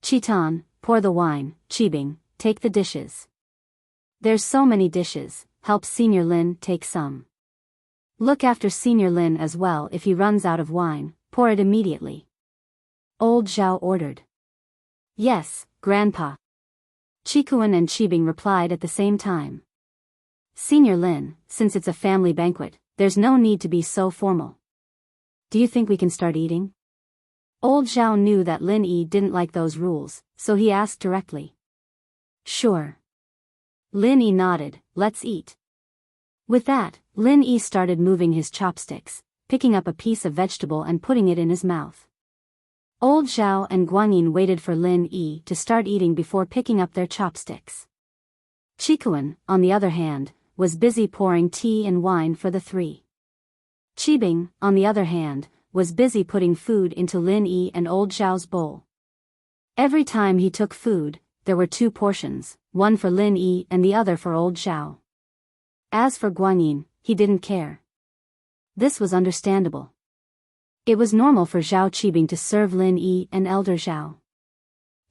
Chitan, pour the wine. Qibing, take the dishes. There's so many dishes, help Senior Lin take some. Look after Senior Lin as well. If he runs out of wine, pour it immediately. Old Zhao ordered. Yes, Grandpa. Qikuan and Qibing replied at the same time. Senior Lin, since it's a family banquet, there's no need to be so formal. Do you think we can start eating? Old Zhao knew that Lin Yi didn't like those rules, so he asked directly. Sure. Lin Yi nodded, let's eat. With that, Lin Yi started moving his chopsticks, picking up a piece of vegetable and putting it in his mouth. Old Zhao and Guanyin waited for Lin Yi to start eating before picking up their chopsticks. Qikuan, on the other hand, was busy pouring tea and wine for the three. Qibing, on the other hand, was busy putting food into Lin Yi and old Zhao's bowl. Every time he took food, there were 2 portions, one for Lin Yi and the other for old Zhao. As for Guanyin, he didn't care. This was understandable. It was normal for Zhao Qibing to serve Lin Yi and elder Zhao.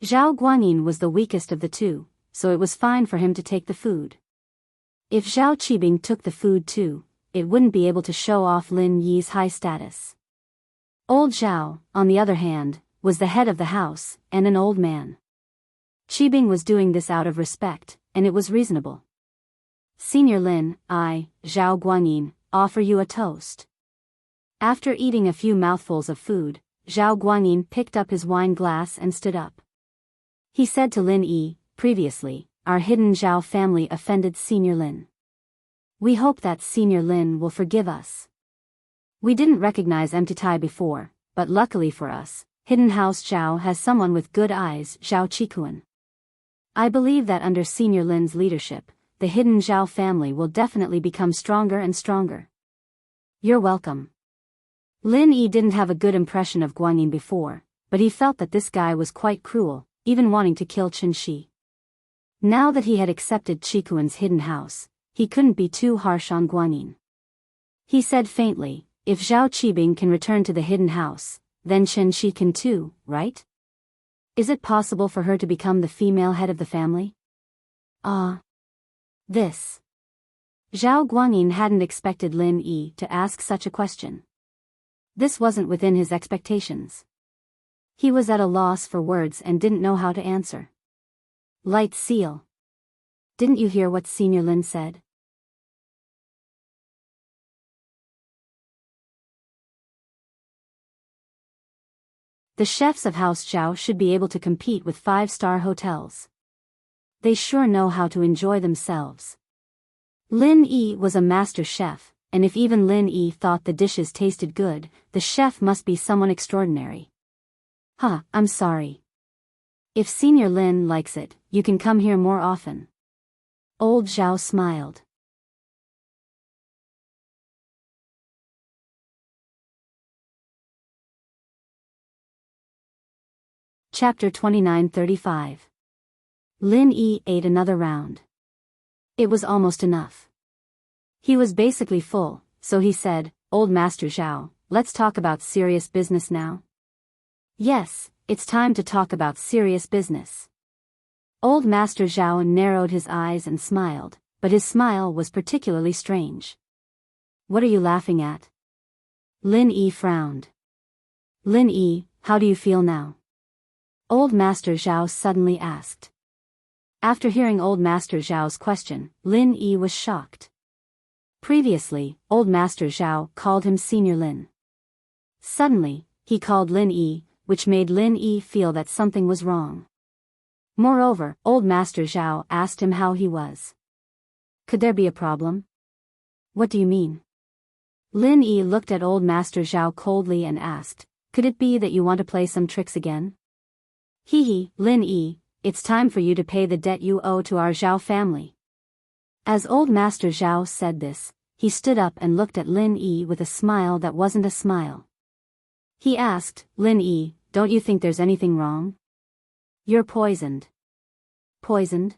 Zhao Guanyin was the weakest of the 2, so it was fine for him to take the food. If Zhao Qibing took the food too, it wouldn't be able to show off Lin Yi's high status. Old Zhao, on the other hand, was the head of the house, and an old man. Qibing was doing this out of respect, and it was reasonable. Senior Lin, I, Zhao Guanyin, offer you a toast. After eating a few mouthfuls of food, Zhao Guanyin picked up his wine glass and stood up. He said to Lin Yi, previously, our hidden Zhao family offended Senior Lin. We hope that Senior Lin will forgive us. We didn't recognize Mtitai before, but luckily for us, Hidden House Zhao has someone with good eyes, Zhao Qikuan. I believe that under Senior Lin's leadership, the Hidden Zhao family will definitely become stronger and stronger. You're welcome. Lin Yi didn't have a good impression of Guanyin before, but he felt that this guy was quite cruel, even wanting to kill Qin Shi. Now that he had accepted Qikuan's hidden house, he couldn't be too harsh on Guanyin. He said faintly, if Zhao Qibing can return to the hidden house, then Qin Shi can too, right? Is it possible for her to become the female head of the family? This. Zhao Guanyin hadn't expected Lin Yi to ask such a question. This wasn't within his expectations. He was at a loss for words and didn't know how to answer. Light seal. Didn't you hear what Senior Lin said? The chefs of House Zhao should be able to compete with 5-star hotels. They sure know how to enjoy themselves. Lin Yi was a master chef, and if even Lin Yi thought the dishes tasted good, the chef must be someone extraordinary. I'm sorry. If Senior Lin likes it, you can come here more often. Old Zhao smiled. Chapter 29:35. Lin Yi ate another round. It was almost enough. He was basically full, so he said, Old Master Zhao, let's talk about serious business now. Yes, it's time to talk about serious business. Old Master Zhao narrowed his eyes and smiled, but his smile was particularly strange. What are you laughing at? Lin Yi frowned. Lin Yi, how do you feel now? Old Master Zhao suddenly asked. After hearing Old Master Zhao's question, Lin Yi was shocked. Previously, Old Master Zhao called him Senior Lin. Suddenly, he called Lin Yi, which made Lin Yi feel that something was wrong. Moreover, Old Master Zhao asked him how he was. Could there be a problem? What do you mean? Lin Yi looked at Old Master Zhao coldly and asked, could it be that you want to play some tricks again? Lin Yi, it's time for you to pay the debt you owe to our Zhao family. As Old Master Zhao said this, he stood up and looked at Lin Yi with a smile that wasn't a smile. He asked, Lin Yi, don't you think there's anything wrong? You're poisoned. Poisoned?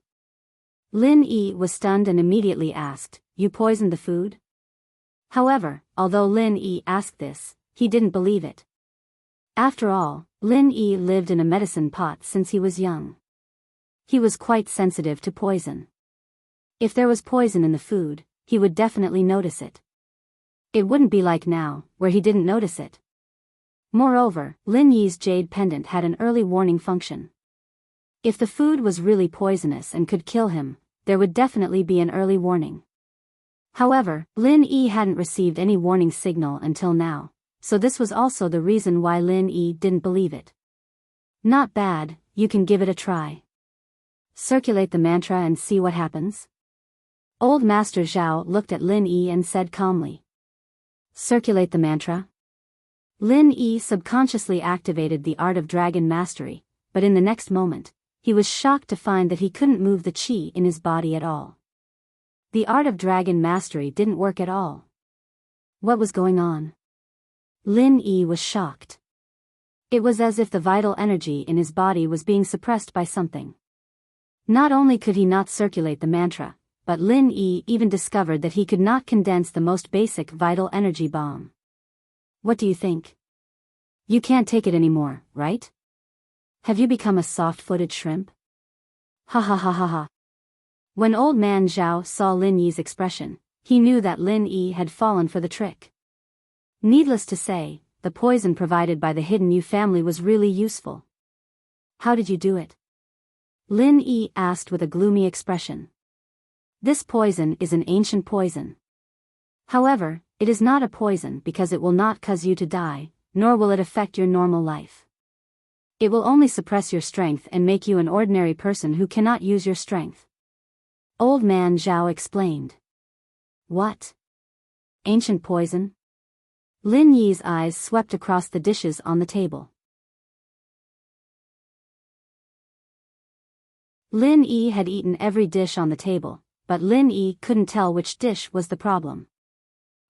Lin Yi was stunned and immediately asked, "You poisoned the food?" However, although Lin Yi asked this, he didn't believe it. After all, Lin Yi lived in a medicine pot since he was young. He was quite sensitive to poison. If there was poison in the food, he would definitely notice it. It wouldn't be like now, where he didn't notice it. Moreover, Lin Yi's jade pendant had an early warning function. If the food was really poisonous and could kill him, there would definitely be an early warning. However, Lin Yi hadn't received any warning signal until now, so this was also the reason why Lin Yi didn't believe it. Not bad, you can give it a try. Circulate the mantra and see what happens. Old Master Zhao looked at Lin Yi and said calmly. Circulate the mantra? Lin Yi subconsciously activated the art of dragon mastery, but in the next moment, he was shocked to find that he couldn't move the qi in his body at all. The art of dragon mastery didn't work at all. What was going on? Lin Yi was shocked. It was as if the vital energy in his body was being suppressed by something. Not only could he not circulate the mantra, but Lin Yi even discovered that he could not condense the most basic vital energy bomb. What do you think? You can't take it anymore, right? Have you become a soft-footed shrimp? Ha ha ha ha ha. When old man Zhao saw Lin Yi's expression, he knew that Lin Yi had fallen for the trick. Needless to say, the poison provided by the hidden Yu family was really useful. How did you do it? Lin Yi asked with a gloomy expression. This poison is an ancient poison. However, it is not a poison because it will not cause you to die, nor will it affect your normal life. It will only suppress your strength and make you an ordinary person who cannot use your strength. Old man Zhao explained. What? Ancient poison? Lin Yi's eyes swept across the dishes on the table. Lin Yi had eaten every dish on the table, but Lin Yi couldn't tell which dish was the problem.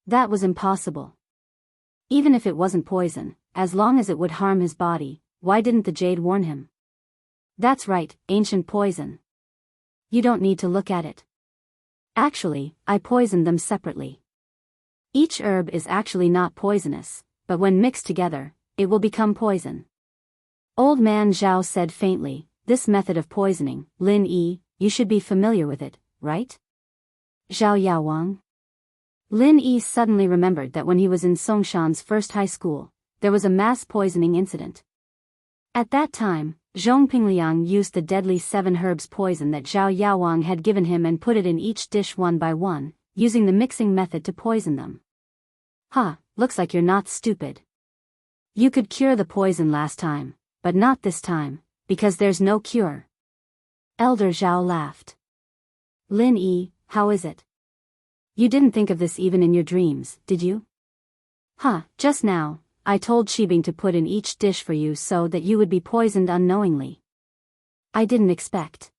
That was impossible. Even if it wasn't poison, as long as it would harm his body, why didn't the jade warn him? That's right, ancient poison. You don't need to look at it. Actually, I poisoned them separately. Each herb is actually not poisonous, but when mixed together, it will become poison. Old man Zhao said faintly, this method of poisoning, Lin Yi, you should be familiar with it, right? Zhao Yaowang? Lin Yi suddenly remembered that when he was in Songshan's first high school, there was a mass poisoning incident. At that time, Zhong Pingliang used the deadly 7 herbs poison that Zhao Yaowang had given him and put it in each dish one by one, using the mixing method to poison them. Huh, looks like you're not stupid. You could cure the poison last time, but not this time, because there's no cure. Elder Zhao laughed. Lin Yi, how is it? You didn't think of this even in your dreams, did you? Huh, just now, I told Shibing to put in each dish for you so that you would be poisoned unknowingly. I didn't expect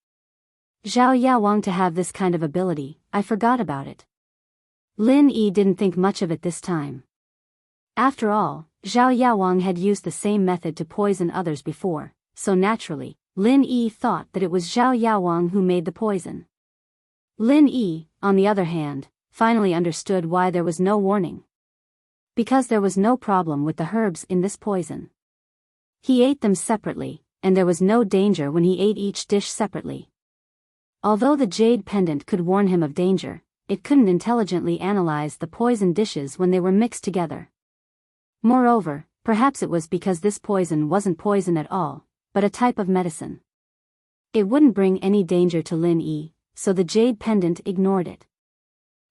Zhao Yaowang to have this kind of ability, I forgot about it. Lin Yi didn't think much of it this time. After all, Zhao Yaowang had used the same method to poison others before, so naturally, Lin Yi thought that it was Zhao Yaowang who made the poison. Lin Yi, on the other hand, finally understood why there was no warning. Because there was no problem with the herbs in this poison. He ate them separately, and there was no danger when he ate each dish separately. Although the jade pendant could warn him of danger, it couldn't intelligently analyze the poison dishes when they were mixed together. Moreover, perhaps it was because this poison wasn't poison at all, but a type of medicine. It wouldn't bring any danger to Lin Yi, so the jade pendant ignored it.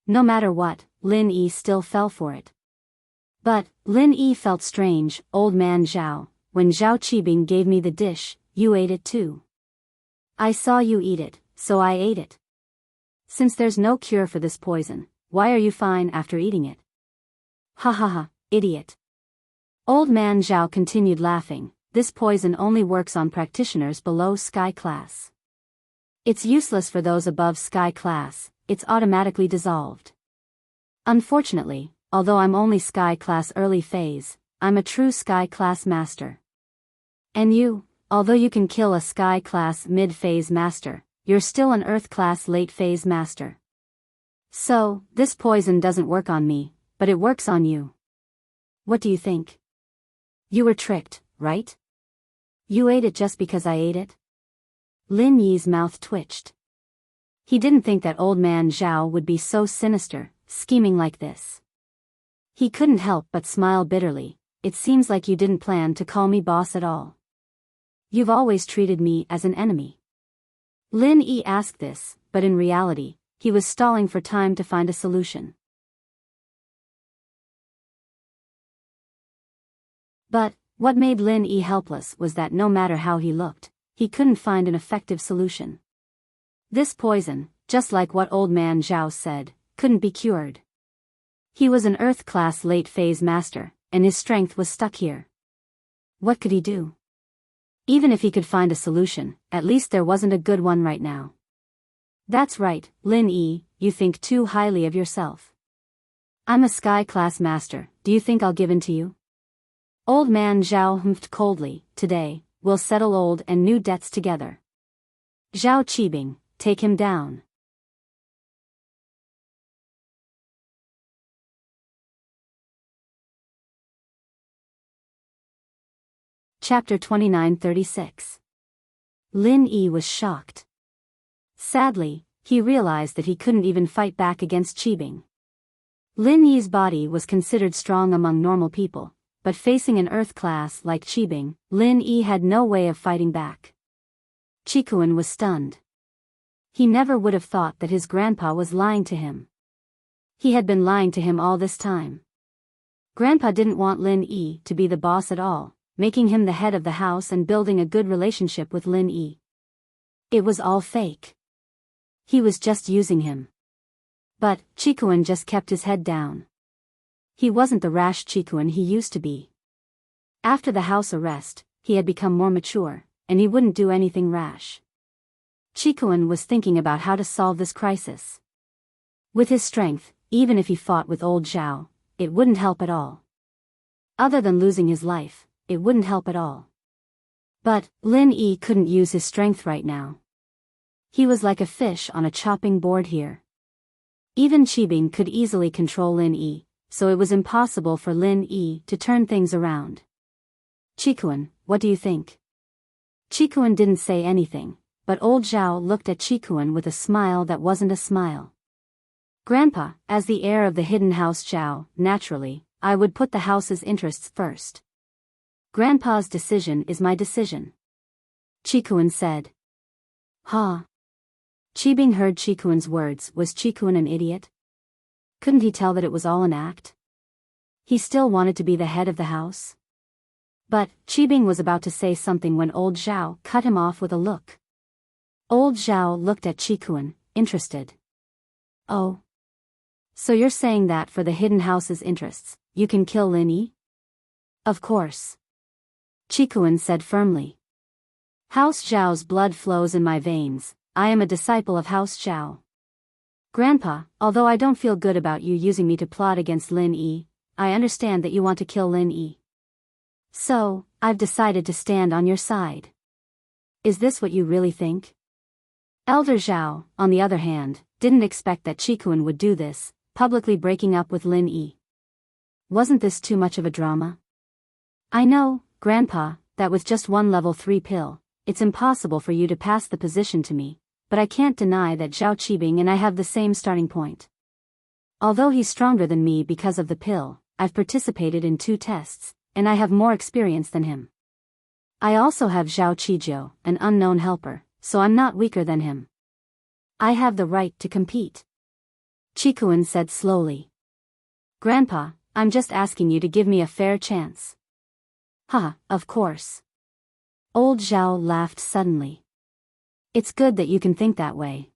No matter what, Lin Yi still fell for it. But, Lin Yi felt strange, old man Zhao, when Zhao Qibing gave me the dish, you ate it too. I saw you eat it, so I ate it. Since there's no cure for this poison, why are you fine after eating it? Ha ha ha, idiot. Old man Zhao continued laughing, this poison only works on practitioners below sky class. It's useless for those above sky class, it's automatically dissolved. Unfortunately, although I'm only sky class early phase, I'm a true sky class master. And you, although you can kill a sky class mid-phase master, you're still an Earth-class late-phase master. So, this poison doesn't work on me, but it works on you. What do you think? You were tricked, right? You ate it just because I ate it? Lin Yi's mouth twitched. He didn't think that old man Zhao would be so sinister, scheming like this. He couldn't help but smile bitterly. It seems like you didn't plan to call me boss at all. You've always treated me as an enemy. Lin Yi asked this, but in reality, he was stalling for time to find a solution. But, what made Lin Yi helpless was that no matter how he looked, he couldn't find an effective solution. This poison, just like what old man Zhao said, couldn't be cured. He was an Earth-class late-phase master, and his strength was stuck here. What could he do? Even if he could find a solution, at least there wasn't a good one right now. That's right, Lin Yi, you think too highly of yourself. I'm a sky-class master, do you think I'll give in to you? Old man Zhao humphed coldly. Today, we'll settle old and new debts together. Zhao Qibing, take him down. Chapter 29-36. Lin Yi was shocked. Sadly, he realized that he couldn't even fight back against Qibing. Lin Yi's body was considered strong among normal people, but facing an Earth class like Qibing, Lin Yi had no way of fighting back. Qikuan was stunned. He never would have thought that his grandpa was lying to him. He had been lying to him all this time. Grandpa didn't want Lin Yi to be the boss at all, making him the head of the house and building a good relationship with Lin Yi. It was all fake. He was just using him. But, Qikuan just kept his head down. He wasn't the rash Qikuan he used to be. After the house arrest, he had become more mature, and he wouldn't do anything rash. Qikuan was thinking about how to solve this crisis. With his strength, even if he fought with old Zhao, it wouldn't help at all. Other than losing his life, it wouldn't help at all. But, Lin Yi couldn't use his strength right now. He was like a fish on a chopping board here. Even Qibing could easily control Lin Yi, so it was impossible for Lin Yi to turn things around. Qikuan, what do you think? Qikuan didn't say anything, but old Zhao looked at Qikuan with a smile that wasn't a smile. Grandpa, as the heir of the hidden house Zhao, naturally, I would put the house's interests first. Grandpa's decision is my decision. Qikuan said. Ha. Qibing heard Qikuan's words. Was Qikuan an idiot? Couldn't he tell that it was all an act? He still wanted to be the head of the house. But, Qibing was about to say something when old Zhao cut him off with a look. Old Zhao looked at Qikuan, interested. Oh. So you're saying that for the hidden house's interests, you can kill Lin Yi? Of course. Qikuan said firmly. House Zhao's blood flows in my veins. I am a disciple of House Zhao. Grandpa, although I don't feel good about you using me to plot against Lin Yi, I understand that you want to kill Lin Yi. So, I've decided to stand on your side. Is this what you really think? Elder Zhao, on the other hand, didn't expect that Qikuan would do this, publicly breaking up with Lin Yi. Wasn't this too much of a drama? I know, Grandpa, that with just one level 3 pill, it's impossible for you to pass the position to me, but I can't deny that Zhao Qibing and I have the same starting point. Although he's stronger than me because of the pill, I've participated in 2 tests, and I have more experience than him. I also have Zhao Qijiu, an unknown helper, so I'm not weaker than him. I have the right to compete. Qikuan said slowly. Grandpa, I'm just asking you to give me a fair chance. Of course. Old Zhao laughed suddenly. It's good that you can think that way.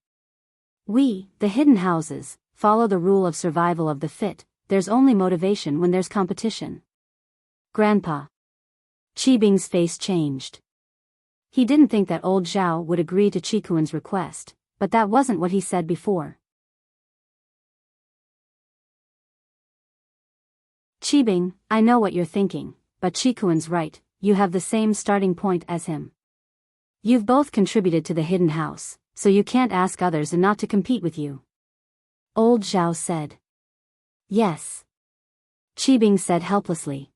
We, the hidden houses, follow the rule of survival of the fit. There's only motivation when there's competition. Grandpa. Qibing's face changed. He didn't think that old Zhao would agree to Qikuan's request, but that wasn't what he said before. Qibing, I know what you're thinking, but Qikuan's right, you have the same starting point as him. You've both contributed to the hidden house, so you can't ask others and not to compete with you. Old Zhao said. Yes. Qibing said helplessly.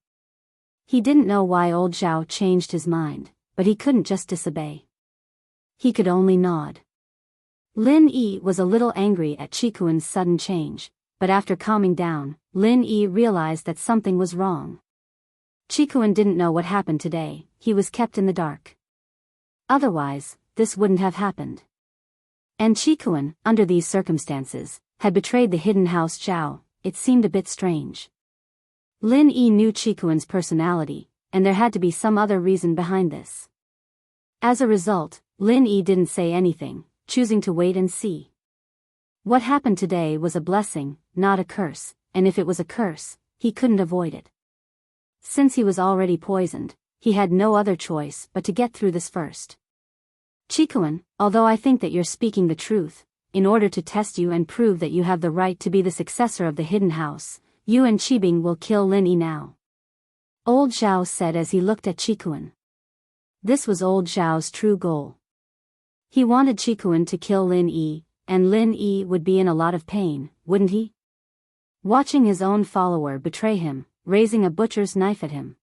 He didn't know why old Zhao changed his mind, but he couldn't just disobey. He could only nod. Lin Yi was a little angry at Qikuan's sudden change, but after calming down, Lin Yi realized that something was wrong. Qikuan didn't know what happened today, he was kept in the dark. Otherwise, this wouldn't have happened. And Qikuan, under these circumstances, had betrayed the hidden house Zhao. It seemed a bit strange. Lin Yi knew Qikuan's personality, and there had to be some other reason behind this. As a result, Lin Yi didn't say anything, choosing to wait and see. What happened today was a blessing, not a curse, and if it was a curse, he couldn't avoid it. Since he was already poisoned, he had no other choice but to get through this first. Qikuan, although I think that you're speaking the truth, in order to test you and prove that you have the right to be the successor of the hidden house, you and Qibing will kill Lin Yi now. Old Zhao said as he looked at Qikuan. This was old Zhao's true goal. He wanted Qikuan to kill Lin Yi, and Lin Yi would be in a lot of pain, wouldn't he? Watching his own follower betray him, raising a butcher's knife at him.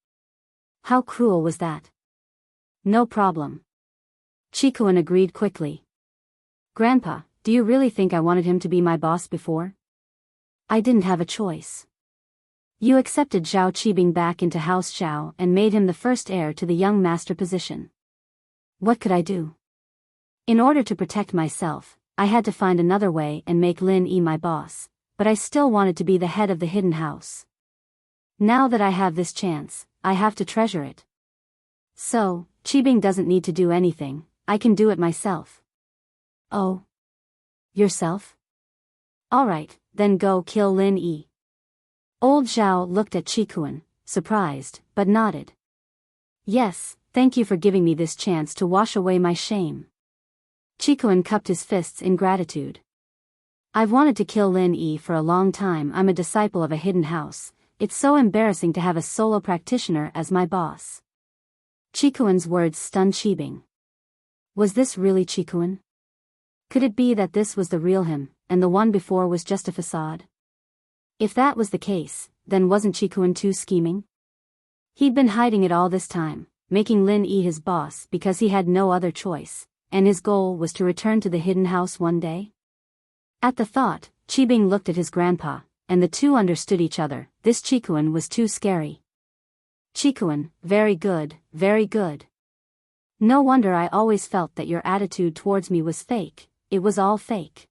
How cruel was that? No problem. Qikuan agreed quickly. Grandpa, do you really think I wanted him to be my boss before? I didn't have a choice. You accepted Zhao Qibing back into House Zhao and made him the first heir to the young master position. What could I do? In order to protect myself, I had to find another way and make Lin Yi my boss, but I still wanted to be the head of the hidden house. Now that I have this chance, I have to treasure it. So, Qibing doesn't need to do anything, I can do it myself. Oh. Yourself? Alright, then go kill Lin Yi. Old Zhao looked at Qikuan, surprised, but nodded. Yes, thank you for giving me this chance to wash away my shame. Qikuan cupped his fists in gratitude. I've wanted to kill Lin Yi for a long time. I'm a disciple of a hidden house. It's so embarrassing to have a solo practitioner as my boss. Qikuan's words stunned Qibing. Was this really Qikuan? Could it be that this was the real him, and the one before was just a facade? If that was the case, then wasn't Qikuan too scheming? He'd been hiding it all this time, making Lin Yi his boss because he had no other choice, and his goal was to return to the hidden house one day? At the thought, Qibing looked at his grandpa, and the two understood each other. This Qikuan was too scary. Qikuan, very good, very good. No wonder I always felt that your attitude towards me was fake, it was all fake.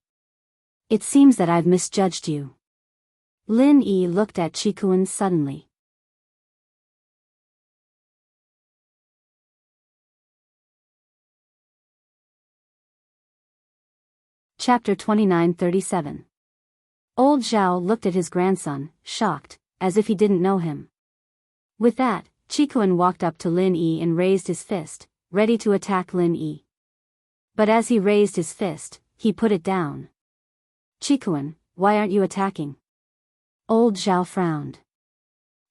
It seems that I've misjudged you. Lin Yi looked at Qikuan suddenly. Chapter 29:37. Old Zhao looked at his grandson, shocked, as if he didn't know him. With that, Qikuan walked up to Lin Yi and raised his fist, ready to attack Lin Yi. But as he raised his fist, he put it down. Qikuan, why aren't you attacking? Old Zhao frowned.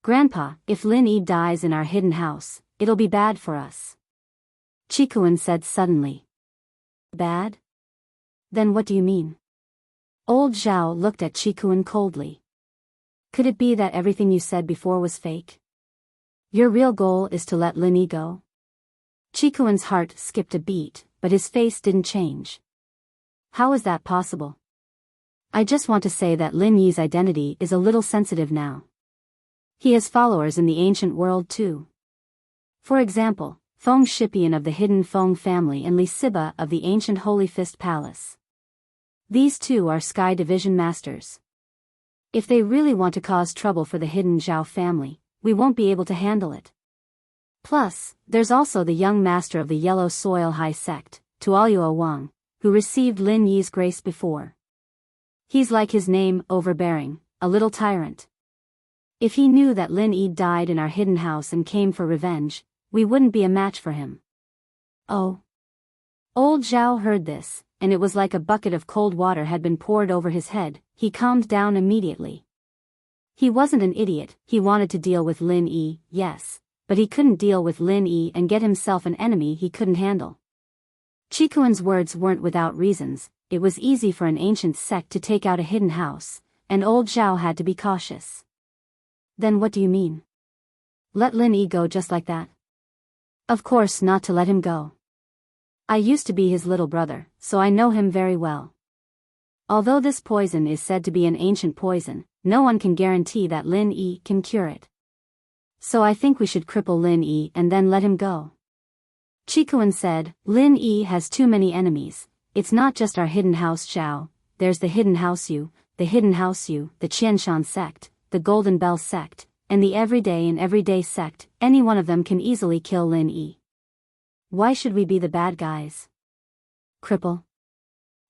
Grandpa, if Lin Yi dies in our hidden house, it'll be bad for us. Qikuan said suddenly. Bad? Then what do you mean? Old Zhao looked at Qikuan coldly. Could it be that everything you said before was fake? Your real goal is to let Lin Yi go? Qikuan's heart skipped a beat, but his face didn't change. How is that possible? I just want to say that Lin Yi's identity is a little sensitive now. He has followers in the ancient world too. For example, Feng Shipian of the hidden Feng family and Li Siba of the ancient Holy Fist Palace. These two are Sky Division masters. If they really want to cause trouble for the hidden Zhao family, we won't be able to handle it. Plus, there's also the young master of the Yellow Soil High Sect, Tuolyuo Wang, who received Lin Yi's grace before. He's like his name, overbearing, a little tyrant. If he knew that Lin Yi died in our hidden house and came for revenge, we wouldn't be a match for him. Oh. Old Zhao heard this, and it was like a bucket of cold water had been poured over his head. He calmed down immediately. He wasn't an idiot, he wanted to deal with Lin Yi, yes, but he couldn't deal with Lin Yi and get himself an enemy he couldn't handle. Chikuan's words weren't without reasons. It was easy for an ancient sect to take out a hidden house, and old Zhao had to be cautious. Then what do you mean? Let Lin Yi go just like that? Of course not, to let him go. I used to be his little brother, so I know him very well. Although this poison is said to be an ancient poison, no one can guarantee that Lin Yi can cure it. So I think we should cripple Lin Yi and then let him go. Chikuan said, Lin Yi has too many enemies. It's not just our hidden house Zhao, there's the hidden house Yu, the hidden house Yu, the Qianshan sect, the Golden Bell sect, and the everyday sect. Any one of them can easily kill Lin Yi. Why should we be the bad guys? Cripple?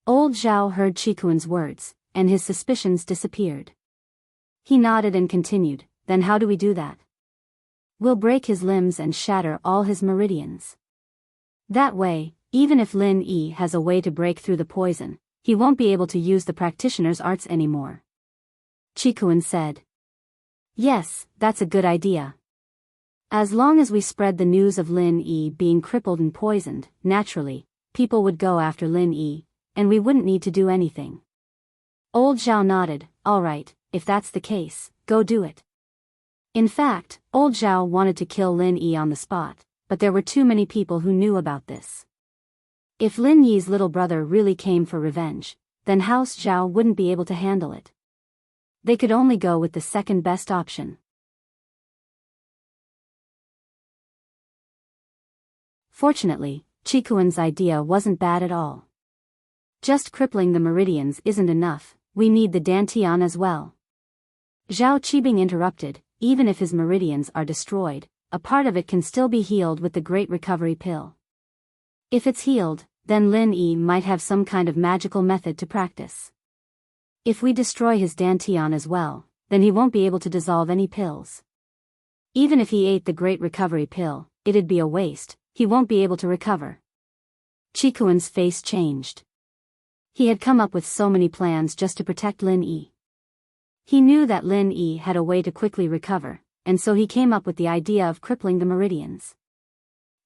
Old Zhao heard Chikuan's words, and his suspicions disappeared. He nodded and continued, then how do we do that? We'll break his limbs and shatter all his meridians. That way, even if Lin Yi has a way to break through the poison, he won't be able to use the practitioner's arts anymore. Chikuan said. Yes, that's a good idea. As long as we spread the news of Lin Yi being crippled and poisoned, naturally, people would go after Lin Yi, and we wouldn't need to do anything. Old Zhao nodded, all right, if that's the case, go do it. In fact, old Zhao wanted to kill Lin Yi on the spot, but there were too many people who knew about this. If Lin Yi's little brother really came for revenge, then House Zhao wouldn't be able to handle it. They could only go with the second best option. Fortunately, Chikuan's idea wasn't bad at all. Just crippling the meridians isn't enough, we need the Dantian as well. Zhao Qibing interrupted, even if his meridians are destroyed, a part of it can still be healed with the Great Recovery Pill. If it's healed, then Lin Yi might have some kind of magical method to practice. If we destroy his Dantian as well, then he won't be able to dissolve any pills. Even if he ate the Great Recovery Pill, it'd be a waste, he won't be able to recover. Chikuan's face changed. He had come up with so many plans just to protect Lin Yi. He knew that Lin Yi had a way to quickly recover, and so he came up with the idea of crippling the meridians.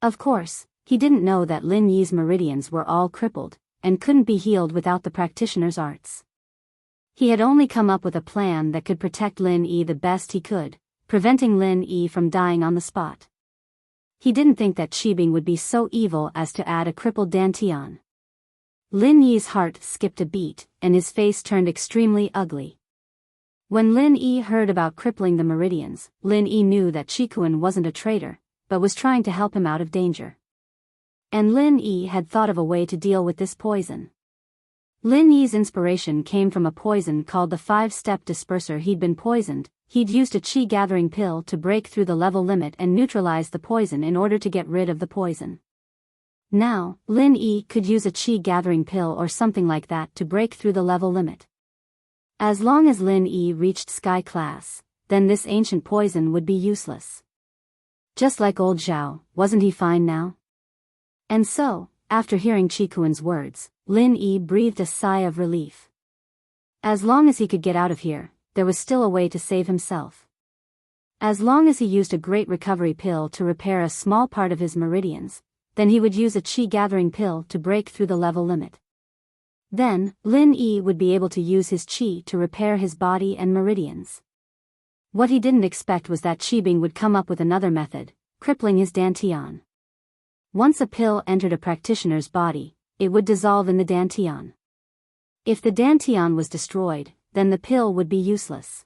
Of course, he didn't know that Lin Yi's meridians were all crippled, and couldn't be healed without the practitioner's arts. He had only come up with a plan that could protect Lin Yi the best he could, preventing Lin Yi from dying on the spot. He didn't think that Qibing would be so evil as to add a crippled Dantian. Lin Yi's heart skipped a beat, and his face turned extremely ugly. When Lin Yi heard about crippling the meridians, Lin Yi knew that Chikuan wasn't a traitor, but was trying to help him out of danger. And Lin Yi had thought of a way to deal with this poison. Lin Yi's inspiration came from a poison called the 5-step disperser. He'd been poisoned, he'd used a qi gathering pill to break through the level limit and neutralize the poison in order to get rid of the poison. Now, Lin Yi could use a qi gathering pill or something like that to break through the level limit. As long as Lin Yi reached sky class, then this ancient poison would be useless. Just like old Zhao, wasn't he fine now? And so, after hearing Chikuan's words, Lin Yi breathed a sigh of relief. As long as he could get out of here, there was still a way to save himself. As long as he used a Great Recovery Pill to repair a small part of his meridians, then he would use a qi gathering pill to break through the level limit. Then, Lin Yi would be able to use his qi to repair his body and meridians. What he didn't expect was that Qibing would come up with another method, crippling his Dantian. Once a pill entered a practitioner's body, it would dissolve in the Dantian. If the Dantian was destroyed, then the pill would be useless.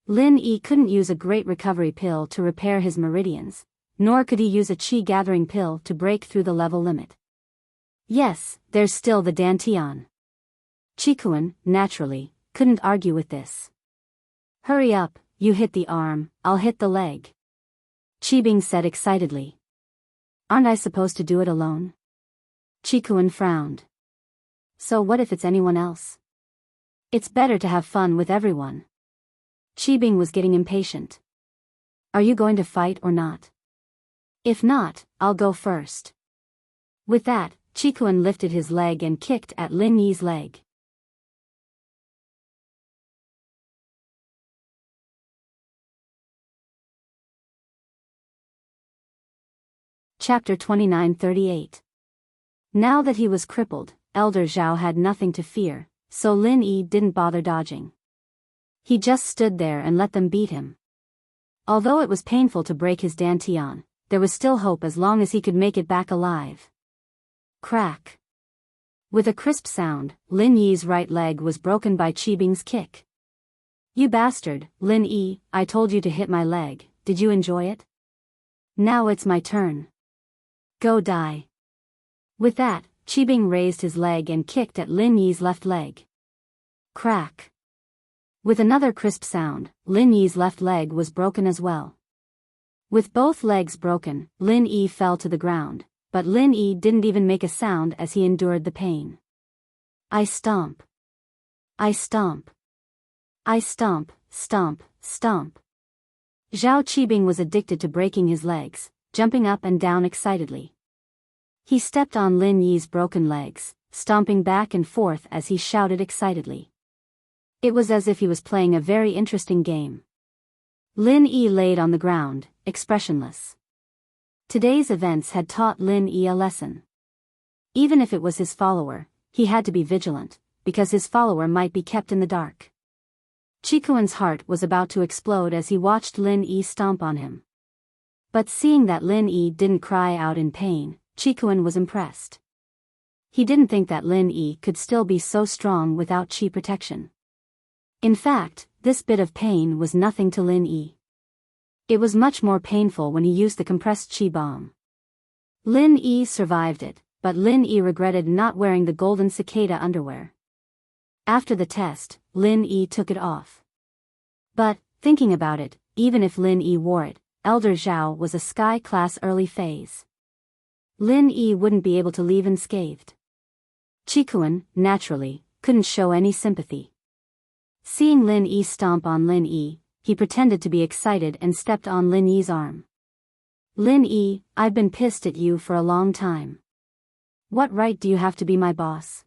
Lin Yi couldn't use a Great Recovery Pill to repair his meridians, nor could he use a qi gathering pill to break through the level limit. Yes, there's still the Dantian. Chikuan, naturally, couldn't argue with this. Hurry up, you hit the arm, I'll hit the leg. Qibing said excitedly. Aren't I supposed to do it alone? Chikuan frowned. So what if it's anyone else? It's better to have fun with everyone. Qibing was getting impatient. Are you going to fight or not? If not, I'll go first. With that, Chikuan lifted his leg and kicked at Lin Yi's leg. Chapter 29:38. Now that he was crippled, Elder Zhao had nothing to fear, so Lin Yi didn't bother dodging. He just stood there and let them beat him. Although it was painful to break his dantian, there was still hope as long as he could make it back alive. Crack. With a crisp sound, Lin Yi's right leg was broken by Qibing's kick. You bastard, Lin Yi, I told you to hit my leg, did you enjoy it? Now it's my turn. Go die. With that, Qibing raised his leg and kicked at Lin Yi's left leg. Crack. With another crisp sound, Lin Yi's left leg was broken as well. With both legs broken, Lin Yi fell to the ground, but Lin Yi didn't even make a sound as he endured the pain. I stomp. I stomp. I stomp, stomp, stomp. Zhao Qibing was addicted to breaking his legs, jumping up and down excitedly. He stepped on Lin Yi's broken legs, stomping back and forth as he shouted excitedly. It was as if he was playing a very interesting game. Lin Yi laid on the ground, expressionless. Today's events had taught Lin Yi a lesson. Even if it was his follower, he had to be vigilant, because his follower might be kept in the dark. Qikuan's heart was about to explode as he watched Lin Yi stomp on him. But seeing that Lin Yi didn't cry out in pain, Qikuan was impressed. He didn't think that Lin Yi could still be so strong without qi protection. In fact, this bit of pain was nothing to Lin Yi. It was much more painful when he used the compressed qi bomb. Lin Yi survived it, but Lin Yi regretted not wearing the golden cicada underwear. After the test, Lin Yi took it off. But, thinking about it, even if Lin Yi wore it, Elder Zhao was a sky-class early phase. Lin Yi wouldn't be able to leave unscathed. Qikuan, naturally, couldn't show any sympathy. Seeing Lin Yi stomp on Lin Yi, he pretended to be excited and stepped on Lin Yi's arm. Lin Yi, I've been pissed at you for a long time. What right do you have to be my boss?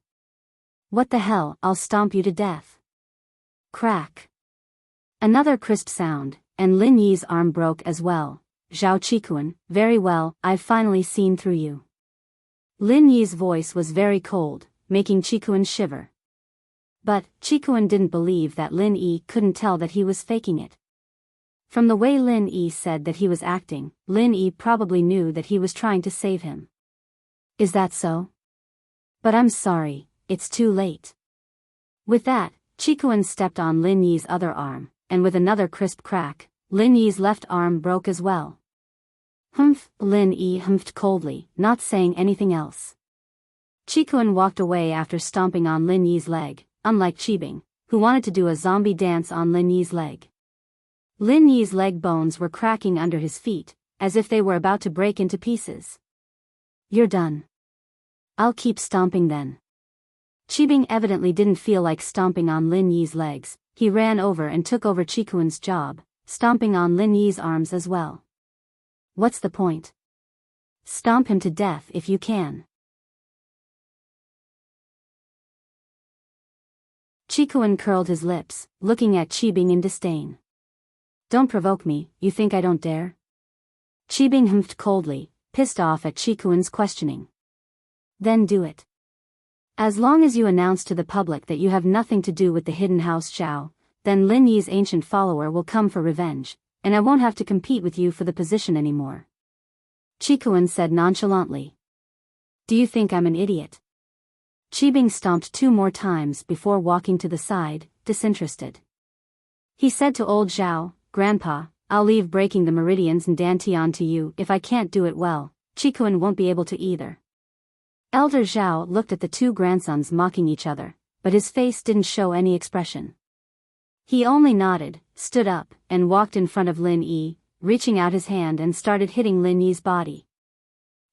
What the hell, I'll stomp you to death. Crack. Another crisp sound, and Lin Yi's arm broke as well. Zhao Qikuan, very well, I've finally seen through you. Lin Yi's voice was very cold, making Qikuan shiver. But, Qikuan didn't believe that Lin Yi couldn't tell that he was faking it. From the way Lin Yi said that he was acting, Lin Yi probably knew that he was trying to save him. Is that so? But I'm sorry, it's too late. With that, Qikuan stepped on Lin Yi's other arm, and with another crisp crack, Lin Yi's left arm broke as well. Humph, Lin Yi humphed coldly, not saying anything else. Qikuan walked away after stomping on Lin Yi's leg, unlike Qibing, who wanted to do a zombie dance on Lin Yi's leg. Lin Yi's leg bones were cracking under his feet, as if they were about to break into pieces. You're done. I'll keep stomping then. Qibing evidently didn't feel like stomping on Lin Yi's legs. He ran over and took over Qikuan's job, stomping on Lin Yi's arms as well. What's the point? Stomp him to death if you can. Qikuan curled his lips, looking at Qibing in disdain. Don't provoke me, you think I don't dare? Qibing humphed coldly, pissed off at Qikuan's questioning. Then do it. As long as you announce to the public that you have nothing to do with the hidden house Zhao, then Lin Yi's ancient follower will come for revenge, and I won't have to compete with you for the position anymore. Qikuan said nonchalantly. Do you think I'm an idiot? Qibing stomped 2 more times before walking to the side, disinterested. He said to old Zhao, Grandpa, I'll leave breaking the meridians and dantian to you if I can't do it well. Qikuan won't be able to either. Elder Zhao looked at the 2 grandsons mocking each other, but his face didn't show any expression. He only nodded, stood up, and walked in front of Lin Yi, reaching out his hand and started hitting Lin Yi's body.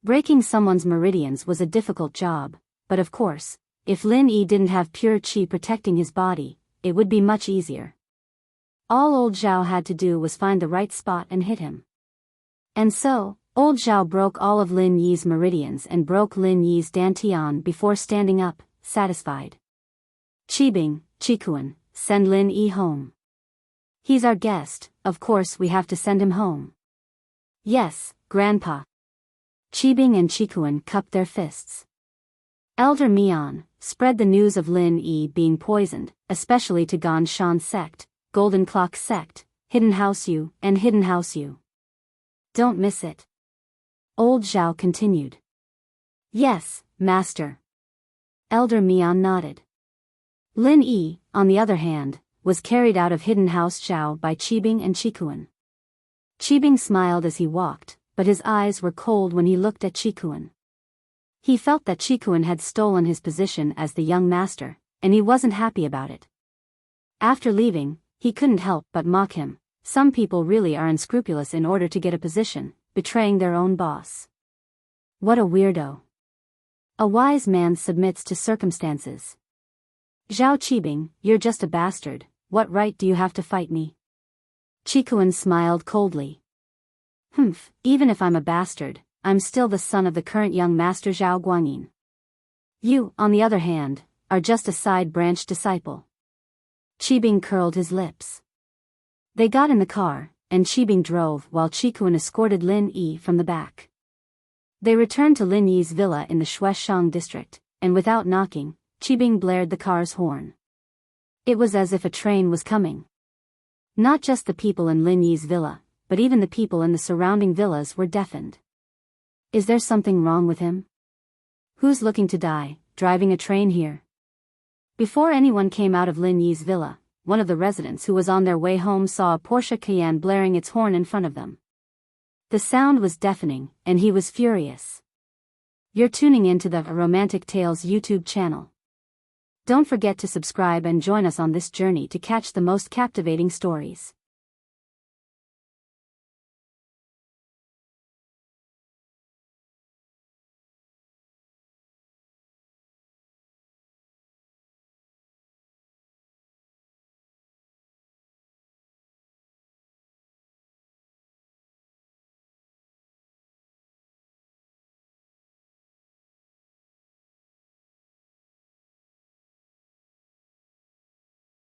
Breaking someone's meridians was a difficult job, but of course, if Lin Yi didn't have pure qi protecting his body, it would be much easier. All old Zhao had to do was find the right spot and hit him. And so, old Zhao broke all of Lin Yi's meridians and broke Lin Yi's dantian before standing up, satisfied. Qibing, Qikuan, send Lin Yi home. He's our guest, of course we have to send him home. Yes, Grandpa. Qibing and Qikuan cupped their fists. Elder Mian spread the news of Lin Yi being poisoned, especially to Gan Shan sect, Golden Clock sect, Hidden House Yu, and Hidden House Yu. Don't miss it. Old Zhao continued. Yes, master. Elder Mian nodded. Lin Yi, on the other hand, was carried out of Hidden House Zhao by Qibing and Qikuan. Qibing smiled as he walked, but his eyes were cold when he looked at Qikuan. He felt that Qikuan had stolen his position as the young master, and he wasn't happy about it. After leaving, he couldn't help but mock him. Some people really are unscrupulous in order to get a position, betraying their own boss. What a weirdo. A wise man submits to circumstances. Zhao Qibing, you're just a bastard, what right do you have to fight me? Qikuan smiled coldly. Even if I'm a bastard, I'm still the son of the current young master Zhao Guanyin. You, on the other hand, are just a side-branch disciple. Qibing curled his lips. They got in the car, and Qibing drove while Qikuan escorted Lin Yi from the back. They returned to Lin Yi's villa in the Shueshang district, and without knocking, Qibing blared the car's horn. It was as if a train was coming. Not just the people in Lin Yi's villa, but even the people in the surrounding villas were deafened. Is there something wrong with him? Who's looking to die, driving a train here? Before anyone came out of Lin Yi's villa, one of the residents who was on their way home saw a Porsche Cayenne blaring its horn in front of them. The sound was deafening, and he was furious. You're tuning into the Romantic Tales YouTube channel. Don't forget to subscribe and join us on this journey to catch the most captivating stories.